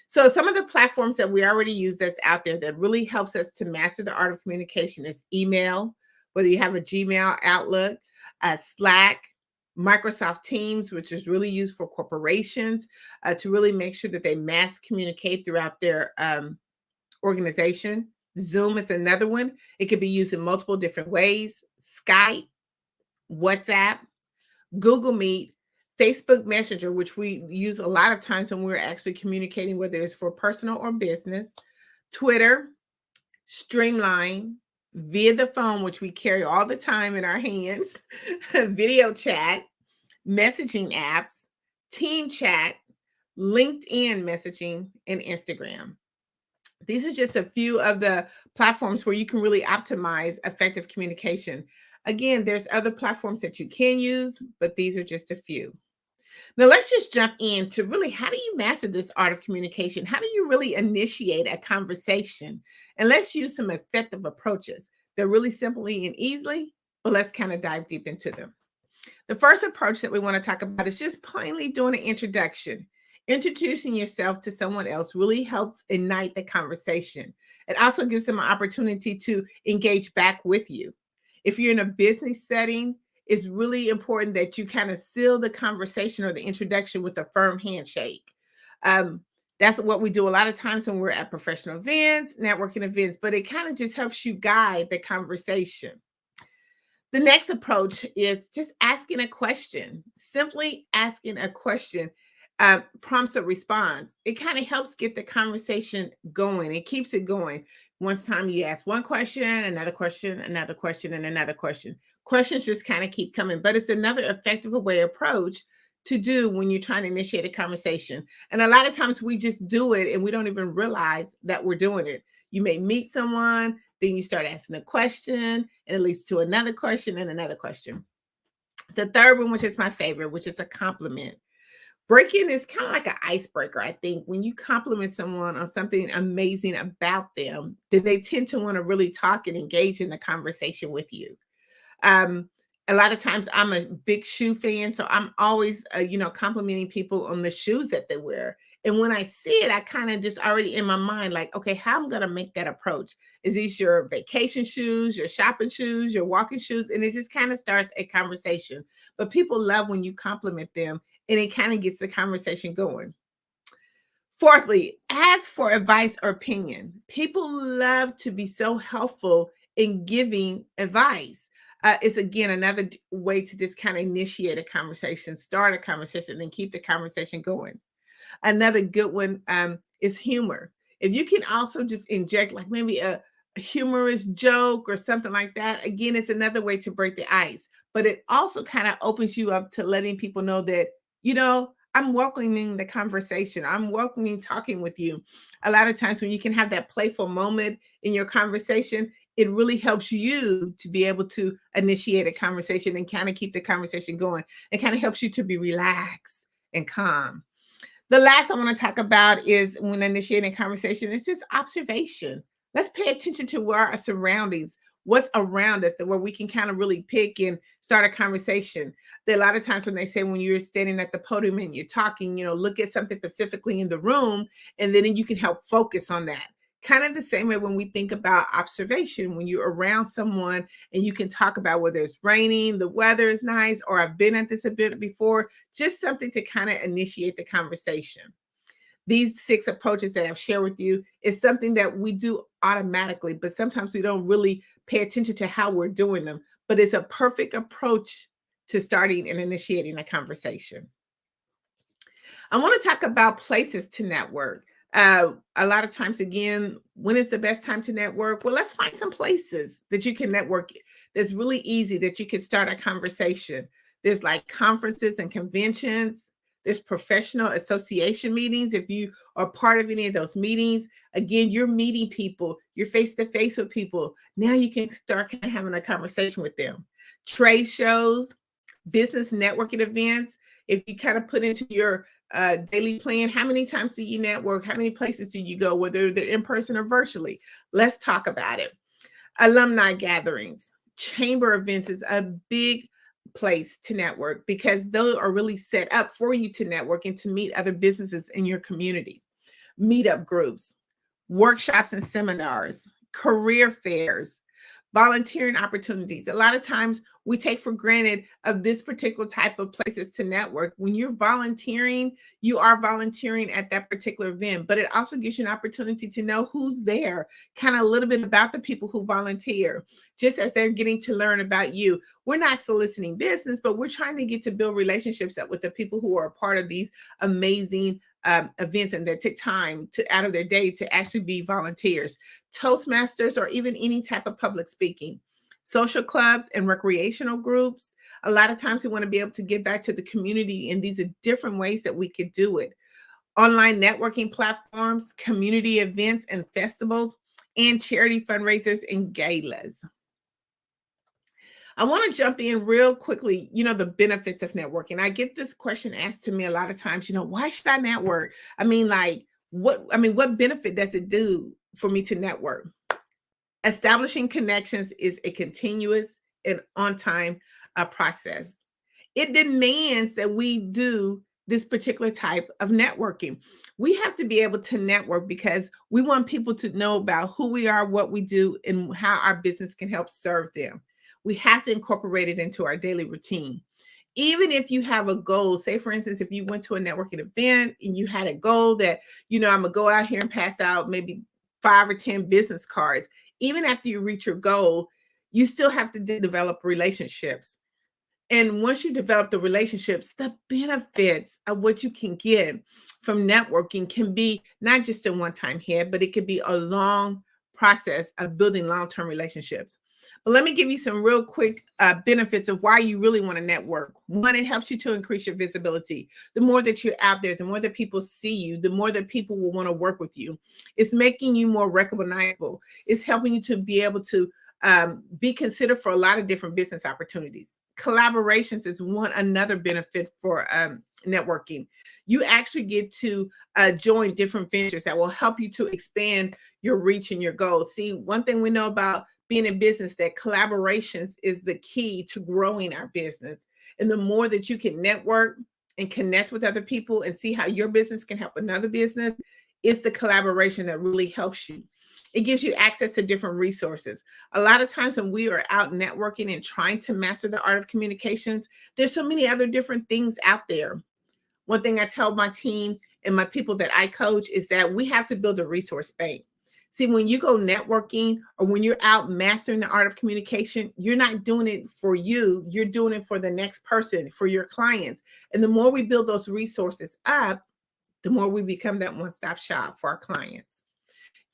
So some of the platforms that we already use that's out there that really helps us to master the art of communication is email, whether you have a Gmail, Outlook, Slack, Microsoft Teams, which is really used for corporations to really make sure that they mass communicate throughout their organization. Zoom is another one. It can be used in multiple different ways. Skype, WhatsApp, Google Meet, Facebook Messenger, which we use a lot of times when we're actually communicating, whether it's for personal or business, Twitter, Streamline, via the phone, which we carry all the time in our hands, video chat, messaging apps, team chat, LinkedIn messaging, and Instagram. These are just a few of the platforms where you can really optimize effective communication. Again, there's other platforms that you can use, but these are just a few. Now, let's just jump into really how do you master this art of communication? How do you really initiate a conversation? And let's use some effective approaches. They're really simply and easily, but let's kind of dive deep into them. The first approach that we want to talk about is just plainly doing an introduction. Introducing yourself to someone else really helps ignite the conversation. It also gives them an opportunity to engage back with you. If you're in a business setting, it's really important that you kind of seal the conversation or the introduction with a firm handshake. That's what we do a lot of times when we're at professional events, networking events, but it kind of just helps you guide the conversation. The next approach is just asking a question. Simply asking a question prompts a response. It kind of helps get the conversation going. It keeps it going. Once time you ask one question, another question, another question, and another question. Questions just kind of keep coming, but it's another effective way approach to do when you're trying to initiate a conversation. And a lot of times we just do it and we don't even realize that we're doing it. You may meet someone, then you start asking a question, and it leads to another question and another question. The third one, which is my favorite, which is a compliment. Break-in is kind of like an icebreaker, I think. When you compliment someone on something amazing about them, then they tend to want to really talk and engage in the conversation with you. A lot of times I'm a big shoe fan, so I'm always, complimenting people on the shoes that they wear. And when I see it, I kind of just already in my mind, like, okay, how I'm going to make that approach. Is these your vacation shoes, your shopping shoes, your walking shoes? And it just kind of starts a conversation. But people love when you compliment them, and it kind of gets the conversation going. Fourthly, ask for advice or opinion. People love to be so helpful in giving advice. It's again another way to just kind of initiate a conversation, start a conversation, and keep the conversation going. Another good one is humor. If you can also just inject like maybe a humorous joke or something like that, again, it's another way to break the ice. But it also kind of opens you up to letting people know that, I'm welcoming the conversation. I'm welcoming talking with you. A lot of times when you can have that playful moment in your conversation, it really helps you to be able to initiate a conversation and kind of keep the conversation going. It kind of helps you to be relaxed and calm. The last I want to talk about is when initiating a conversation, it's just observation. Let's pay attention to our surroundings, what's around us, that where we can kind of really pick and start a conversation. There are a lot of times when they say when you're standing at the podium and you're talking, look at something specifically in the room, and then you can help focus on that. Kind of the same way when we think about observation, when you're around someone and you can talk about whether it's raining, the weather is nice, or I've been at this event before, just something to kind of initiate the conversation. These 6 approaches that I've shared with you is something that we do automatically, but sometimes we don't really pay attention to how we're doing them. But it's a perfect approach to starting and initiating a conversation. I want to talk about places to network. A lot of times, again, when is the best time to network? Well, let's find some places that you can network that's really easy, that you can start a conversation. There's like conferences and conventions. There's professional association meetings. If you are part of any of those meetings, again, you're meeting people, you're face to face with people. Now you can start kind of having a conversation with them. Trade shows, business networking events. If you kind of put into your daily plan, how many times do you network? How many places do you go, whether they're in person or virtually? Let's talk about it. Alumni gatherings, chamber events is a big place to network because those are really set up for you to network and to meet other businesses in your community. Meetup groups, workshops and seminars, career fairs, volunteering opportunities. A lot of times we take for granted of this particular type of places to network. When you're volunteering, you are volunteering at that particular event, but it also gives you an opportunity to know who's there, kind of a little bit about the people who volunteer, just as they're getting to learn about you. We're not soliciting business, but we're trying to get to build relationships up with the people who are a part of these amazing events and that take time out of their day to actually be volunteers. Toastmasters, or even any type of public speaking. Social clubs and recreational groups. A lot of times we want to be able to give back to the community, and these are different ways that we could do it. Online networking platforms, community events and festivals, and charity fundraisers and galas. I want to jump in real quickly, the benefits of networking. I get this question asked to me a lot of times, why should I network? What benefit does it do for me to network? Establishing connections is a continuous and on-time process. It demands that we do this particular type of networking. We have to be able to network because we want people to know about who we are, what we do, and how our business can help serve them. We have to incorporate it into our daily routine. Even if you have a goal, say for instance, if you went to a networking event and you had a goal that, I'm gonna go out here and pass out maybe 5 or 10 business cards. Even after you reach your goal, you still have to develop relationships. And once you develop the relationships, the benefits of what you can get from networking can be not just a one-time hit, but it could be a long process of building long-term relationships. But let me give you some real quick benefits of why you really want to network. One, it helps you to increase your visibility. The more that you're out there, the more that people see you, the more that people will want to work with you. It's making you more recognizable. It's helping you to be able to be considered for a lot of different business opportunities. Collaborations is another benefit for networking. You actually get to join different ventures that will help you to expand your reach and your goals. See, one thing we know about being in business that collaborations is the key to growing our business. And the more that you can network and connect with other people and see how your business can help another business, it's the collaboration that really helps you. It gives you access to different resources. A lot of times when we are out networking and trying to master the art of communications, there's so many other different things out there. One thing I tell my team and my people that I coach is that we have to build a resource bank. See, when you go networking or when you're out mastering the art of communication, you're not doing it for you. You're doing it for the next person, for your clients. And the more we build those resources up, the more we become that one-stop shop for our clients.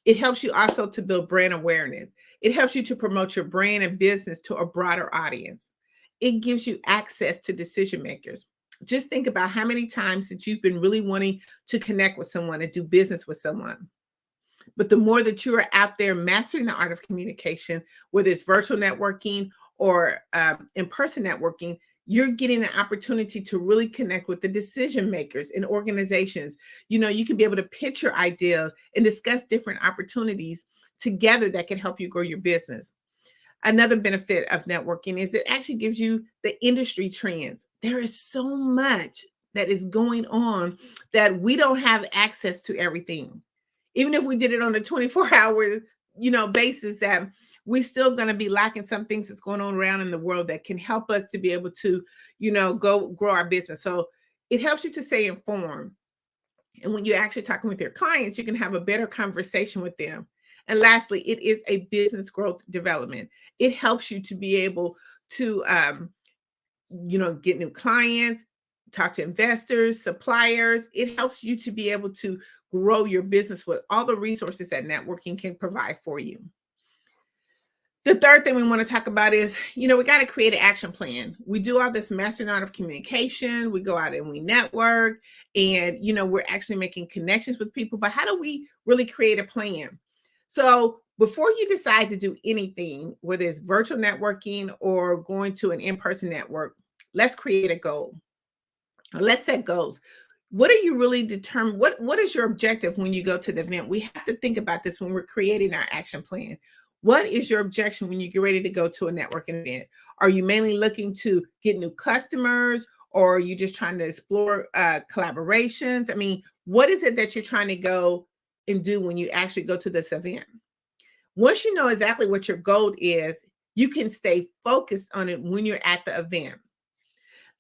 It helps you also to build brand awareness. It helps you to promote your brand and business to a broader audience. It gives you access to decision makers. Just think about how many times that you've been really wanting to connect with someone and do business with someone. But the more that you are out there mastering the art of communication, whether it's virtual networking or in-person networking, you're getting an opportunity to really connect with the decision makers in organizations. You know, you can be able to pitch your ideas and discuss different opportunities together that can help you grow your business. Another benefit of networking is it actually gives you the industry trends. There is so much that is going on that we don't have access to everything. Even if we did it on a 24-hour, basis, that we're still going to be lacking some things that's going on around in the world that can help us to be able to, go grow our business. So it helps you to stay informed. And when you're actually talking with your clients, you can have a better conversation with them. And lastly, it is a business growth development. It helps you to be able to, get new clients, talk to investors, suppliers. It helps you to be able to grow your business with all the resources that networking can provide for you. The third thing we want to talk about is, we got to create an action plan. We do all this mastering art of communication. We go out and we network and, we're actually making connections with people. But how do we really create a plan? So before you decide to do anything, whether it's virtual networking or going to an in-person network, let's create a goal. Or let's set goals. What are you really determined? What is your objective when you go to the event? We have to think about this when we're creating our action plan. What is your objection when you get ready to go to a networking event? Are you mainly looking to get new customers, or are you just trying to explore collaborations? I mean, what is it that you're trying to go and do when you actually go to this event? Once you know exactly what your goal is, you can stay focused on it when you're at the event.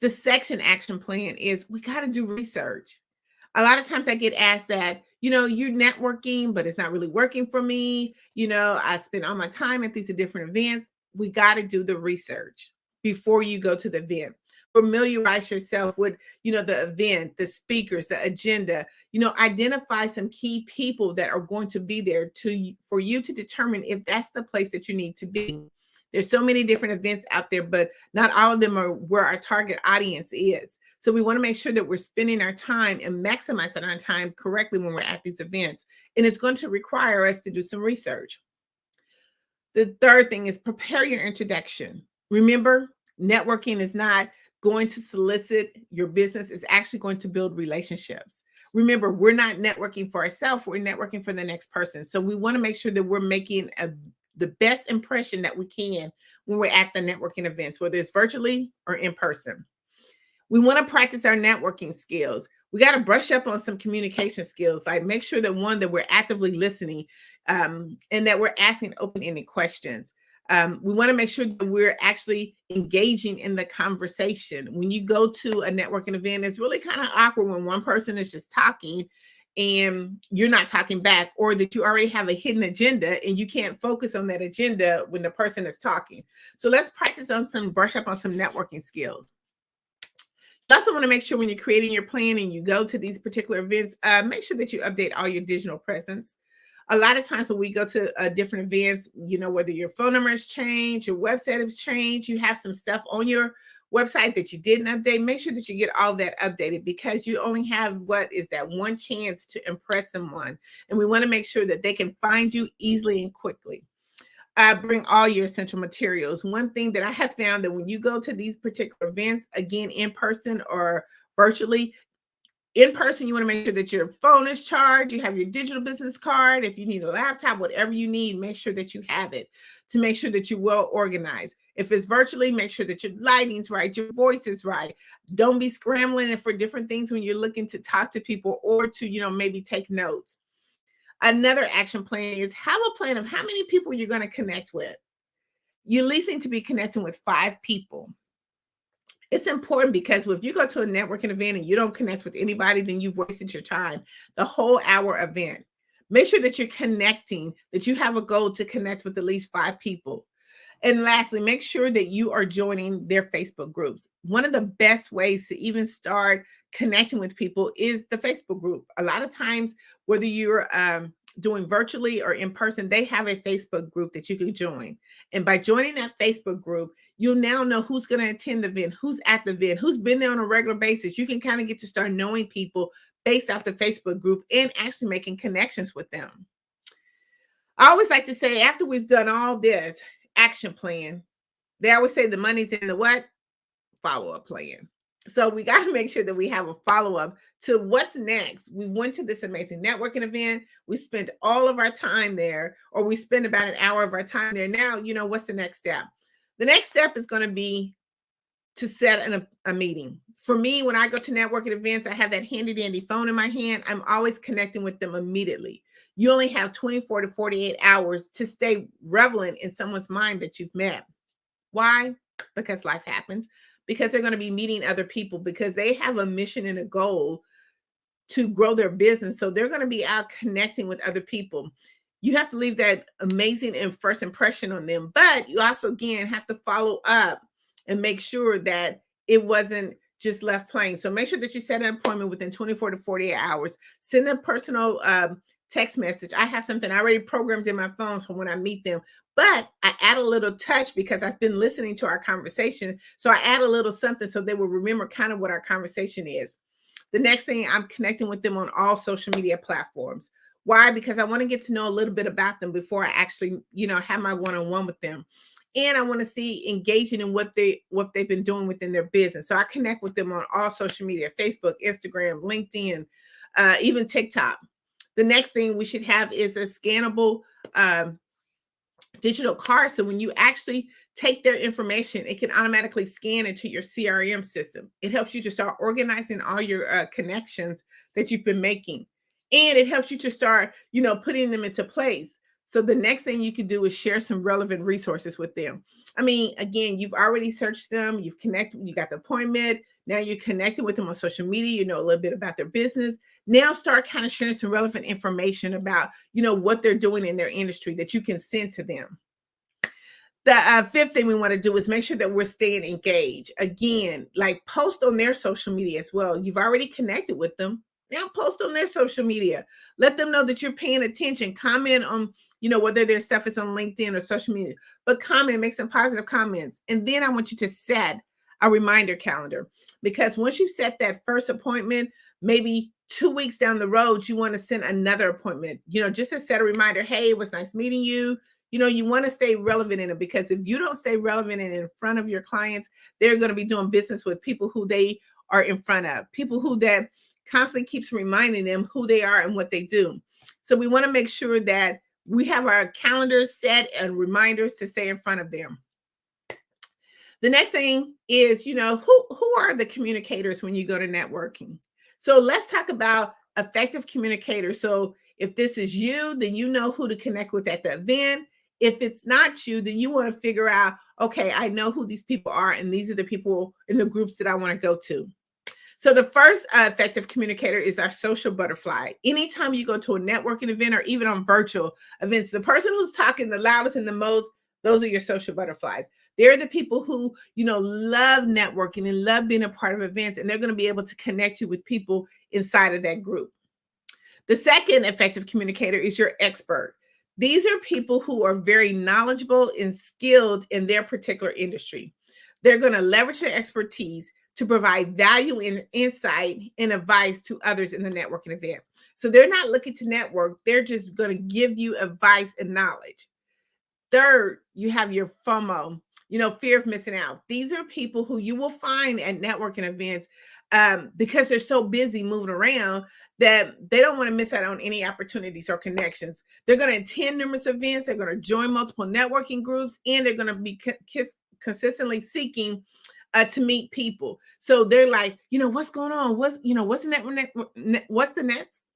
The section action plan is we got to do research. A lot of times I get asked that, you're networking, but it's not really working for me. I spend all my time at these different events. We got to do the research before you go to the event. Familiarize yourself with, the event, the speakers, the agenda, identify some key people that are going to be there for you to determine if that's the place that you need to be. There's so many different events out there, but not all of them are where our target audience is. So we want to make sure that we're spending our time and maximizing our time correctly when we're at these events. And it's going to require us to do some research. The third thing is prepare your introduction. Remember, networking is not going to solicit your business. It's actually going to build relationships. Remember, we're not networking for ourselves. We're networking for the next person. So we want to make sure that we're making the best impression that we can when we're at the networking events, whether it's virtually or in person. We want to practice our networking skills. We got to brush up on some communication skills, like make sure that we're actively listening and that we're asking open-ended questions. We want to make sure that we're actually engaging in the conversation. When you go to a networking event, it's really kind of awkward when one person is just talking and you're not talking back, or that you already have a hidden agenda and you can't focus on that agenda when the person is talking. So let's practice on brush up on some networking skills. You also want to make sure when you're creating your plan and you go to these particular events, make sure that you update all your digital presence. A lot of times when we go to different events, whether your phone number has changed, your website has changed, you have some stuff on your website that you didn't update, make sure that you get all that updated, because you only have that one chance to impress someone. And we want to make sure that they can find you easily and quickly. Bring all your essential materials. One thing that I have found that when you go to these particular events, again, in person or virtually, In person, you want to make sure that your phone is charged, you have your digital business card. If you need a laptop, whatever you need, make sure that you have it to make sure that you're well organized. If it's virtually, make sure that your lighting's right, your voice is right. Don't be scrambling for different things when you're looking to talk to people or to, maybe take notes. Another action plan is have a plan of how many people you're going to connect with. You at least need to be connecting with 5 people. It's important because if you go to a networking event and you don't connect with anybody, then you've wasted your time, the whole hour event. Make sure that you're connecting, that you have a goal to connect with at least 5 people. And lastly, make sure that you are joining their Facebook groups. One of the best ways to even start connecting with people is the Facebook group. A lot of times, whether you're doing virtually or in person, they have a Facebook group that you can join. And by joining that Facebook group, you'll now know who's going to attend the event, who's at the event, who's been there on a regular basis. You can kind of get to start knowing people based off the Facebook group and actually making connections with them. I always like to say, after we've done all this action plan, they always say the money's in the what? Follow-up plan. So we got to make sure that we have a follow-up to what's next. We went to this amazing networking event. We spent all of our time there, or we spent about an hour of our time there. Now, what's the next step? The next step is going to be to set a meeting. For me, when I go to networking events, I have that handy dandy phone in my hand. I'm always connecting with them immediately. You only have 24 to 48 hours to stay relevant in someone's mind that you've met. Why? Because life happens. Because they're going to be meeting other people, because they have a mission and a goal to grow their business. So they're going to be out connecting with other people. You have to leave that amazing and first impression on them, but you also, again, have to follow up and make sure that it wasn't just left plain. So make sure that you set an appointment within 24 to 48 hours. Send a personal text message. I have something already programmed in my phone for when I meet them, but I add a little touch because I've been listening to our conversation. So I add a little something so they will remember kind of what our conversation is. The next thing, I'm connecting with them on all social media platforms. Why? Because I want to get to know a little bit about them before I actually, have my one-on-one with them. And I want to see engaging in what they've been doing within their business. So I connect with them on all social media: Facebook, Instagram, LinkedIn, even TikTok. The next thing we should have is a scannable digital card. So when you actually take their information, it can automatically scan into your CRM system. It helps you to start organizing all your connections that you've been making. And it helps you to start, putting them into place. So the next thing you can do is share some relevant resources with them. I mean, again, you've already searched them, you've connected, you got the appointment. Now you're connected with them on social media, you know a little bit about their business. Now start kind of sharing some relevant information about, what they're doing in their industry that you can send to them. The fifth thing we want to do is make sure that we're staying engaged. Again, like post on their social media as well. You've already connected with them. Now post on their social media. Let them know that you're paying attention. Comment on, whether their stuff is on LinkedIn or social media, but comment, make some positive comments. And then I want you to set a reminder calendar, because once you set that first appointment, maybe 2 weeks down the road, you want to send another appointment, just to set a reminder. Hey, it was nice meeting you. You want to stay relevant in it, because if you don't stay relevant and in front of your clients, they're going to be doing business with people who they are in front of, people who that constantly keeps reminding them who they are and what they do. So we want to make sure that we have our calendars set and reminders to stay in front of them. The next thing is, who are the communicators when you go to networking? So let's talk about effective communicators. So if this is you, then you know who to connect with at the event. If it's not you, then you want to figure out, okay, I know who these people are, and these are the people in the groups that I want to go to. So the first effective communicator is our social butterfly. Anytime you go to a networking event or even on virtual events, the person who's talking the loudest and the most, those are your social butterflies. They're the people who, love networking and love being a part of events, and they're going to be able to connect you with people inside of that group. The second effective communicator is your expert. These are people who are very knowledgeable and skilled in their particular industry. They're going to leverage their expertise to provide value and insight and advice to others in the networking event. So they're not looking to network. They're just going to give you advice and knowledge. Third, you have your FOMO, fear of missing out. These are people who you will find at networking events. because they're so busy moving around that they don't want to miss out on any opportunities or connections. They're going to attend numerous events. They're going to join multiple networking groups, and they're going to be consistently seeking to meet people. So they're like, what's going on? What's the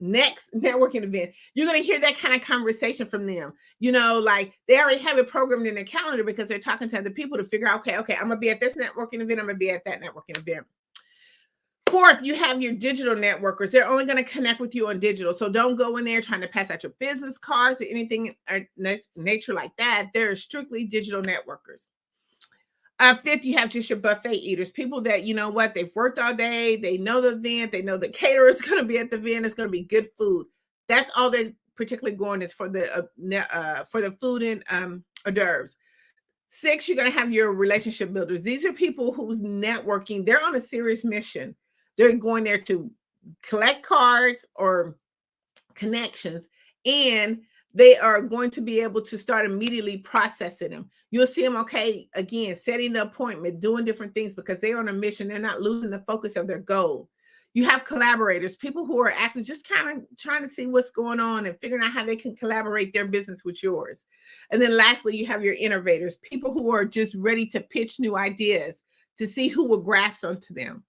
next networking event? You're going to hear that kind of conversation from them. Like they already have it programmed in their calendar because they're talking to other people to figure out, okay, I'm going to be at this networking event. I'm going to be at that networking event. Fourth, you have your digital networkers. They're only going to connect with you on digital. So don't go in there trying to pass out your business cards or anything or nature like that. They're strictly digital networkers. Fifth, you have just your buffet eaters, people that, they've worked all day. They know the event. They know the caterer is going to be at the event. It's going to be good food. That's all they're particularly going is for the food and hors d'oeuvres. Six, you're going to have your relationship builders. These are people who's networking. They're on a serious mission. They're going there to collect cards or connections, and they are going to be able to start immediately processing them. You'll see them, again, setting the appointment, doing different things because they're on a mission. They're not losing the focus of their goal. You have collaborators, people who are actually just kind of trying to see what's going on and figuring out how they can collaborate their business with yours. And then lastly, you have your innovators, people who are just ready to pitch new ideas to see who will grasp onto them.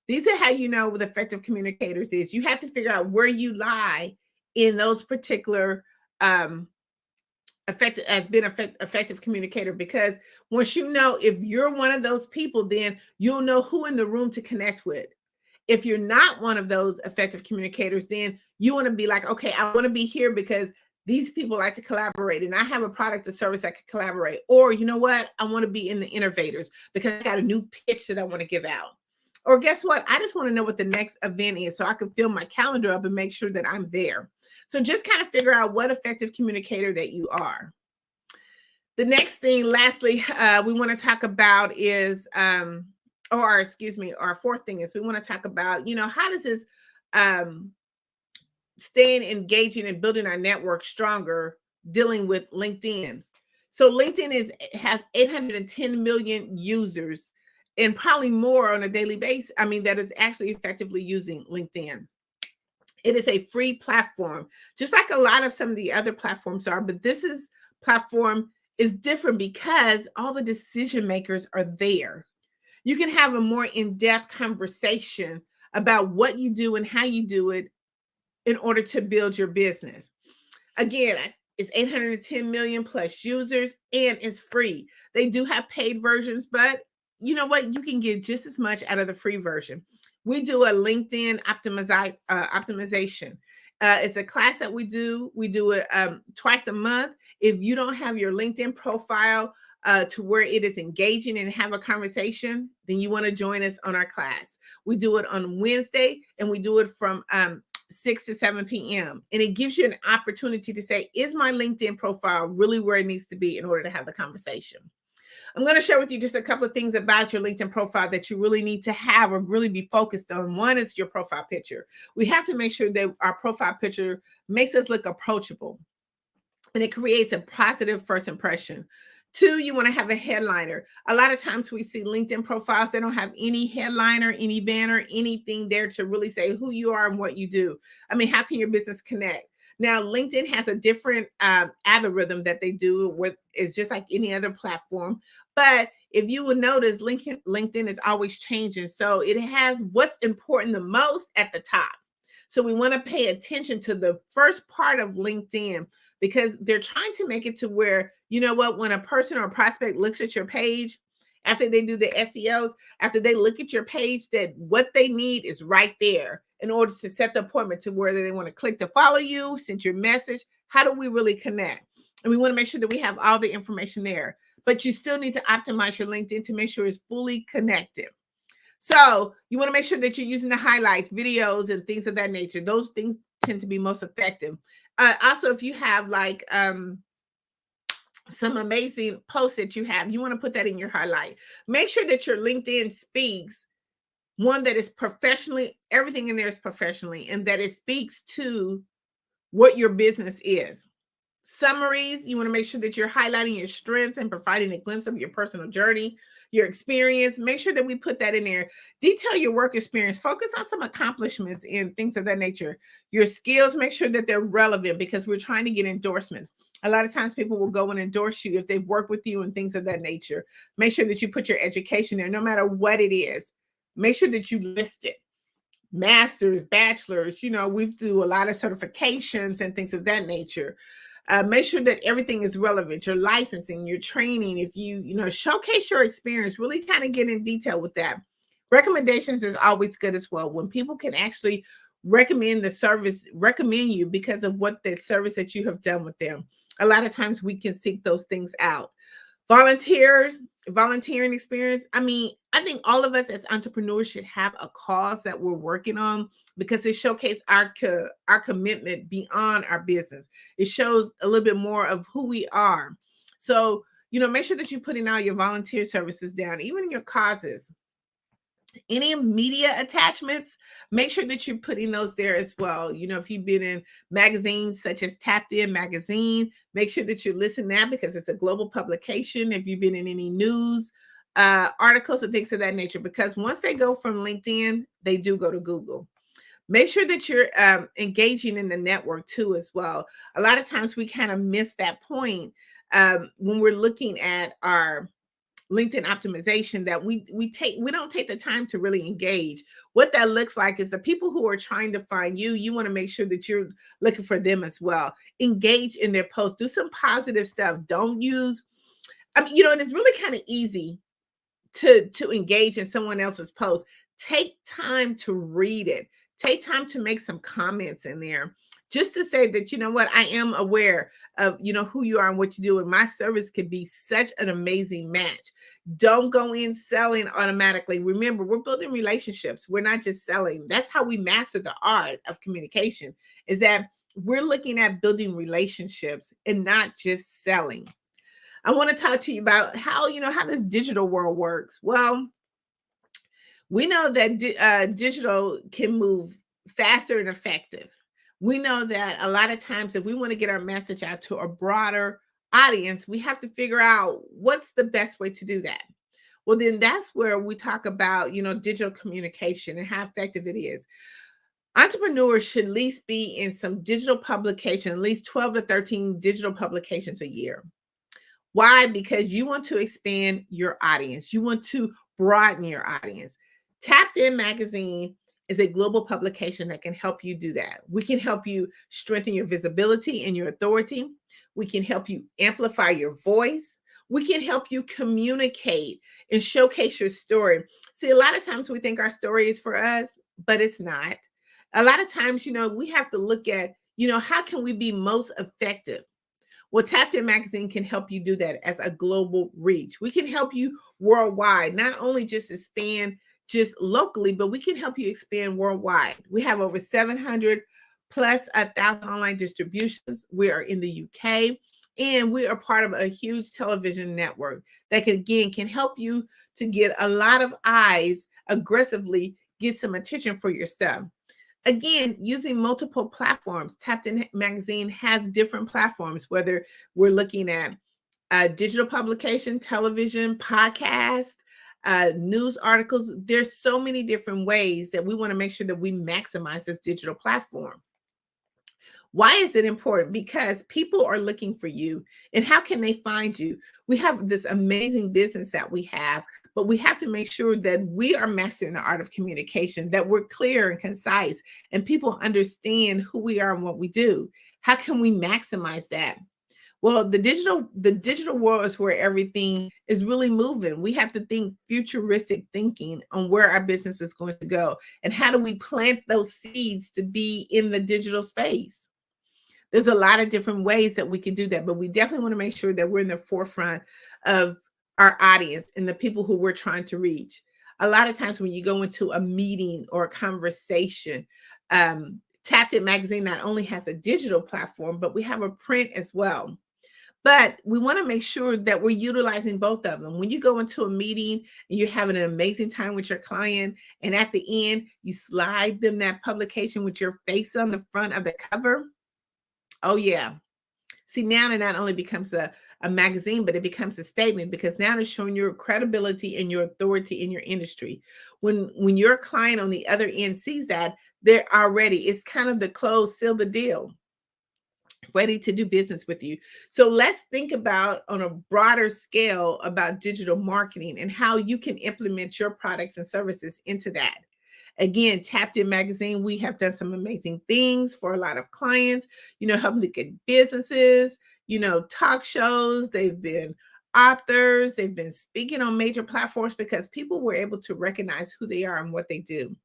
These are how you know what effective communicators is. You have to figure out where you lie in those particular effective communicator, because once you know if you're one of those people, then you'll know who in the room to connect with. If you're not one of those effective communicators, then you want to be like, okay, I want to be here because these people like to collaborate and I have a product or service that can collaborate. Or you know what? I want to be in the innovators because I got a new pitch that I want to give out. Or guess what? I just want to know what the next event is so I can fill my calendar up and make sure that I'm there. So just kind of figure out what effective communicator that you are. The next thing, lastly, we want to talk about is, our fourth thing is we want to talk about, how does this staying engaging and building our network stronger dealing with LinkedIn. So LinkedIn has 810 million users and probably more on a daily basis. That is actually effectively using LinkedIn. It is a free platform, just like a lot of some of the other platforms are, but this platform is different because all the decision makers are there. You can have a more in-depth conversation about what you do and how you do it in order to build your business. Again, it's 810 million plus users and it's free. They do have paid versions, but you know what? You can get just as much out of the free version. We do a LinkedIn optimization. It's a class that we do. We do it twice a month. If you don't have your LinkedIn profile to where it is engaging and have a conversation, then you want to join us on our class. We do it on Wednesday and we do it from 6 to 7 p.m. And it gives you an opportunity to say, is my LinkedIn profile really where it needs to be in order to have the conversation? I'm going to share with you just a couple of things about your LinkedIn profile that you really need to have or really be focused on. One is your profile picture. We have to make sure that our profile picture makes us look approachable and it creates a positive first impression. Two, you want to have a headliner. A lot of times we see LinkedIn profiles, they don't have any headliner, any banner, anything there to really say who you are and what you do. How can your business connect? Now, LinkedIn has a different algorithm that they do with, it's just like any other platform. But if you will notice, LinkedIn is always changing. So it has what's important the most at the top. So we want to pay attention to the first part of LinkedIn because they're trying to make it to where, you know what, when a person or a prospect looks at your page, after they do the SEOs, after they look at your page, that what they need is right there in order to set the appointment to where they want to click to follow you, send your message. How do we really connect? And we want to make sure that we have all the information there. But you still need to optimize your LinkedIn to make sure it's fully connected. So you want to make sure that you're using the highlights, videos, and things of that nature. Those things tend to be most effective. Also, if you have like some amazing posts that you want to put that in your highlight. Make sure that your LinkedIn speaks one that is professionally, everything in there is professionally, and that it speaks to what your business is. Summaries, you want to make sure that you're highlighting your strengths and providing a glimpse of your personal journey, your experience. Make sure that we put that in there. Detail your work experience. Focus on some accomplishments and things of that nature. Your skills, make sure that they're relevant because we're trying to get endorsements. A lot of times people will go and endorse you if they've worked with you and things of that nature. Make sure that you put your education there, no matter what it is. Make sure that you list it. Masters, bachelors, we do a lot of certifications and things of that nature. Make sure that everything is relevant, your licensing, your training. If you showcase your experience, really kind of get in detail with that. Recommendations is always good as well. When people can actually recommend you because of what the service that you have done with them. A lot of times we can seek those things out. Volunteering experience. I think all of us as entrepreneurs should have a cause that we're working on because it showcases our commitment beyond our business. It shows a little bit more of who we are. So, make sure that you're putting all your volunteer services down, even in your causes. Any media attachments, make sure that you're putting those there as well. If you've been in magazines such as Tapped In Magazine, make sure that you're listing that because it's a global publication. If you've been in any news articles and things of that nature, because once they go from LinkedIn, they do go to Google. Make sure that you're engaging in the network too as well. A lot of times we kind of miss that point when we're looking at our LinkedIn optimization, that we don't take the time to really engage. What that looks like is the people who are trying to find you want to make sure that you're looking for them as well. Engage in their posts, do some positive stuff. Don't use, and it's really kind of easy to engage in someone else's post. Take time to read it. Take time to make some comments in there. Just to say that, I am aware of, who you are and what you do. And my service can be such an amazing match. Don't go in selling automatically. Remember, we're building relationships. We're not just selling. That's how we master the art of communication, is that we're looking at building relationships and not just selling. I want to talk to you about how this digital world works. Well, we know that digital can move faster and effective. We know that a lot of times if we want to get our message out to a broader audience, we have to figure out what's the best way to do that. Well, then that's where we talk about, digital communication and how effective it is. Entrepreneurs should at least be in some digital publication, at least 12 to 13 digital publications a year. Why? Because you want to expand your audience. You want to broaden your audience. Tapped In Magazine is a global publication that can help you do that. We can help you strengthen your visibility and your authority. We can help you amplify your voice. We can help you communicate and showcase your story. See, a lot of times we think our story is for us, but it's not. A lot of times, we have to look at, how can we be most effective? Well, Tapped In Magazine can help you do that as a global reach. We can help you worldwide, not only just expand just locally, but we can help you expand worldwide. We have over 700 plus 1,000 online distributions. We are in the UK, and we are part of a huge television network that can help you to get a lot of eyes, aggressively get some attention for your stuff. Again, using multiple platforms. Tapped In Magazine has different platforms, whether we're looking at digital publication, television, podcast, news articles. There's so many different ways that we want to make sure that we maximize this digital platform. Why is it important? Because people are looking for you. And how can they find you? We have this amazing business that we have, but we have to make sure that we are mastering the art of communication, that we're clear and concise, and people understand who we are and what we do. How can we maximize that? Well, the digital world is where everything is really moving. We have to think futuristic thinking on where our business is going to go, and how do we plant those seeds to be in the digital space. There's a lot of different ways that we can do that, but we definitely want to make sure that we're in the forefront of our audience and the people who we're trying to reach. A lot of times when you go into a meeting or a conversation, Tapped In Magazine not only has a digital platform, but we have a print as well. But we want to make sure that we're utilizing both of them. When you go into a meeting and you're having an amazing time with your client, and at the end, you slide them that publication with your face on the front of the cover. Oh, yeah. See, now it not only becomes a magazine, but it becomes a statement, because now it's showing your credibility and your authority in your industry. When your client on the other end sees that, they're already, it's kind of the close, seal the deal, ready to do business with you. So let's think about, on a broader scale, about digital marketing and how you can implement your products and services into that. Again, Tapped In Magazine, we have done some amazing things for a lot of clients, helping to get businesses, talk shows. They've been authors. They've been speaking on major platforms because people were able to recognize who they are and what they do.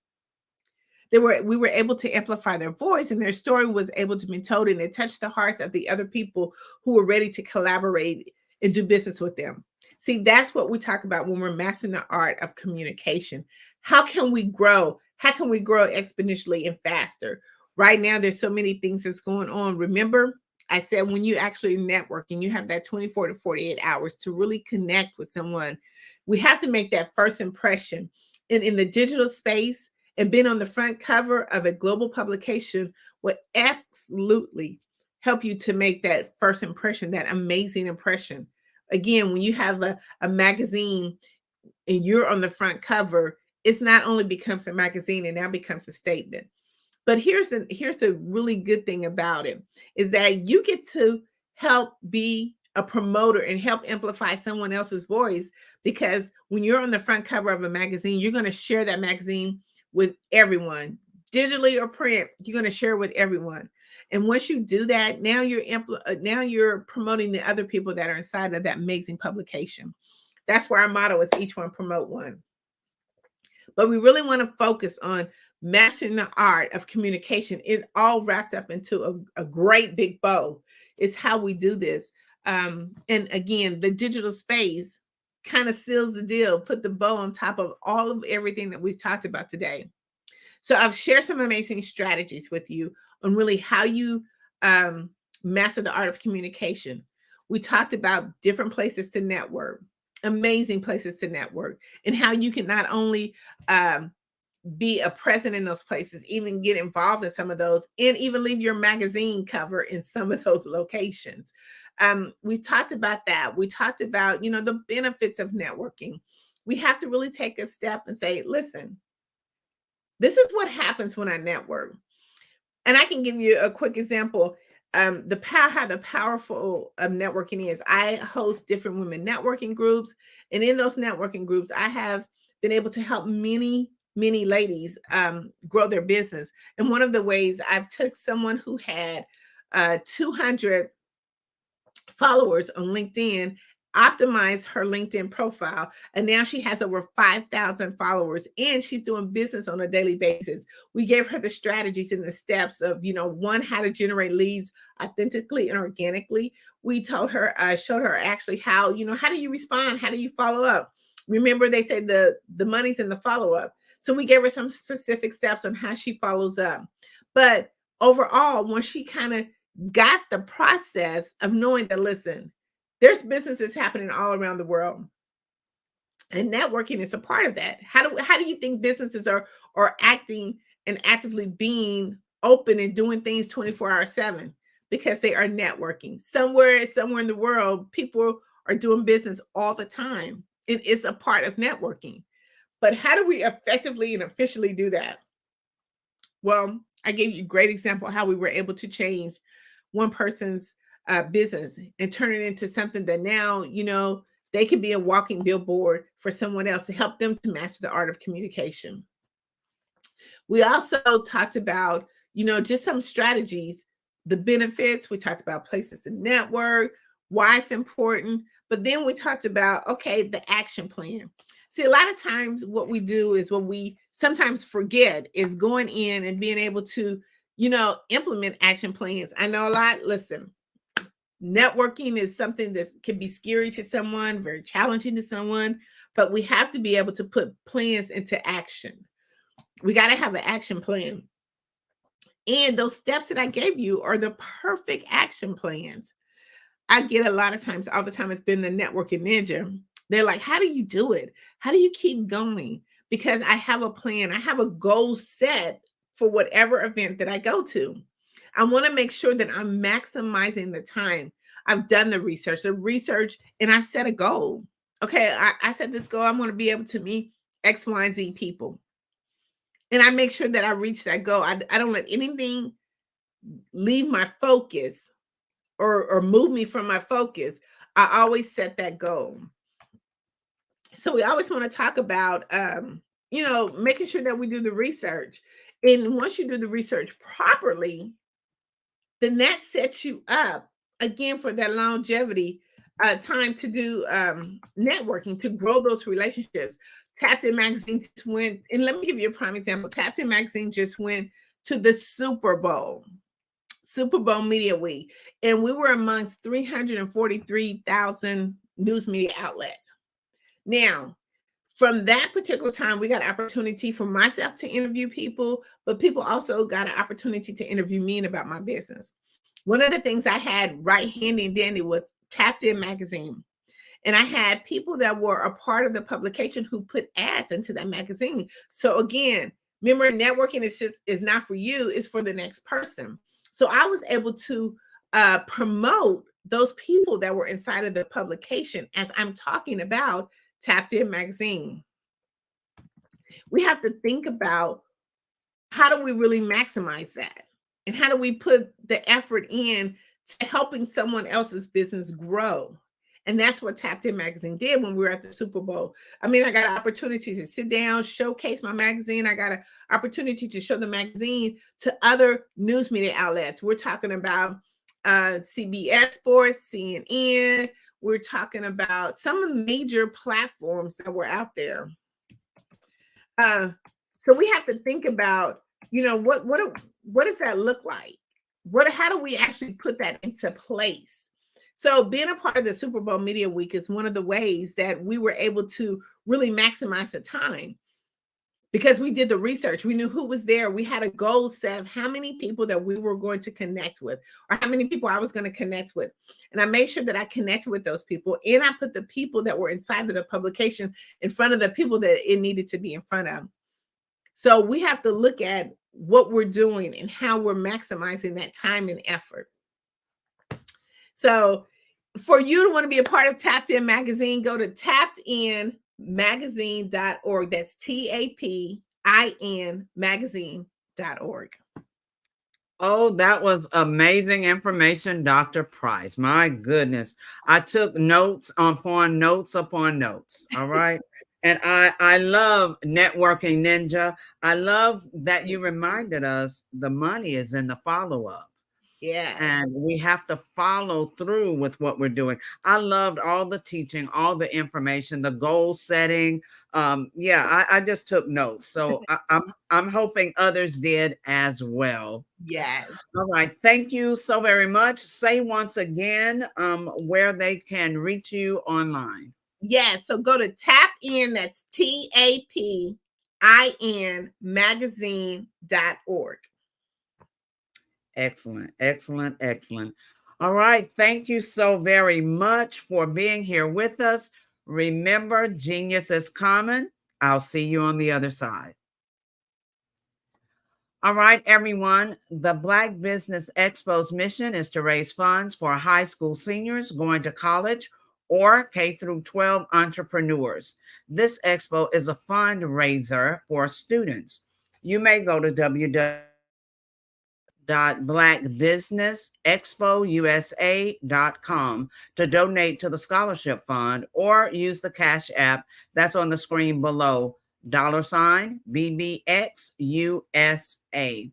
We were able to amplify their voice, and their story was able to be told, and it touched the hearts of the other people who were ready to collaborate and do business with them. See, that's what we talk about when we're mastering the art of communication. How can we grow? How can we grow exponentially and faster? Right now, there's so many things that's going on. Remember, I said when you actually networking, you have that 24 to 48 hours to really connect with someone. We have to make that first impression. And in the digital space, and being on the front cover of a global publication will absolutely help you to make that first impression, that amazing impression. Again, when you have a magazine and you're on the front cover, it's not only becomes a magazine, it now becomes a statement. But here's the really good thing about it, is that you get to help be a promoter and help amplify someone else's voice, because when you're on the front cover of a magazine, you're going to share that magazine with everyone, digitally or print. You're going to share with everyone. And once you do that, now you're promoting the other people that are inside of that amazing publication. That's where our motto is, each one promote one. But we really want to focus on mastering the art of communication. It all wrapped up into a great big bow is how we do this. And again, the digital space kind of seals the deal, put the bow on top of all of everything that we've talked about today. So I've shared some amazing strategies with you on really how you master the art of communication. We talked about different places to network, amazing places to network, and how you can not only be a present in those places, even get involved in some of those, and even leave your magazine cover in some of those locations. We talked about that. We talked about, the benefits of networking. We have to really take a step and say, listen, this is what happens when I network. And I can give you a quick example. How the powerful of networking is. I host different women networking groups. And in those networking groups, I have been able to help many ladies grow their business. And one of the ways I've took someone who had 200 followers on LinkedIn, optimized her LinkedIn profile, and now she has over 5,000 followers, and she's doing business on a daily basis. We gave her the strategies and the steps of, one, how to generate leads authentically and organically. We told her, showed her actually how, how do you respond? How do you follow up? Remember, they said the money's in the follow-up. So we gave her some specific steps on how she follows up. But overall, when she kind of got the process of knowing that, listen, there's businesses happening all around the world, and networking is a part of that. How do you think businesses are acting and actively being open and doing things 24/7? Because they are networking. Somewhere in the world, people are doing business all the time. It is a part of networking. But how do we effectively and efficiently do that? Well, I gave you a great example how we were able to change one person's business and turn it into something that now, they can be a walking billboard for someone else to help them to master the art of communication. We also talked about, just some strategies, the benefits. We talked about places to network, why it's important. But then we talked about, okay, the action plan. See, a lot of times what we do is what we sometimes forget is going in and being able to, implement action plans. I know a lot. Listen, networking is something that can be scary to someone, very challenging to someone, but we have to be able to put plans into action. We got to have an action plan. And those steps that I gave you are the perfect action plans. I get a lot of times, all the time, it's been the networking ninja. They're like, how do you do it? How do you keep going? Because I have a plan. I have a goal set for whatever event that I go to. I want to make sure that I'm maximizing the time. I've done the research, and I've set a goal. Okay, I set this goal. I'm going to be able to meet X, Y, and Z people. And I make sure that I reach that goal. I don't let anything leave my focus or move me from my focus. I always set that goal. So we always want to talk about, making sure that we do the research. And once you do the research properly, then that sets you up again for that longevity time to do networking, to grow those relationships. Tapped In Magazine just went, and let me give you a prime example. Tapped In Magazine just went to the Super Bowl Media Week, and we were amongst 343,000 news media outlets. Now, from that particular time, we got an opportunity for myself to interview people, but people also got an opportunity to interview me about my business. One of the things I had right handy and dandy was Tapped In Magazine. And I had people that were a part of the publication who put ads into that magazine. So again, remember, networking is not for you, it's for the next person. So I was able to promote those people that were inside of the publication as I'm talking about Tapped In Magazine. We have to think about, how do we really maximize that? And how do we put the effort in to helping someone else's business grow? And that's what Tapped In Magazine did when we were at the Super Bowl. I mean, I got an opportunity to sit down, showcase my magazine. I got an opportunity to show the magazine to other news media outlets. We're talking about CBS Sports, CNN. We're talking about some of the major platforms that were out there. So we have to think about, what does that look like? How do we actually put that into place? So being a part of the Super Bowl Media Week is one of the ways that we were able to really maximize the time, because we did the research. We knew who was there. We had a goal set of how many people that we were going to connect with, or how many people I was going to connect with. And I made sure that I connected with those people, and I put the people that were inside of the publication in front of the people that it needed to be in front of. So we have to look at what we're doing and how we're maximizing that time and effort. So for you to want to be a part of Tapped In Magazine, go to tappedinmagazine.org. That's TAPIN magazine.org. Oh, that was amazing information, Dr. Price. My goodness. I took notes upon notes upon notes. All right. And I love Networking Ninja. I love that you reminded us the money is in the follow-up. Yeah. And we have to follow through with what we're doing. I loved all the teaching, all the information, the goal setting. I just took notes. So I'm hoping others did as well. Yes. All right. Thank you so very much. Say once again where they can reach you online. Yes. So go to TAPIN, that's TAPIN magazine.org. Excellent, excellent, excellent. All right. Thank you so very much for being here with us. Remember, genius is common. I'll see you on the other side. All right, everyone. The Black Business Expo's mission is to raise funds for high school seniors going to college or K through 12 entrepreneurs. This expo is a fundraiser for students. You may go to www.blackbusinessexpousa.com to donate to the scholarship fund, or use the Cash App that's on the screen below, $BBXUSA.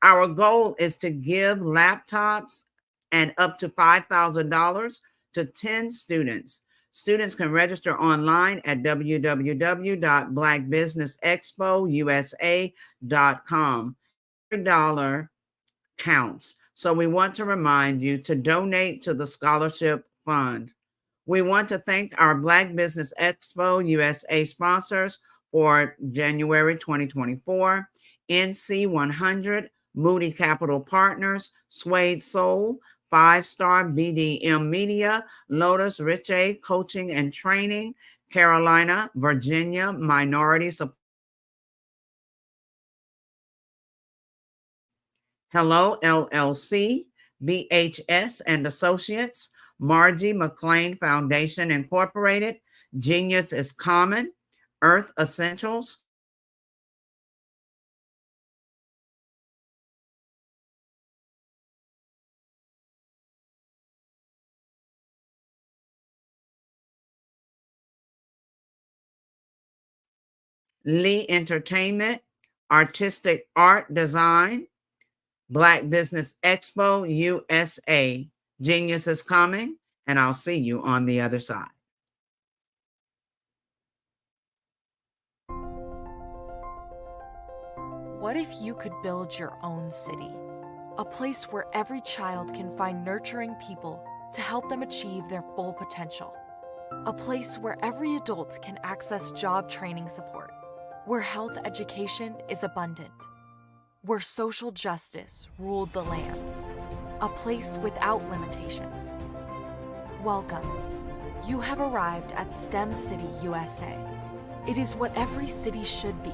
Our goal is to give laptops and up to $5,000 to 10 students. Students can register online at www.blackbusinessexpousa.com. Every dollar counts. So we want to remind you to donate to the scholarship fund. We want to thank our Black Business Expo USA sponsors for January 2024, NC 100, Moody Capital Partners, Suede Soul, 5-Star BDM Media, Lotus Riche Coaching and Training, Carolina, Virginia Minority Support, Hello LLC, BHS and Associates, Margie McLean Foundation Incorporated, Genius is Common, Earth Essentials, Lee Entertainment, Artistic Art Design, Black Business Expo USA. Genius is coming, and I'll see you on the other side. What if you could build your own city? A place where every child can find nurturing people to help them achieve their full potential. A place where every adult can access job training support, where health education is abundant, where social justice ruled the land. A place without limitations. Welcome. You have arrived at STEM City USA. It is what every city should be.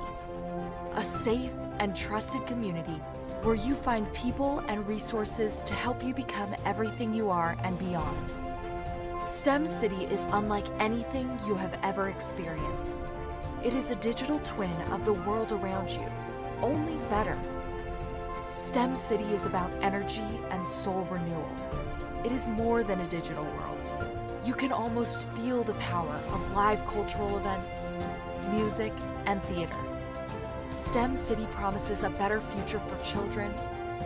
A safe and trusted community where you find people and resources to help you become everything you are and beyond. STEM City is unlike anything you have ever experienced. It is a digital twin of the world around you, only better. STEM City is about energy and soul renewal. It is more than a digital world. You can almost feel the power of live cultural events, music, and theater. STEM City promises a better future for children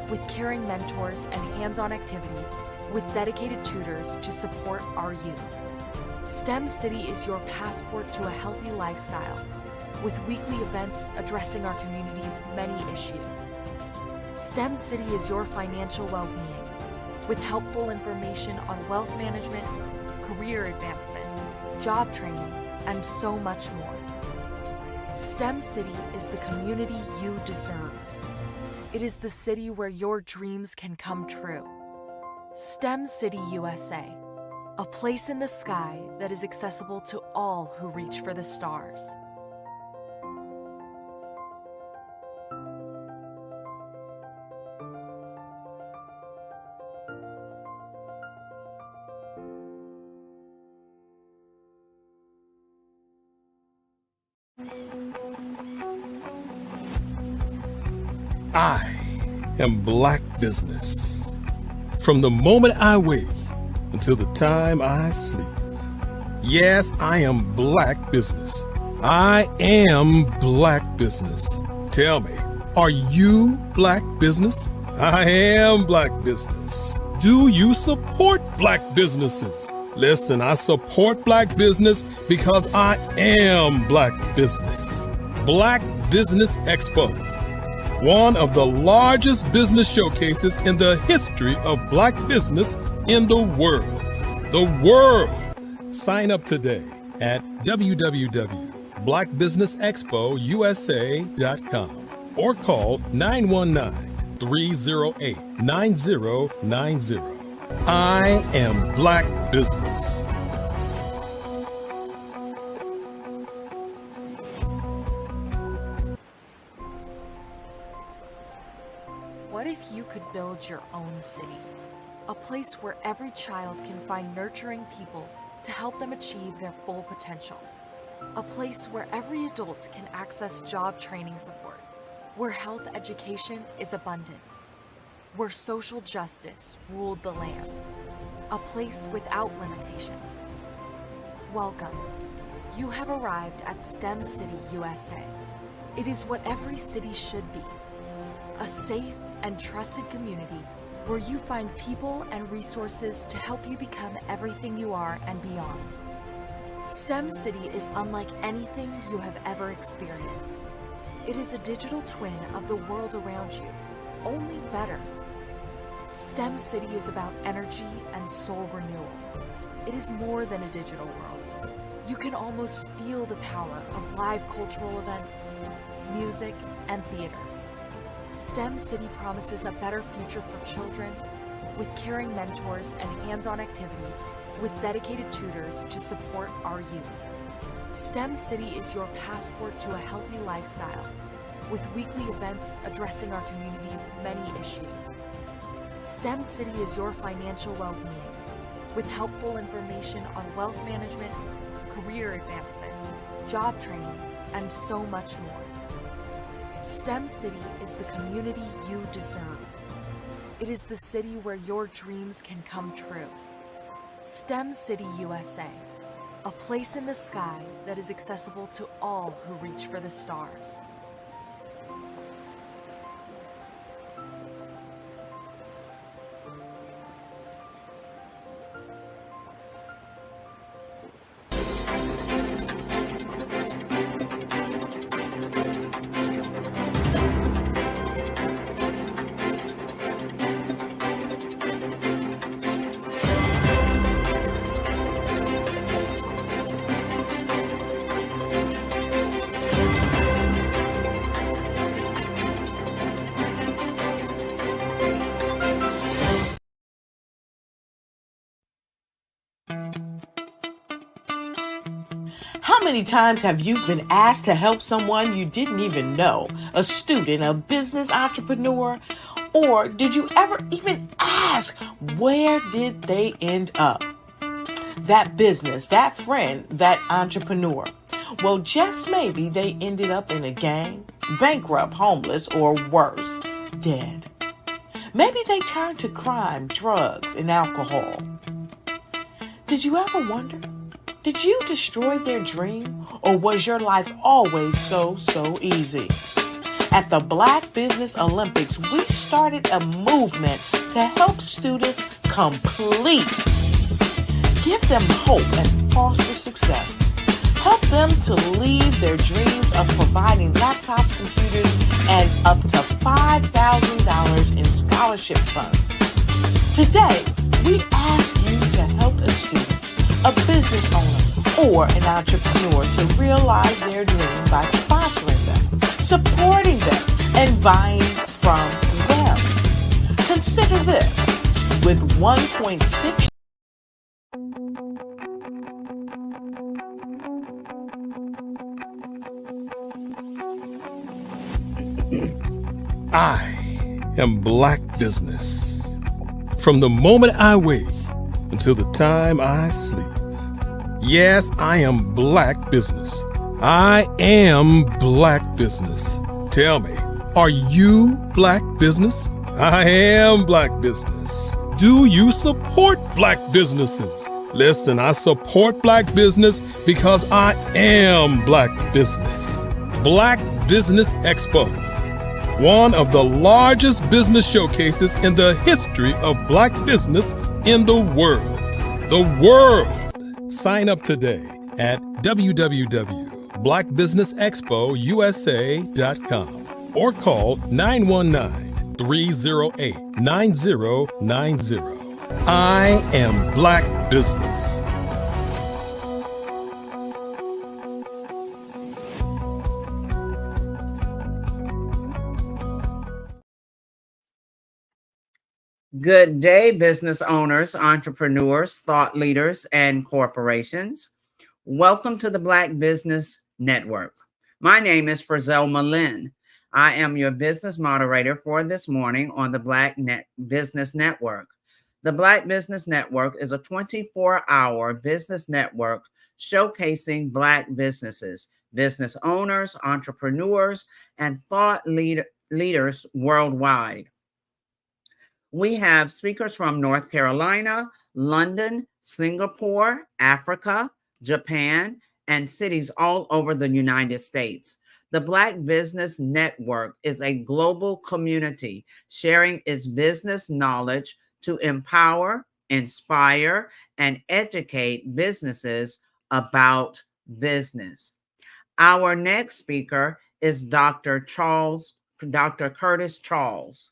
with caring mentors and hands-on activities with dedicated tutors to support our youth. STEM City is your passport to a healthy lifestyle with weekly events addressing our community's many issues. STEM City is your financial well-being with helpful information on wealth management, career advancement, job training, and so much more. STEM City is the community you deserve. It is the city where your dreams can come true. STEM City USA, a place in the sky that is accessible to all who reach for the stars. I am Black Business. From the moment I wake until the time I sleep. Yes, I am Black Business. I am Black Business. Tell me, are you Black Business? I am Black Business. Do you support Black businesses? Listen, I support Black business because I am Black Business. Black Business Expo. One of the largest business showcases in the history of Black business in the world. The world! Sign up today at www.blackbusinessexpousa.com or call 919-308-9090. I am Black Business. What if you could build your own city? A place where every child can find nurturing people to help them achieve their full potential. A place where every adult can access job training support, where health education is abundant, where social justice ruled the land. A place without limitations. Welcome. You have arrived at STEM City USA. It is what every city should be. A safe and trusted community where you find people and resources to help you become everything you are and beyond. STEM City is unlike anything you have ever experienced. It is a digital twin of the world around you, only better. STEM City is about energy and soul renewal. It is more than a digital world. You can almost feel the power of live cultural events, music, and theater. STEM City promises a better future for children with caring mentors and hands-on activities with dedicated tutors to support our youth. STEM City is your passport to a healthy lifestyle with weekly events addressing our community's many issues. STEM City is your financial well-being with helpful information on wealth management, career advancement, job training, and so much more. STEM City is the community you deserve. It is the city where your dreams can come true. STEM City USA, a place in the sky that is accessible to all who reach for the stars. How many times have you been asked to help someone you didn't even know? A student, a business entrepreneur? Or did you ever even ask, where did they end up? That business, that friend, that entrepreneur. Well, just maybe they ended up in a gang, bankrupt, homeless, or worse, dead. Maybe they turned to crime, drugs, and alcohol. Did you ever wonder? Did you destroy their dream, or was your life always so easy? At the Black Business Olympics, we started a movement to help students complete. Give them hope and foster success. Help them to leave their dreams of providing laptops, computers, and up to $5,000 in scholarship funds. Today, we ask you to help a student, a business owner, or an entrepreneur to realize their dreams by sponsoring them, supporting them, and buying from them. Consider this, with 1.6 I am Black Business. From the moment I wake until the time I sleep. Yes, I am Black Business. I am Black Business. Tell me, are you Black Business? I am Black Business. Do you support Black businesses? Listen, I support Black business because I am Black Business. Black Business Expo, one of the largest business showcases in the history of Black business in the world. The world! Sign up today at www.blackbusinessexpousa.com or call 919-308-9090. I am Black Business. Good day, business owners, entrepreneurs, thought leaders, and corporations. Welcome to the Black Business Network. My name is Frizzell Malin. I am your business moderator for this morning on the Black Business Network. The Black Business Network is a 24-hour business network showcasing Black businesses, business owners, entrepreneurs, and thought leaders worldwide. We have speakers from North Carolina, London, Singapore, Africa, Japan, and cities all over the United States. The Black Business Network is a global community sharing its business knowledge to empower, inspire, and educate businesses about business. Our next speaker is Dr. Curtis Charles.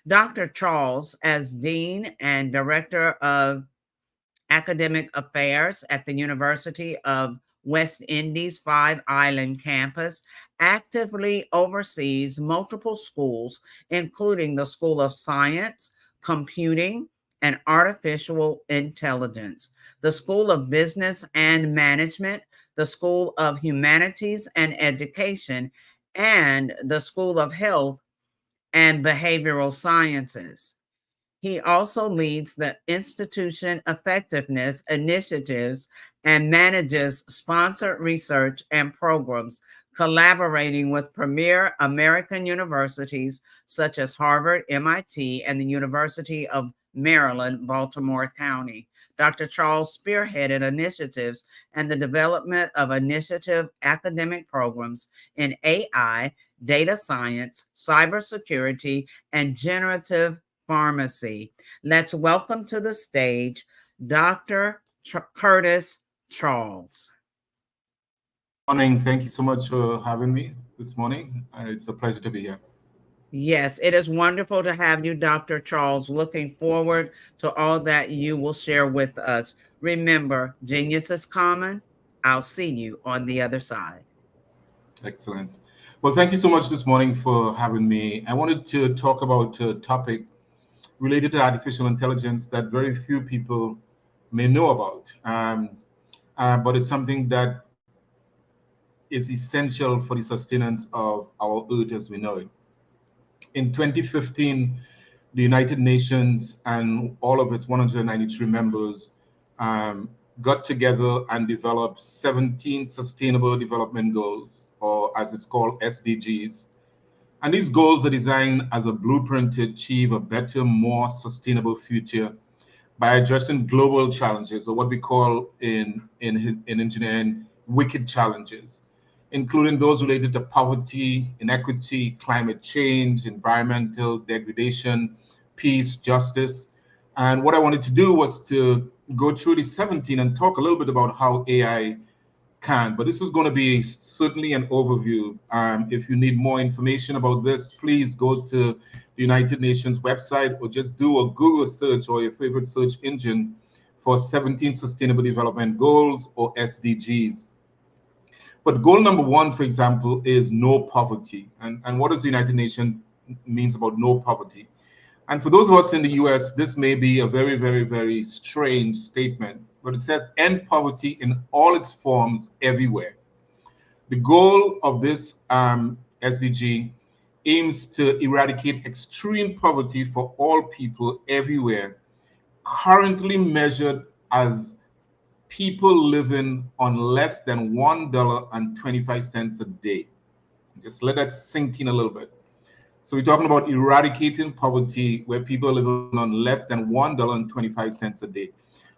Dr. Charles, as Dean and Director of Academic Affairs at the University of West Indies Five Island campus, actively oversees multiple schools, including the School of Science, Computing, and Artificial Intelligence, the School of Business and Management, the School of Humanities and Education, and the School of Health and Behavioral Sciences. He also leads the institution effectiveness initiatives and manages sponsored research and programs, collaborating with premier American universities such as Harvard, MIT, and the University of Maryland, Baltimore County. Dr. Charles spearheaded initiatives and the development of initiative academic programs in AI, data science, cybersecurity, and generative pharmacy. Let's welcome to the stage Dr. Curtis Charles. Morning. Thank you so much for having me this morning. It's a pleasure to be here. Yes, it is wonderful to have you, Dr. Charles. Looking forward to all that you will share with us. Remember, genius is common. I'll see you on the other side. Excellent. Well, thank you so much this morning for having me. I wanted to talk about a topic related to artificial intelligence that very few people may know about. But it's something that is essential for the sustenance of our earth as we know it. In 2015, the United Nations and all of its 193 members got together and developed 17 Sustainable Development Goals, or as it's called, SDGs. And these goals are designed as a blueprint to achieve a better, more sustainable future by addressing global challenges, or what we call in engineering, wicked challenges, including those related to poverty, inequity, climate change, environmental degradation, peace, justice. And what I wanted to do was to go through the 17 and talk a little bit about how AI can. But this is going to be certainly an overview. If you need more information about this, please go to the United Nations website or just do a Google search or your favorite search engine for 17 Sustainable Development Goals, or SDGs. But goal number one, for example, is no poverty. And what does the United Nations means about no poverty? And for those of us in the US, this may be a very, very, very strange statement, but it says end poverty in all its forms everywhere. The goal of this SDG aims to eradicate extreme poverty for all people everywhere, currently measured as people living on less than $1.25 a day. Just let that sink in a little bit. So we're talking about eradicating poverty where people are living on less than $1.25 a day.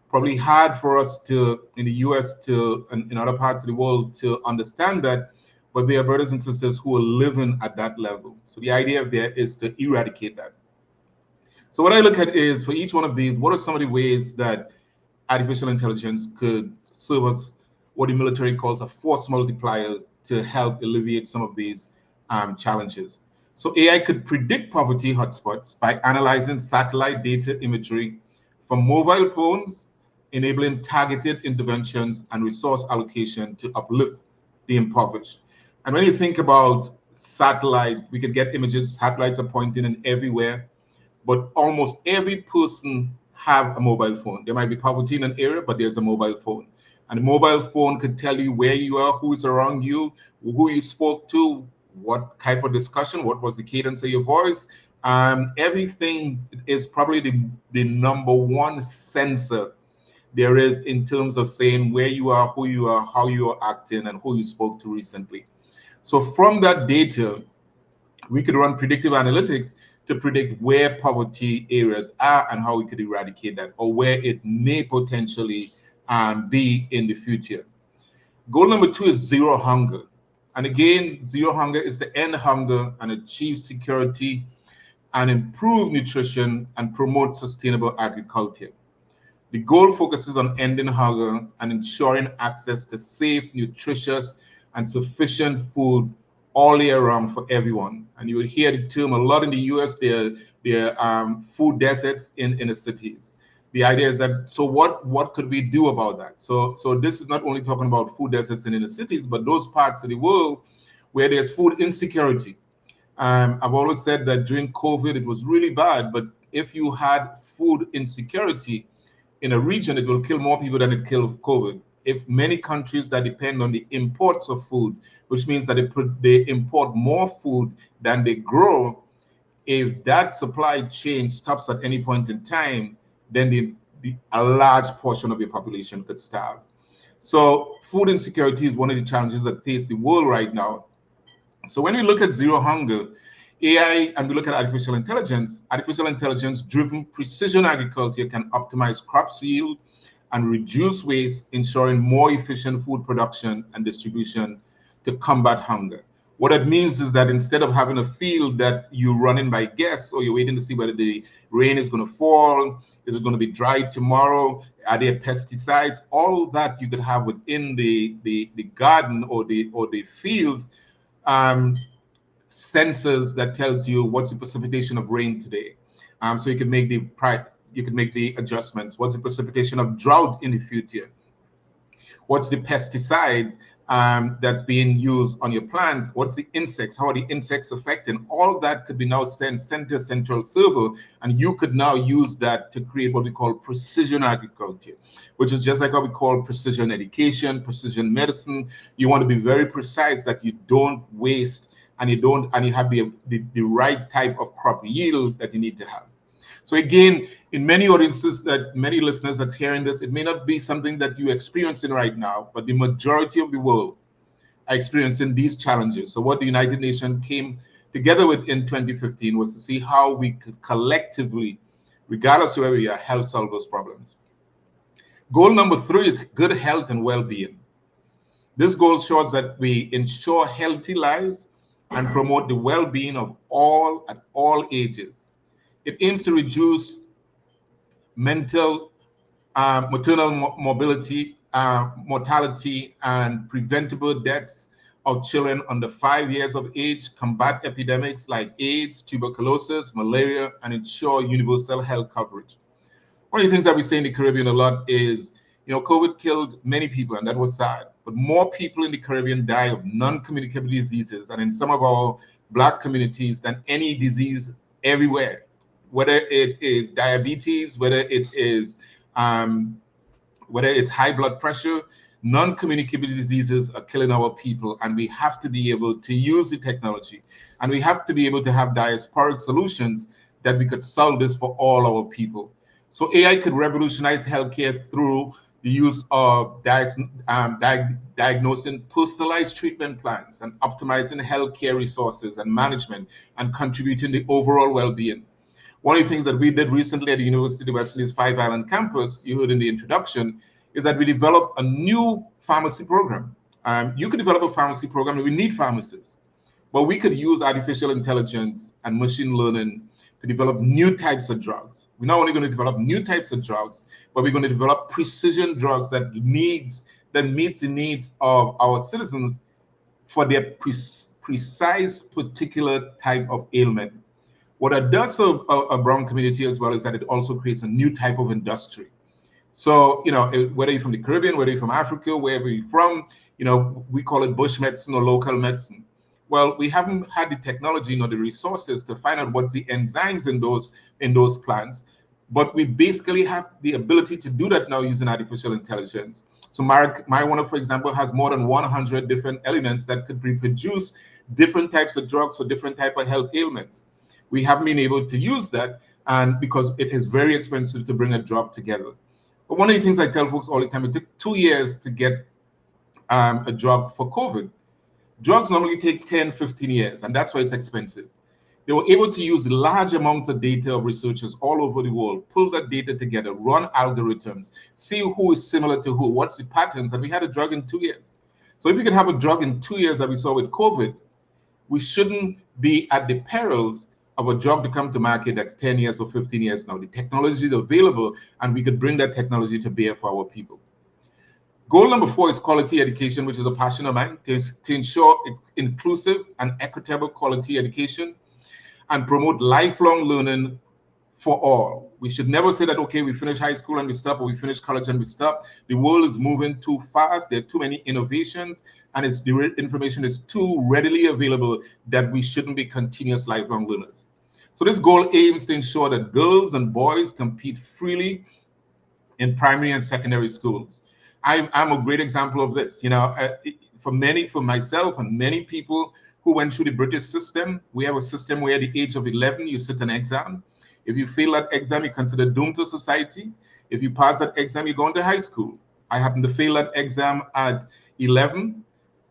Probably hard for us to, in the US to, and in other parts of the world, to understand that, but there are brothers and sisters who are living at that level. So the idea there is to eradicate that. So what I look at is, for each one of these, what are some of the ways that artificial intelligence could serve as what the military calls a force multiplier to help alleviate some of these challenges. So AI could predict poverty hotspots by analyzing satellite data imagery from mobile phones, enabling targeted interventions and resource allocation to uplift the impoverished. And when you think about satellite, we could get images, satellites are pointing in everywhere, but almost every person have a mobile phone. There might be poverty in an area, but there's a mobile phone. And a mobile phone could tell you where you are, who's around you, who you spoke to, what type of discussion, what was the cadence of your voice. Everything is probably the number one sensor there is in terms of saying where you are, who you are, how you are acting, and who you spoke to recently. So from that data, we could run predictive analytics to predict where poverty areas are and how we could eradicate that, or where it may potentially be in the future. Goal number two is zero hunger. And again, zero hunger is to end hunger and achieve security and improve nutrition and promote sustainable agriculture. The goal focuses on ending hunger and ensuring access to safe, nutritious, and sufficient food all year round for everyone. And you will hear the term a lot in the US, there are food deserts in the cities. The idea is that, so what could we do about that? So this is not only talking about food deserts in the cities, but those parts of the world where there's food insecurity. I've always said that during COVID, it was really bad, but if you had food insecurity in a region, it will kill more people than it killed COVID. If many countries that depend on the imports of food, which means that they import more food than they grow, if that supply chain stops at any point in time, then a large portion of your population could starve. So food insecurity is one of the challenges that face the world right now. So when we look at zero hunger, AI, and we look at artificial intelligence driven precision agriculture can optimize crop yield and reduce waste, ensuring more efficient food production and distribution to combat hunger. What that means is that instead of having a field that you're running by guess, or you're waiting to see whether the rain is going to fall, is it going to be dry tomorrow, are there pesticides, all that you could have within the garden or the fields, sensors that tells you what's the precipitation of rain today. So you can make the adjustments. What's the precipitation of drought in the future? What's the pesticides that's being used on your plants? What's the insects? How are the insects affecting? All of that could be now sent to central server, and you could now use that to create what we call precision agriculture, which is just like what we call precision education, precision medicine. You want to be very precise that you don't waste and you have the right type of crop yield that you need to have. So again, in many audiences, that many listeners that's hearing this, it may not be something that you're experiencing right now, but the majority of the world are experiencing these challenges. So what the United Nations came together with in 2015 was to see how we could collectively, regardless of where we are, help solve those problems. Goal number 3 is good health and well-being. This goal shows that we ensure healthy lives and promote the well-being of all at all ages. It aims to reduce maternal mortality and preventable deaths of children under 5 years of age, combat epidemics like AIDS, tuberculosis, malaria, and ensure universal health coverage. One of the things that we say in the Caribbean a lot is, COVID killed many people, and that was sad. But more people in the Caribbean die of non-communicable diseases, and in some of our Black communities, than any disease everywhere. Whether it is diabetes, whether it's high blood pressure, non-communicable diseases are killing our people, and we have to be able to use the technology, and we have to be able to have diasporic solutions that we could solve this for all our people. So AI could revolutionize healthcare through the use of diagnosing personalized treatment plans and optimizing healthcare resources and management and contributing to overall well-being. One of the things that we did recently at the University of Wesley's Five Island campus, you heard in the introduction, is that we developed a new pharmacy program. You could develop a pharmacy program, and we need pharmacists, but we could use artificial intelligence and machine learning to develop new types of drugs. We're not only going to develop new types of drugs, but we're going to develop precision drugs that meets the needs of our citizens for their precise particular type of ailment. What it does for a brown community as well is that it also creates a new type of industry. So, whether you're from the Caribbean, whether you're from Africa, wherever you're from, we call it bush medicine or local medicine. Well, we haven't had the technology nor the resources to find out what's the enzymes in those plants, but we basically have the ability to do that now using artificial intelligence. So marijuana, for example, has more than 100 different elements that could reproduce different types of drugs for different types of health ailments. We haven't been able to use that, and because it is very expensive to bring a drug together. But one of the things I tell folks all the time, it took 2 years to get a drug for COVID. Drugs normally take 10, 15 years, and that's why it's expensive. They were able to use large amounts of data of researchers all over the world, pull that data together, run algorithms, see who is similar to who, what's the patterns, and we had a drug in 2 years. So if we can have a drug in 2 years that we saw with COVID, we shouldn't be at the perils of a drug to come to market that's 10 years or 15 years now. The technology is available, and we could bring that technology to bear for our people. Goal number 4 is quality education, which is a passion of mine, to ensure inclusive and equitable quality education and promote lifelong learning for all. We should never say that, okay, we finish high school and we stop, or we finish college and we stop. The world is moving too fast. There are too many innovations, and the information is too readily available that we shouldn't be continuous lifelong learners. So this goal aims to ensure that girls and boys compete freely in primary and secondary schools. I'm a great example of this. For myself and many people who who went through the British system, we have a system where at the age of 11, you sit an exam. If you fail that exam, you're considered doomed to society. If you pass that exam, you go into high school. I happened to fail that exam at 11,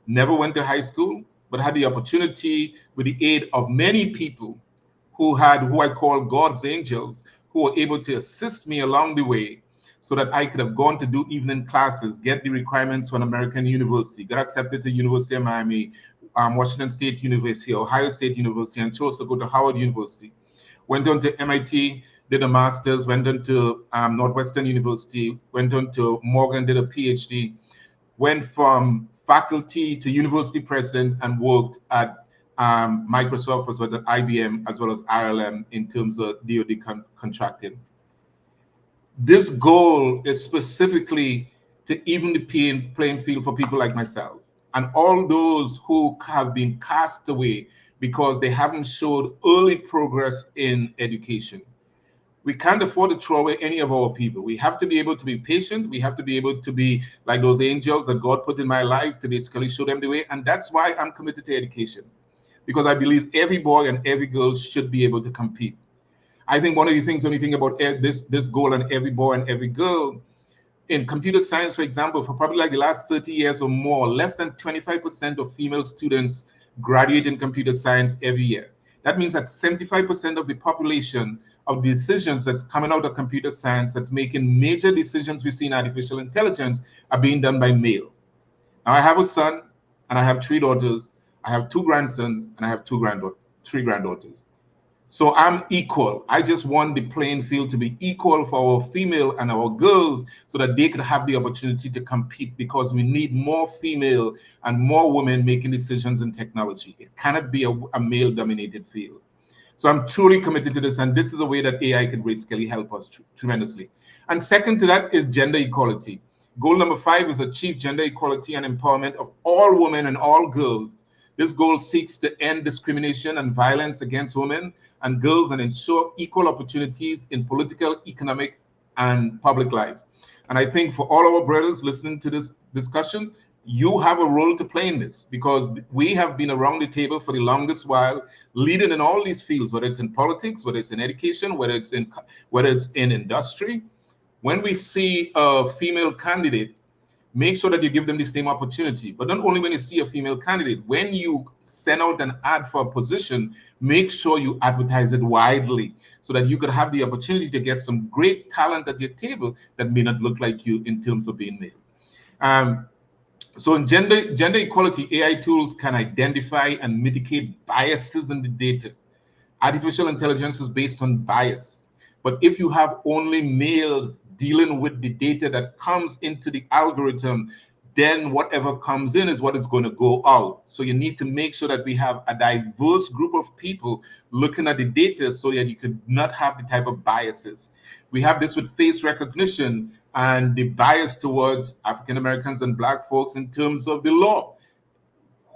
never went to high school, but had the opportunity with the aid of many people who I call God's angels, who were able to assist me along the way so that I could have gone to do evening classes, get the requirements for an American university, got accepted to University of Miami, Washington State University, Ohio State University, and chose to go to Howard University. Went on to MIT, did a master's, went on to Northwestern University, went on to Morgan, did a PhD, went from faculty to university president, and worked at Microsoft as well as IBM as well as ILM in terms of DoD contracting. This goal is specifically to even the playing field for people like myself and all those who have been cast away because they haven't showed early progress in education. We can't afford to throw away any of our people. We have to be able to be patient. We have to be able to be like those angels that God put in my life to basically show them the way. And that's why I'm committed to education, because I believe every boy and every girl should be able to compete. I think one of the things when you think about this goal and every boy and every girl, in computer science, for example, for probably like the last 30 years or more, less than 25% of female students graduate in computer science every year. That means that 75% of the population of decisions that's coming out of computer science, that's making major decisions we see in artificial intelligence, are being done by male. Now, I have a son and I have 3 daughters. I have 2 grandsons and I have 3 granddaughters. So I'm equal. I just want the playing field to be equal for our female and our girls so that they could have the opportunity to compete, because we need more female and more women making decisions in technology. It cannot be a male-dominated field. So I'm truly committed to this, and this is a way that AI could basically help us tremendously. And second to that is gender equality. Goal number 5 is achieve gender equality and empowerment of all women and all girls. This goal seeks to end discrimination and violence against women and girls and ensure equal opportunities in political, economic, and public life. And I think for all our brothers listening to this discussion, you have a role to play in this, because we have been around the table for the longest while, leading in all these fields, whether it's in politics, whether it's in education, whether it's in industry. When we see a female candidate, make sure that you give them the same opportunity. But not only when you see a female candidate, when you send out an ad for a position, make sure you advertise it widely so that you could have the opportunity to get some great talent at your table that may not look like you in terms of being male. So in gender equality, AI tools can identify and mitigate biases in the data. Artificial intelligence is based on bias. But if you have only males dealing with the data that comes into the algorithm, then whatever comes in is what is going to go out. So you need to make sure that we have a diverse group of people looking at the data so that you could not have the type of biases. We have this with face recognition and the bias towards African Americans and Black folks in terms of the law.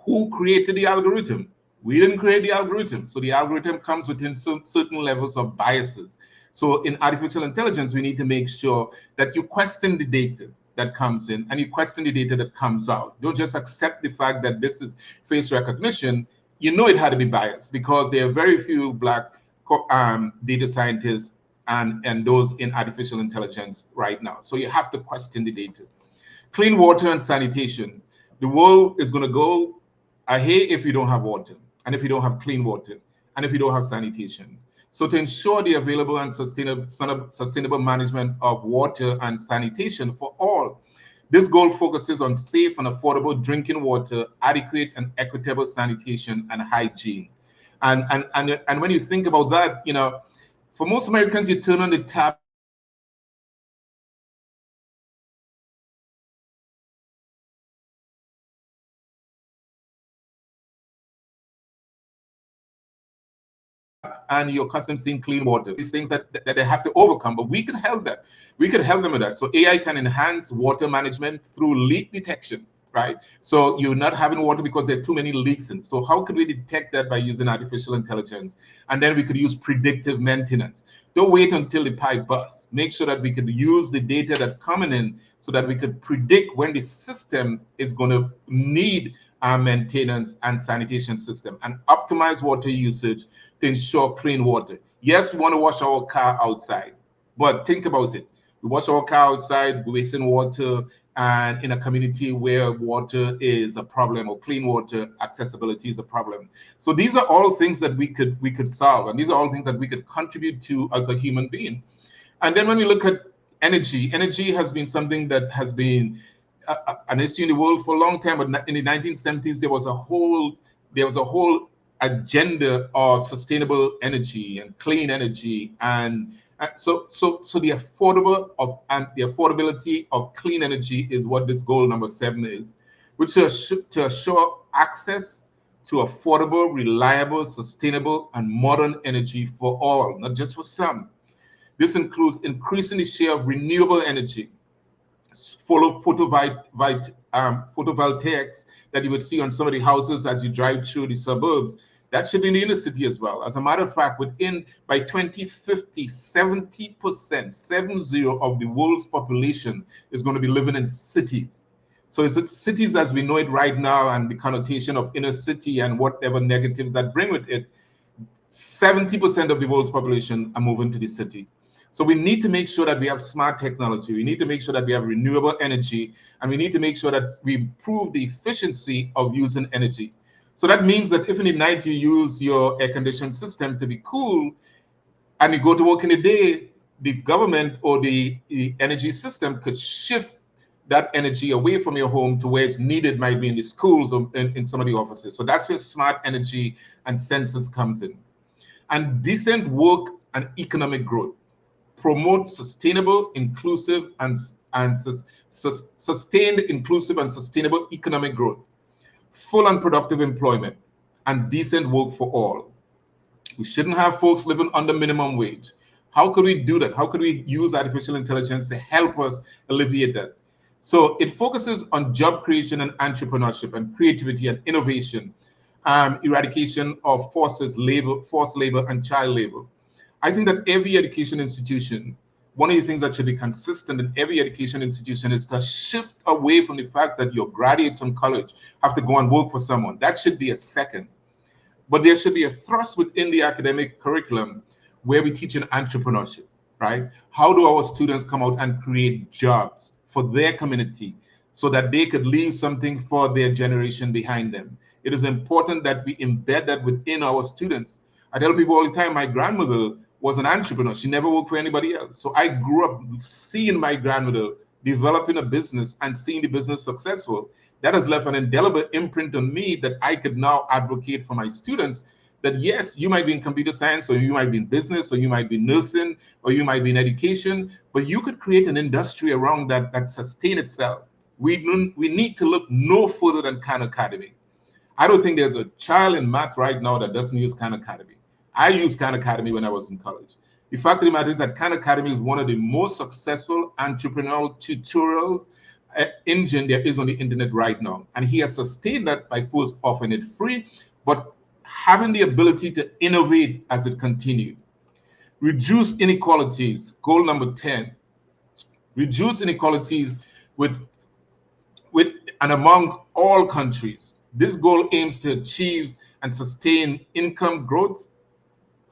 Who created the algorithm? We didn't create the algorithm. So the algorithm comes within certain levels of biases. So in artificial intelligence, we need to make sure that you question the data that comes in and you question the data that comes out. Don't just accept the fact that this is face recognition. You know it had to be biased because there are very few Black data scientists and those in artificial intelligence right now. So you have to question the data. Clean water and sanitation. The world is going to go ahead if you don't have water, and if you don't have clean water, and if you don't have sanitation. So to ensure the available and sustainable management of water and sanitation for all, this goal focuses on safe and affordable drinking water, adequate and equitable sanitation and hygiene. And when you think about that, you know, for most Americans, you turn on the tap and you're accustomed to seeing clean water. These things that they have to overcome, but we can help them. We can help them with that. So AI can enhance water management through leak detection, right? So you're not having water because there are too many leaks in. So how could we detect that by using artificial intelligence? And then we could use predictive maintenance. Don't wait until the pipe busts. Make sure that we could use the data that's coming in so that we could predict when the system is going to need maintenance, and sanitation system, and optimize water usage to ensure clean water. Yes, we want to wash our car outside, but think about it. We wash our car outside, we're wasting water, and in a community where water is a problem, or clean water accessibility is a problem. So these are all things that we could solve, and these are all things that we could contribute to as a human being. And then when we look at energy, energy has been something that has been an issue in the world for a long time. But in the 1970s, there was a whole agenda of sustainable energy and clean energy, and so the affordability of clean energy is what this goal number 7 is, which is to assure access to affordable, reliable, sustainable, and modern energy for all, not just for some. This includes increasing the share of renewable energy, photovoltaics that you would see on some of the houses as you drive through the suburbs. That should be in the inner city as well. As a matter of fact, by 2050, 70% of the world's population is going to be living in cities. So it's cities as we know it right now, and the connotation of inner city and whatever negatives that bring with it, 70% of the world's population are moving to the city. So we need to make sure that we have smart technology. We need to make sure that we have renewable energy, and we need to make sure that we improve the efficiency of using energy. So that means that if in the night you use your air conditioning system to be cool, and you go to work in the day, the government or the energy system could shift that energy away from your home to where it's needed, might be in the schools or in some of the offices. So that's where smart energy and sensors comes in. And decent work and economic growth. Promote sustainable, inclusive, and sustained inclusive and sustainable economic growth. Full and productive employment, and decent work for all. We shouldn't have folks living under minimum wage. How could we do that? How could we use artificial intelligence to help us alleviate that? So it focuses on job creation and entrepreneurship and creativity and innovation, eradication of forced labor, and child labor. I think that every education institution, one of the things that should be consistent in every education institution is to shift away from the fact that your graduates from college have to go and work for someone. That should be a second. But there should be a thrust within the academic curriculum where we teach in entrepreneurship, right? How do our students come out and create jobs for their community so that they could leave something for their generation behind them? It is important that we embed that within our students. I tell people all the time, my grandmother was an entrepreneur. She never worked for anybody else. So I grew up seeing my grandmother developing a business and seeing the business successful. That has left an indelible imprint on me that I could now advocate for my students that yes, you might be in computer science, or you might be in business, or you might be nursing, or you might be in education, but you could create an industry around that sustain itself. We need to look no further than Khan Academy. I don't think there's a child in math right now that doesn't use Khan Academy. I used Khan Academy when I was in college. The fact of the matter is that Khan Academy is one of the most successful entrepreneurial tutorials engine there is on the internet right now. And he has sustained that by first offering it free, but having the ability to innovate as it continued. Reduce inequalities, goal number 10. Reduce inequalities with and among all countries. This goal aims to achieve and sustain income growth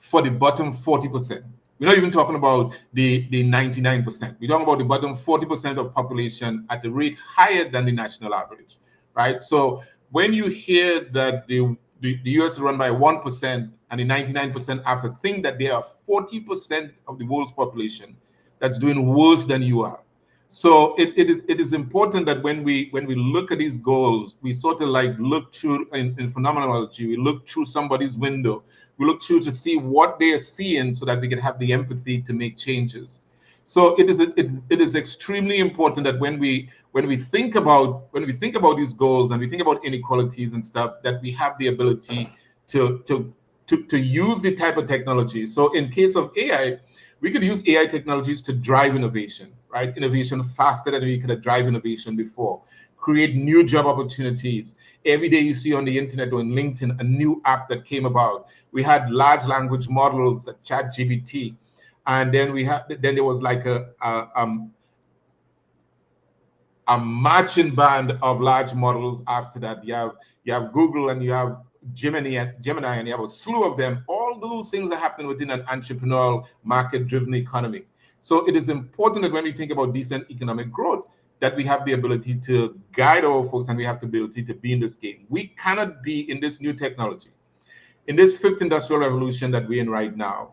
for the bottom 40%. We're not even talking about the 99%. We're talking about the bottom 40% of population at the rate higher than the national average, right? So when you hear that the US is run by 1% and the 99% after, think that there are 40% of the world's population that's doing worse than you are. So it is important that when we look at these goals, we sort of like look through in phenomenology, we look through somebody's window, we look through to see what they are seeing so that we can have the empathy to make changes. So it is extremely important that when we think about these goals and we think about inequalities and stuff, that we have the ability to use the type of technology. So in case of AI, we could use AI technologies to drive innovation, right? Innovation faster than we could have drive innovation before. Create new job opportunities. Every day you see on the internet or in LinkedIn a new app that came about. We had large language models, like ChatGPT, and then there was like a a marching band of large models after that. You have Google and you have Gemini, and you have a slew of them. All those things are happening within an entrepreneurial, market-driven economy. So it is important that when we think about decent economic growth, that we have the ability to guide our folks and we have the ability to be in this game. We cannot be in this new technology, in this fifth industrial revolution that we're in right now,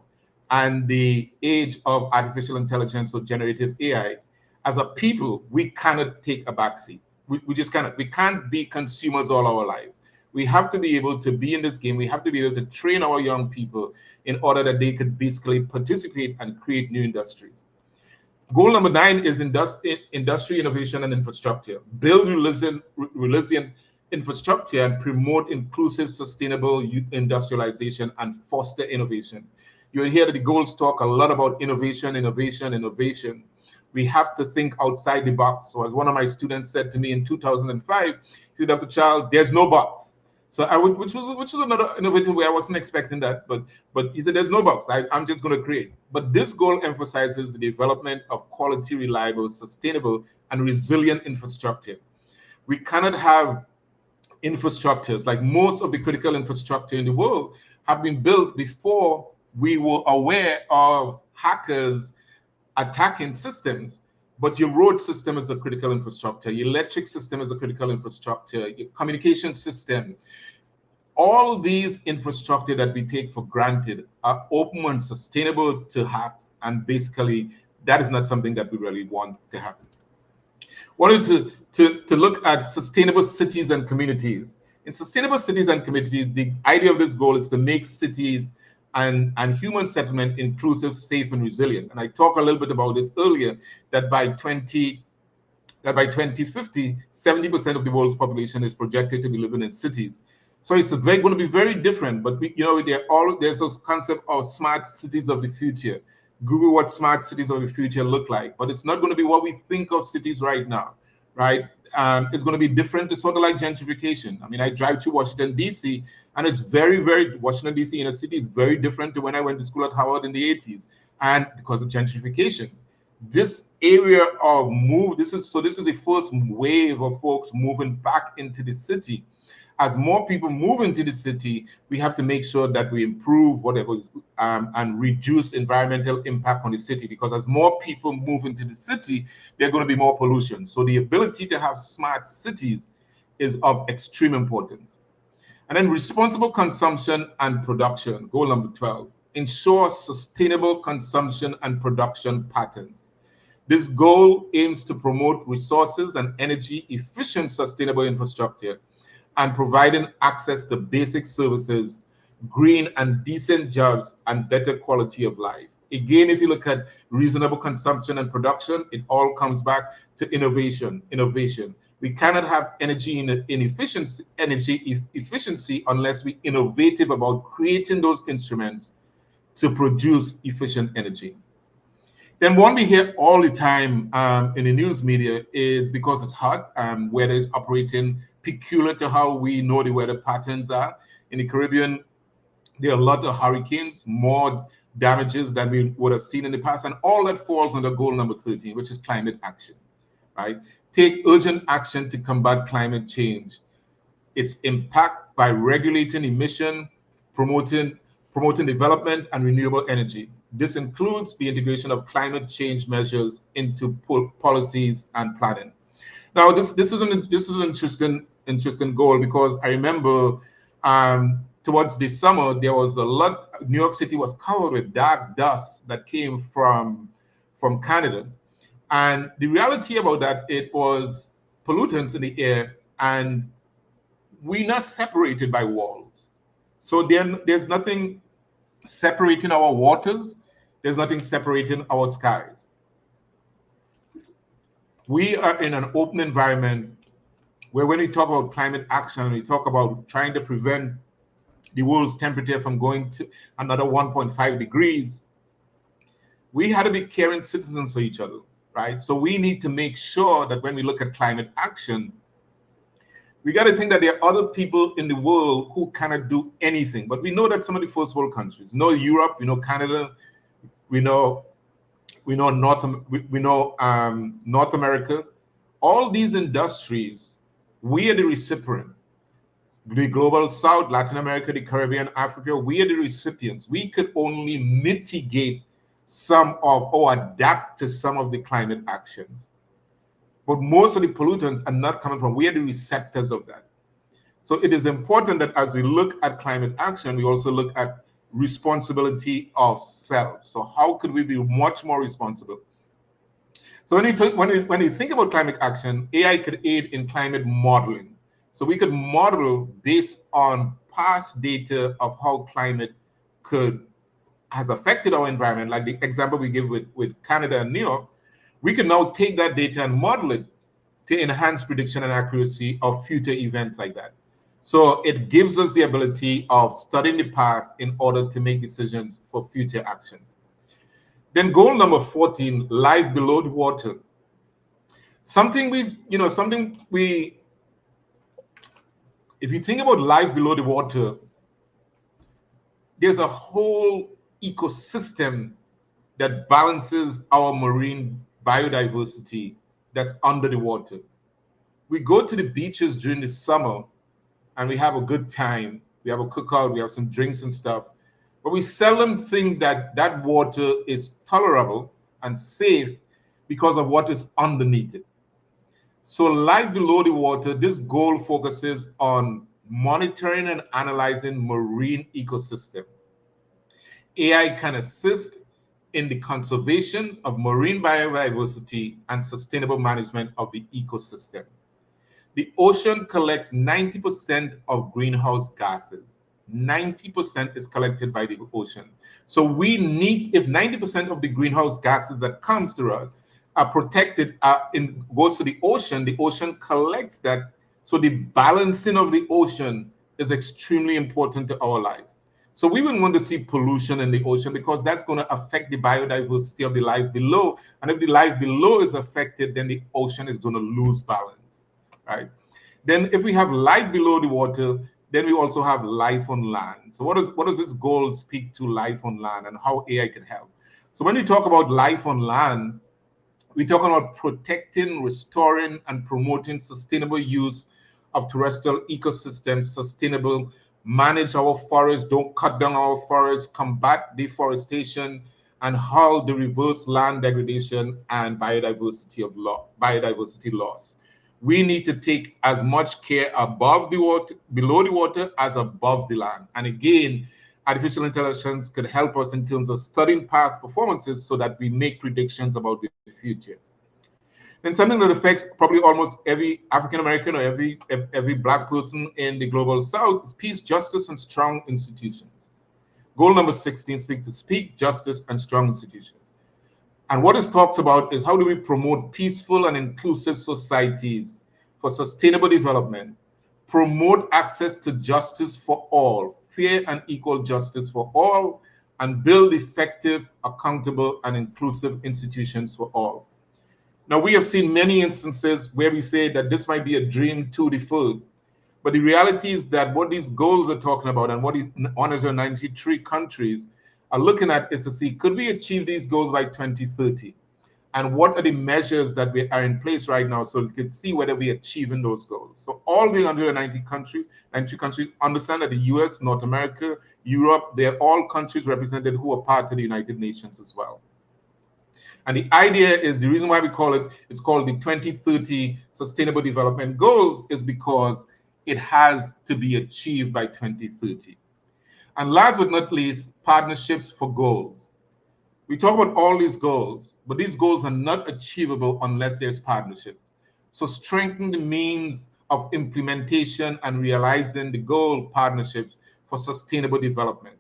and the age of artificial intelligence or generative AI. As a people, we cannot take a backseat. We just cannot. We can't be consumers all our life. We have to be able to be in this game. We have to be able to train our young people in order that they could basically participate and create new industries. Goal number 9 is industry, innovation, and infrastructure. Build resilient infrastructure and promote inclusive, sustainable industrialization and foster innovation. You'll hear that the goals talk a lot about innovation, innovation, innovation. We have to think outside the box. So as one of my students said to me in 2005, he said, Dr. Charles, there's no box. So which was another innovative way. I wasn't expecting that, but he said, there's no box. I'm just going to create. But this goal emphasizes the development of quality, reliable, sustainable, and resilient infrastructure. We cannot have infrastructures, like most of the critical infrastructure in the world have been built before we were aware of hackers attacking systems. But your road system is a critical infrastructure, your electric system is a critical infrastructure, your communication system. All these infrastructure that we take for granted are open and sustainable to hacks, and basically that is not something that we really want to happen. Wanted to look at sustainable cities and communities. In sustainable cities and communities, the idea of this goal is to make cities and human settlement inclusive, safe, and resilient. And I talked a little bit about this earlier, that by 2050, 70% of the world's population is projected to be living in cities. So it's going to be very different. But there's this concept of smart cities of the future. Google what smart cities of the future look like, but it's not going to be what we think of cities right now, right? It's going to be different. It's sort of like gentrification. I mean, I drive to Washington, D.C., and it's Washington, D.C. in a city is very different to when I went to school at Howard in the 80s, and because of gentrification. This area of this is the first wave of folks moving back into the city. As more people move into the city, we have to make sure that we improve whatever and reduce environmental impact on the city, because as more people move into the city, there's going to be more pollution. So the ability to have smart cities is of extreme importance. And then responsible consumption and production, goal number 12. Ensure sustainable consumption and production patterns. This goal aims to promote resources and energy efficient sustainable infrastructure and providing access to basic services, green and decent jobs, and better quality of life. Again, if you look at reasonable consumption and production, it all comes back to innovation. We cannot have energy efficiency unless we're innovative about creating those instruments to produce efficient energy. Then one we hear all the time in the news media is because it's hot, weather is operating peculiar to how we know the weather patterns are. In the Caribbean, there are a lot of hurricanes, more damages than we would have seen in the past, and all that falls under goal number 13, which is climate action, right? Take urgent action to combat climate change. Its impact by regulating emission, promoting development and renewable energy. This includes the integration of climate change measures into policies and planning. Now, this is an interesting goal, because I remember towards the summer there was a lot. New York City was covered with dark dust that came from Canada. And the reality about that, it was pollutants in the air, and we're not separated by walls. So then there's nothing separating our waters. There's nothing separating our skies. We are in an open environment where when we talk about climate action, we talk about trying to prevent the world's temperature from going to another 1.5 degrees. We had to be caring citizens for each other. Right? So we need to make sure that when we look at climate action, we got to think that there are other people in the world who cannot do anything. But we know that some of the first world countries, we know Europe, we know Canada, we know North America, all these industries, we are the recipient. The global South, Latin America, the Caribbean, Africa, we are the recipients. We could only mitigate some of or adapt to some of the climate actions. But most of the pollutants are not coming from, we are the receptors of that. So it is important that as we look at climate action, we also look at responsibility of self. So how could we be much more responsible? So when you think about climate action, AI could aid in climate modeling. So we could model based on past data of how climate has affected our environment, like the example we give with Canada and New York. We can now take that data and model it to enhance prediction and accuracy of future events like that. So it gives us the ability of studying the past in order to make decisions for future actions. Then goal number 14, life below the water. If you think about life below the water, there's a whole ecosystem that balances our marine biodiversity that's under the water. We go to the beaches during the summer and we have a good time. We have a cookout, we have some drinks and stuff, but we seldom think that that water is tolerable and safe because of what is underneath it. So life below the water, this goal focuses on monitoring and analyzing marine ecosystem. AI can assist in the conservation of marine biodiversity and sustainable management of the ecosystem. The ocean collects 90% of greenhouse gases. 90% is collected by the ocean. So we need, if 90% of the greenhouse gases that comes to us are protected, goes to the ocean collects that. So the balancing of the ocean is extremely important to our life. So we wouldn't want to see pollution in the ocean because that's going to affect the biodiversity of the life below. And if the life below is affected, then the ocean is going to lose balance, right? Then if we have life below the water, then we also have life on land. So what does this goal speak to life on land and how AI can help? So when we talk about life on land, we're talking about protecting, restoring, and promoting sustainable use of terrestrial ecosystems, sustainable, manage our forests, don't cut down our forests, combat deforestation, and halt the reverse land degradation and biodiversity loss. We need to take as much care above the water, below the water, as above the land. And again, artificial intelligence could help us in terms of studying past performances so that we make predictions about the future. And something that affects probably almost every African American or every Black person in the global South is peace, justice, and strong institutions. Goal number 16 speaks to speak, justice, and strong institutions. And what it talks about is how do we promote peaceful and inclusive societies for sustainable development, promote access to justice for all, fair and equal justice for all, and build effective, accountable, and inclusive institutions for all. Now, we have seen many instances where we say that this might be a dream too deferred, but the reality is that what these goals are talking about and what these 193 countries are looking at is to see, could we achieve these goals by 2030? And what are the measures that are in place right now so we could see whether we're achieving those goals? So all the 190 countries, 93 countries understand that the US, North America, Europe, they're all countries represented who are part of the United Nations as well. And the idea is, the reason why it's called the 2030 Sustainable Development Goals is because it has to be achieved by 2030. And last but not least, partnerships for goals. We talk about all these goals, but these goals are not achievable unless there's partnership. So strengthen the means of implementation and realizing the goal partnerships for sustainable development.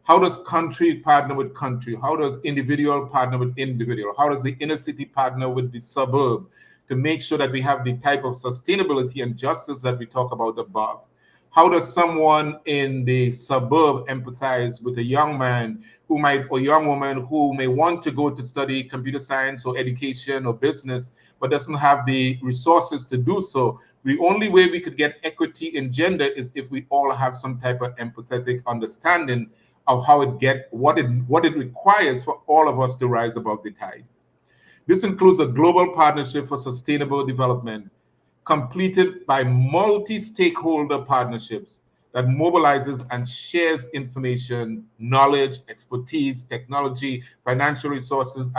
How does country partner with country? How does individual partner with individual? How does the inner city partner with the suburb to make sure that we have the type of sustainability and justice that we talk about above? How does someone in the suburb empathize with a young man or young woman who may want to go to study computer science or education or business, but doesn't have the resources to do so? The only way we could get equity in gender is if we all have some type of empathetic understanding of how what it requires for all of us to rise above the tide. This includes a global partnership for sustainable development completed by multi-stakeholder partnerships that mobilizes and shares information, knowledge, expertise, technology, financial resources,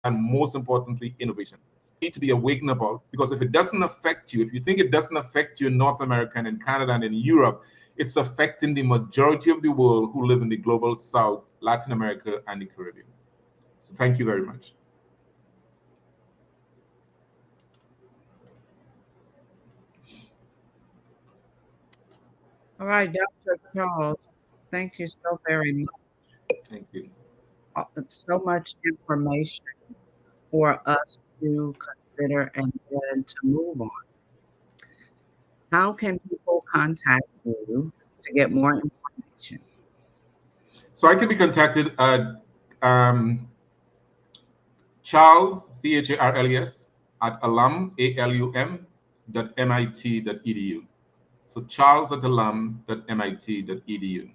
and most importantly, innovation. Need to be awakened about, because if it doesn't affect you, if you think it doesn't affect you in North America and in Canada and in Europe, it's affecting the majority of the world who live in the global South, Latin America, and the Caribbean. So thank you very much. All right, Dr. Charles, thank you so very much. Thank you. So much information for us to consider and then to move on. How can people contact you to get more information? So I can be contacted at Charles, Charles, at alum.mit.edu. So Charles at alum.mit.edu.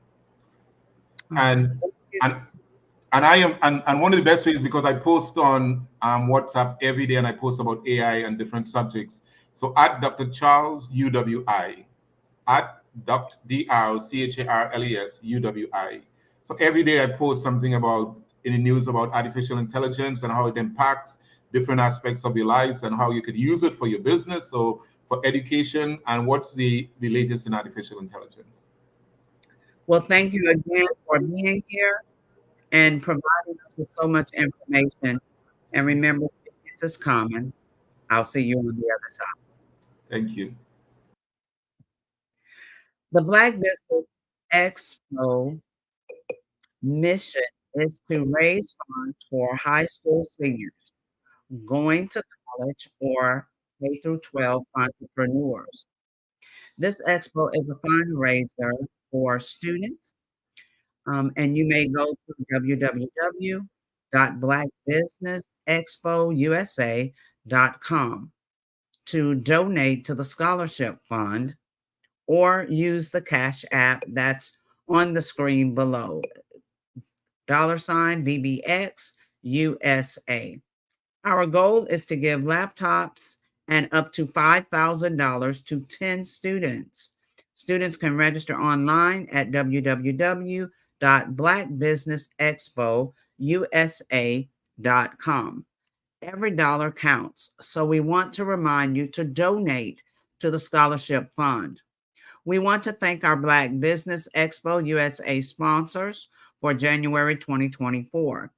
And I am, and one of the best ways, because I post on WhatsApp every day, and I post about AI and different subjects. So at Dr. Charles UWI, at Dr. Charles UWI. So every day I post something about in the news about artificial intelligence and how it impacts different aspects of your lives and how you could use it for your business, so for education, and what's the latest in artificial intelligence. Well, thank you again for being here and providing us with so much information. And remember, this is common. I'll see you on the other side. Thank you. The Black Business Expo mission is to raise funds for high school seniors going to college or K through 12 entrepreneurs. This expo is a fundraiser for students, and you may go to www.blackbusinessexpousa.com to donate to the scholarship fund, or use the Cash App that's on the screen below, $BBX USA. Our goal is to give laptops and up to $5,000 to 10 students. Students can register online at www.blackbusinessexpousa.com. Every dollar counts, so we want to remind you to donate to the scholarship fund. We want to thank our Black Business Expo USA sponsors for January 2024.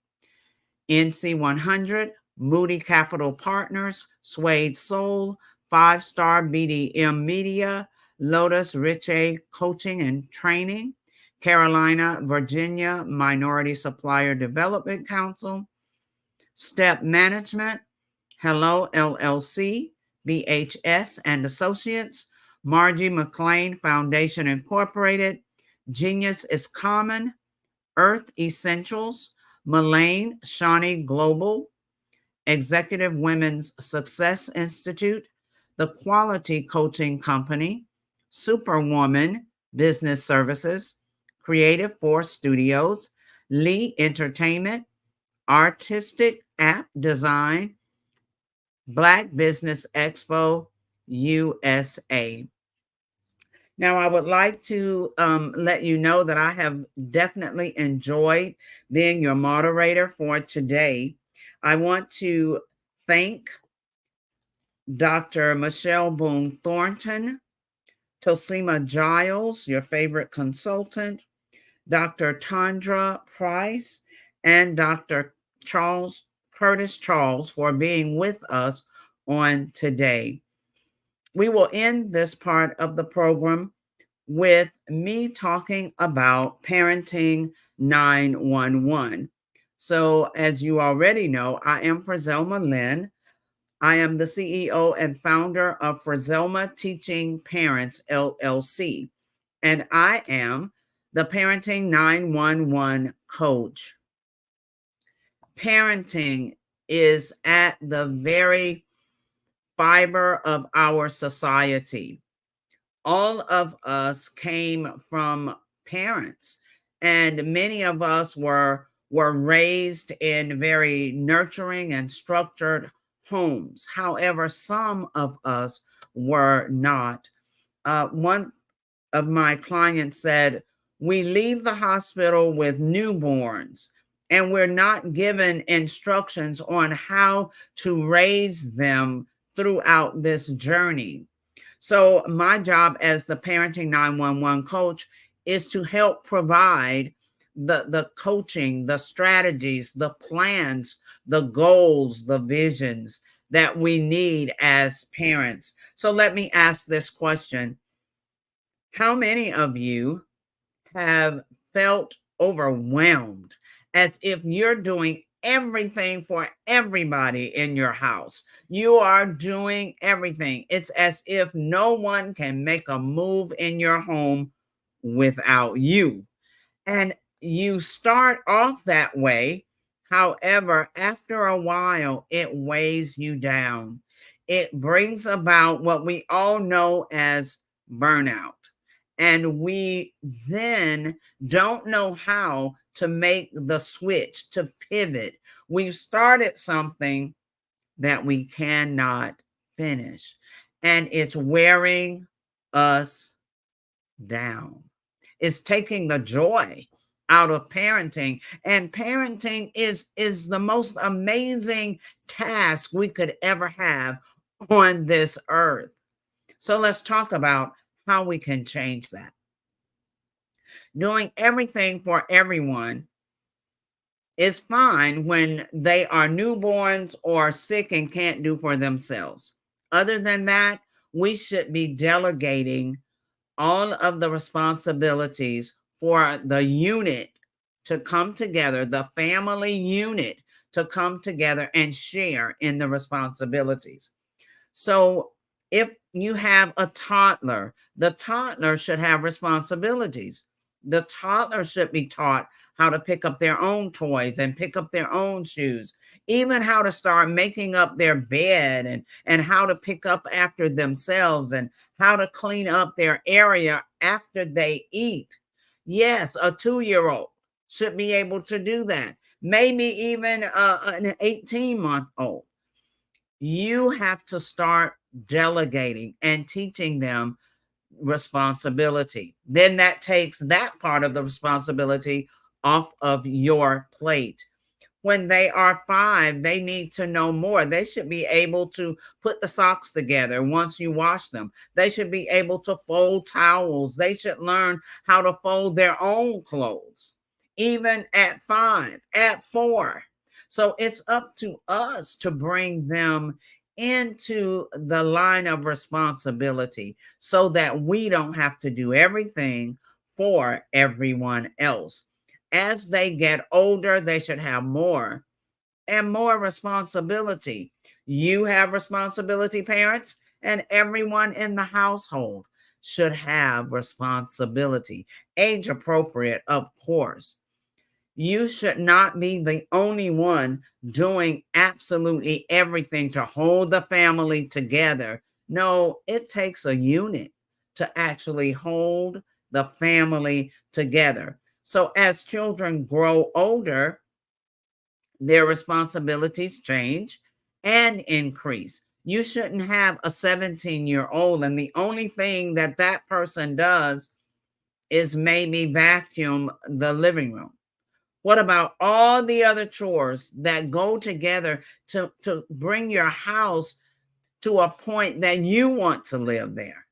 NC 100, Moody Capital Partners, Suede Soul, 5-Star BDM Media, Lotus Riche Coaching and Training, Carolina, Virginia Minority Supplier Development Council, Step Management, Hello LLC, BHS and Associates, Margie McLean Foundation Incorporated, Genius is Common, Earth Essentials, Mullane Shawnee Global, Executive Women's Success Institute, The Quality Coaching Company, Superwoman Business Services, Creative Force Studios, Lee Entertainment, Artistic App Design, Black Business Expo USA. Now, I would like to let you know that I have definitely enjoyed being your moderator for today. I want to thank Dr. Michelle Boone Thornton, Tosima Giles, your favorite consultant, Dr. Tandra Price, and Dr. Curtis Charles for being with us on today. We will end this part of the program with me talking about Parenting 911. So, as you already know, I am Frizelma Lynn. I am the CEO and founder of Frizelma Teaching Parents, LLC, and I am the Parenting 911 coach. Parenting is at the very fiber of our society. All of us came from parents, and many of us were raised in very nurturing and structured homes. However, some of us were not. One of my clients said, we leave the hospital with newborns and we're not given instructions on how to raise them throughout this journey. So my job as the Parenting 911 coach is to help provide the coaching, the strategies, the plans, the goals, the visions that we need as parents. So let me ask this question. How many of you have felt overwhelmed as if you're doing everything for everybody in your house? You are doing everything. It's as if no one can make a move in your home without you. And you start off that way. However, after a while, it weighs you down. It brings about what we all know as burnout. And we then don't know how to make the switch, to pivot. We've started something that we cannot finish, and it's wearing us down. It's taking the joy out of parenting, and parenting is the most amazing task we could ever have on this earth. So let's talk about how we can change that. Doing everything for everyone is fine when they are newborns or sick and can't do for themselves. Other than that, we should be delegating all of the responsibilities for the unit to come together, the family unit to come together and share in the responsibilities. So if you have a toddler, the toddler should have responsibilities. The toddler should be taught how to pick up their own toys and pick up their own shoes, even how to start making up their bed and how to pick up after themselves and how to clean up their area after they eat. Yes, a 2-year-old should be able to do that. Maybe even an 18-month-old. You have to start delegating and teaching them responsibility. Then that takes that part of the responsibility off of your plate. When they are 5, they need to know more. They should be able to put the socks together once you wash them. They should be able to fold towels. They should learn how to fold their own clothes, even at 5, at 4. So it's up to us to bring them into the line of responsibility so that we don't have to do everything for everyone else. As they get older, they should have more and more responsibility. You have responsibility, parents, and everyone in the household should have responsibility. Age appropriate, of course. You should not be the only one doing absolutely everything to hold the family together. No, it takes a unit to actually hold the family together. So as children grow older, their responsibilities change and increase. You shouldn't have a 17-year-old and the only thing that that person does is maybe vacuum the living room. What about all the other chores that go together to bring your house to a point that you want to live there?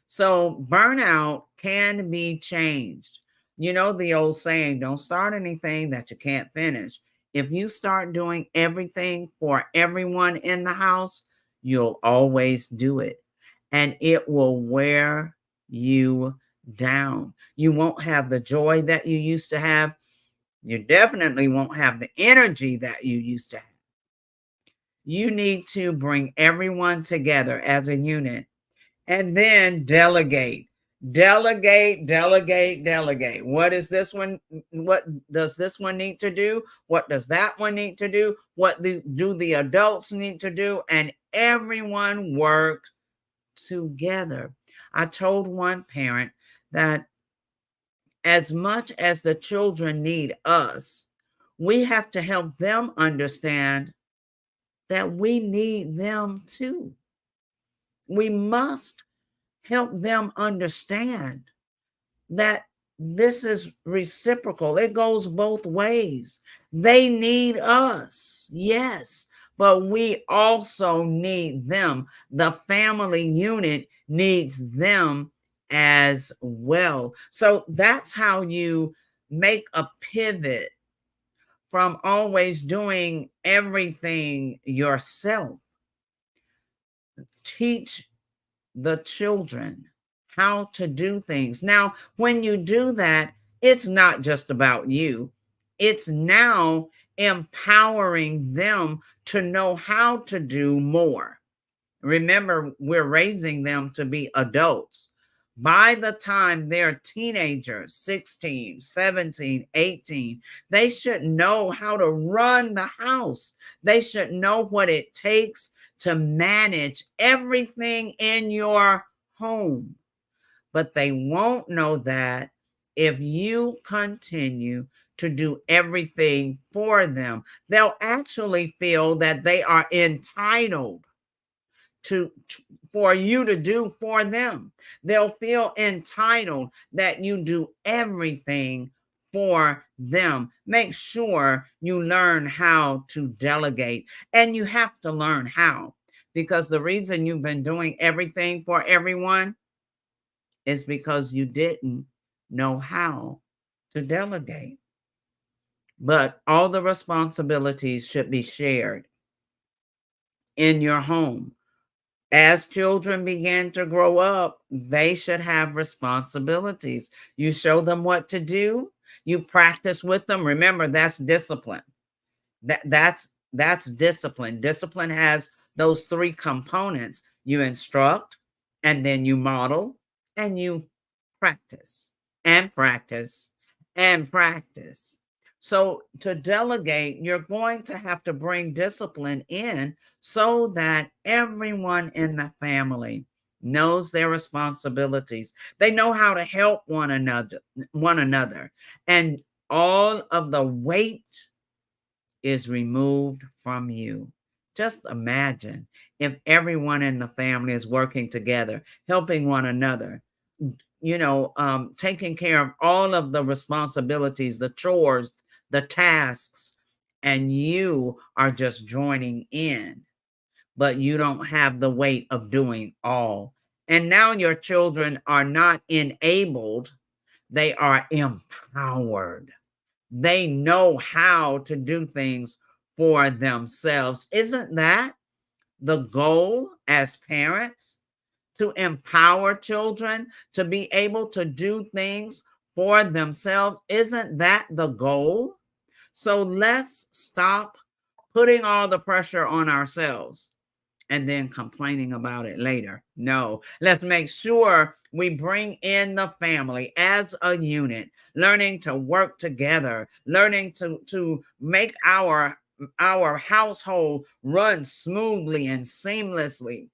So burnout can be changed. You know the old saying, don't start anything that you can't finish. If you start doing everything for everyone in the house, you'll always do it. And it will wear you down. You won't have the joy that you used to have. You definitely won't have the energy that you used to have. You need to bring everyone together as a unit and then delegate. Delegate, delegate, delegate. What is this one? What does this one need to do? What does that one need to do? What do the adults need to do? And everyone work together. I told one parent that as much as the children need us, we have to help them understand that we need them too. We must help them understand that this is reciprocal. It goes both ways. They need us, yes, but we also need them. The family unit needs them as well. So that's how you make a pivot from always doing everything yourself. Teach the children how to do things. Now, when you do that, it's not just about you. It's now empowering them to know how to do more. Remember, we're raising them to be adults. By the time they're teenagers, 16, 17, 18, they should know how to run the house. They should know what it takes to manage everything in your home. But they won't know that if you continue to do everything for them. They'll actually feel that they are entitled for you to do for them. They'll feel entitled that you do everything for them. Make sure you learn how to delegate, and you have to learn how, because the reason you've been doing everything for everyone is because you didn't know how to delegate. But all the responsibilities should be shared in your home. As children begin to grow up, they should have responsibilities. You show them what to do. You practice with them. Remember, that's discipline. That's discipline. Discipline has those three components. You instruct, and then you model, and you practice, and practice, and practice. So to delegate, you're going to have to bring discipline in so that everyone in the family knows their responsibilities. They know how to help one another, and all of the weight is removed from you. Just imagine if everyone in the family is working together, helping one another, taking care of all of the responsibilities, the chores, the tasks, and you are just joining in, but you don't have the weight of doing all. And now your children are not enabled, they are empowered. They know how to do things for themselves. Isn't that the goal as parents? To empower children to be able to do things for themselves. Isn't that the goal? So let's stop putting all the pressure on ourselves and then complaining about it later. No, let's make sure we bring in the family as a unit, learning to work together, learning to make our household run smoothly and seamlessly.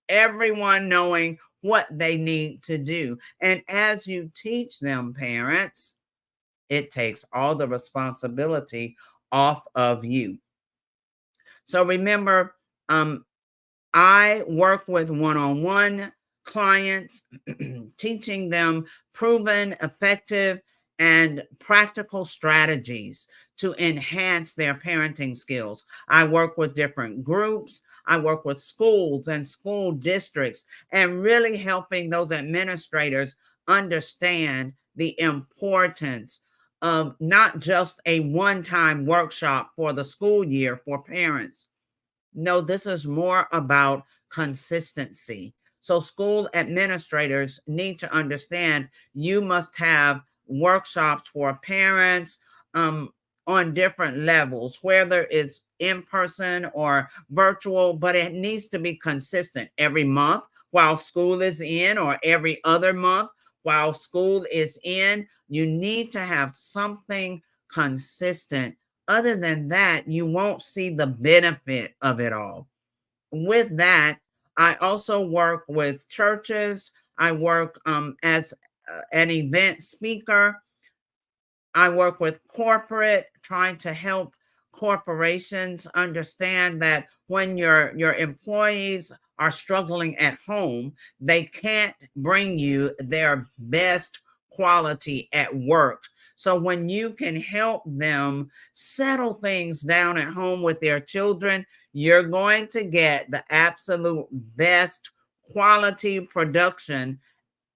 Everyone knowing what they need to do. And as you teach them, parents, it takes all the responsibility off of you. So remember, I work with one-on-one clients, teaching them proven, effective, and practical strategies to enhance their parenting skills. I work with different groups. I work with schools and school districts, and really helping those administrators understand the importance of not just a one-time workshop for the school year for parents. No, this is more about consistency. So school administrators need to understand you must have workshops for parents on different levels, whether it's in person or virtual, but it needs to be consistent every month while school is in, or every other month while school is in, you need to have something consistent. Other than that, you won't see the benefit of it all. With that, I also work with churches. I work as an event speaker. I work with corporate, trying to help corporations understand that when your employees are struggling at home, they can't bring you their best quality at work. So when you can help them settle things down at home with their children, you're going to get the absolute best quality production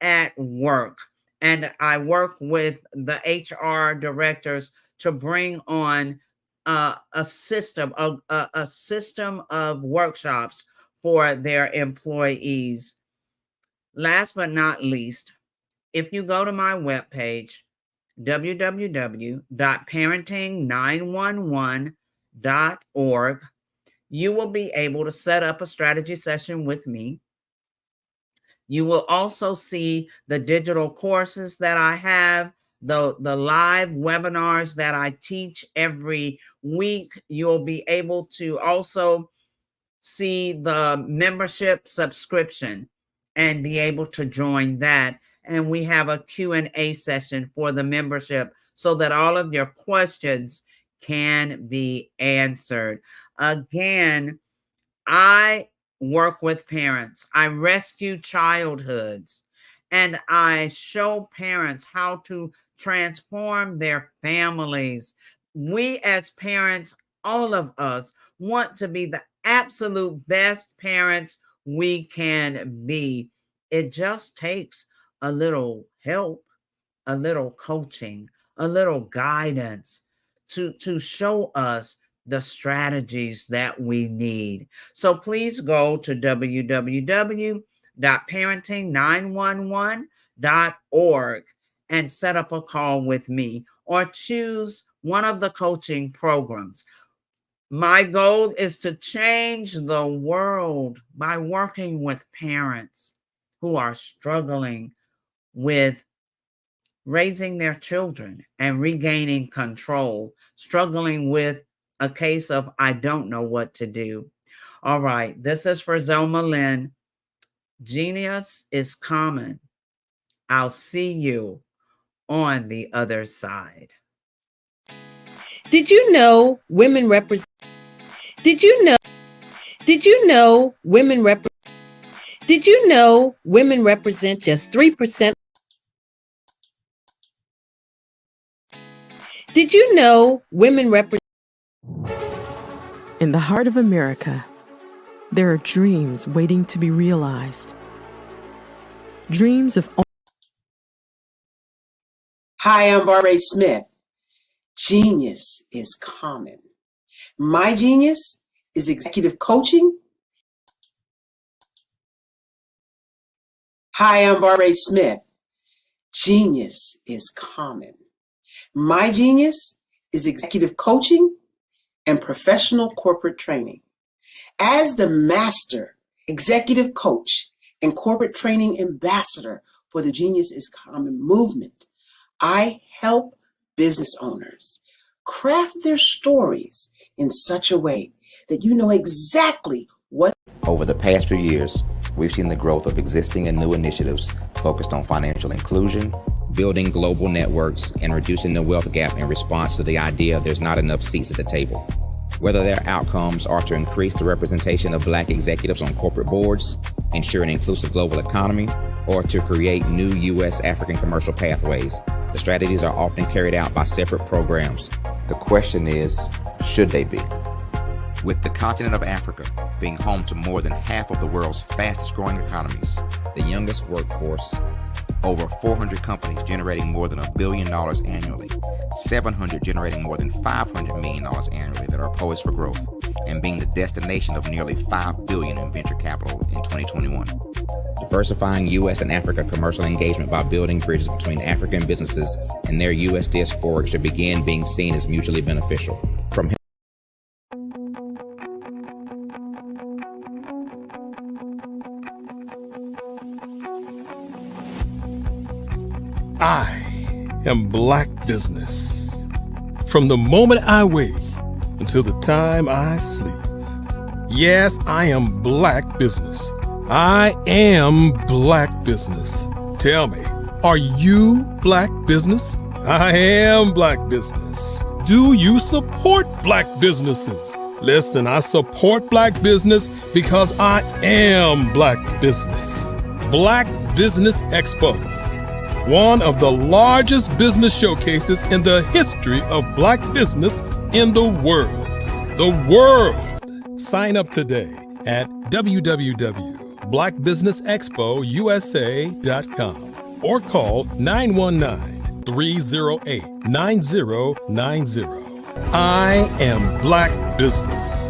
at work. And I work with the HR directors to bring on a system of workshops for their employees. Last but not least, if you go to my webpage, www.parenting911.org, you will be able to set up a strategy session with me. You will also see the digital courses that I have, the live webinars that I teach every week. You'll be able to also see the membership subscription and be able to join that. And we have a Q&A session for the membership so that all of your questions can be answered. Again, I work with parents. I rescue childhoods, and I show parents how to transform their families. We as parents, all of us, want to be the absolute best parents we can be. It just takes a little help, a little coaching, a little guidance to show us the strategies that we need. So please go to www.parenting911.org and set up a call with me or choose one of the coaching programs. My goal is to change the world by working with parents who are struggling with raising their children and regaining control, struggling with a case of I don't know what to do. All right, this is for Zelma Lynn. Genius is common. I'll see you on the other side. Did you know women represent? Did you know women represent? Did you know women represent just 3%? Did you know women represent? In the heart of America, there are dreams waiting to be realized. Dreams of. Hi, I'm Barbara Smith. Genius is common. My genius is executive coaching. Hi, I'm Barbara Smith. Genius is common. My genius is executive coaching and professional corporate training. As the master executive coach and corporate training ambassador for the Genius is Common movement, I help business owners craft their stories in such a way that you know exactly what. Over the past few years, we've seen the growth of existing and new initiatives focused on financial inclusion, building global networks, and reducing the wealth gap in response to the idea there's not enough seats at the table. Whether their outcomes are to increase the representation of Black executives on corporate boards, ensure an inclusive global economy, or to create new U.S. African commercial pathways, the strategies are often carried out by separate programs. The question is, should they be? With the continent of Africa being home to more than half of the world's fastest growing economies, the youngest workforce, over 400 companies generating more than $1 billion annually, 700 generating more than $500 million annually that are poised for growth, and being the destination of nearly $5 billion in venture capital in 2021. Diversifying U.S. and Africa commercial engagement by building bridges between African businesses and their U.S. diaspora should begin being seen as mutually beneficial. From am Black business. From the moment I wake until the time I sleep. Yes, I am Black business. I am Black business. Tell me, are you Black business? I am Black business. Do you support Black businesses? Listen, I support Black business because I am Black business. Black Business Expo, one of the largest business showcases in the history of Black business in the world. The world. Sign up today at www.blackbusinessexpousa.com or call 919-308-9090. I am Black business.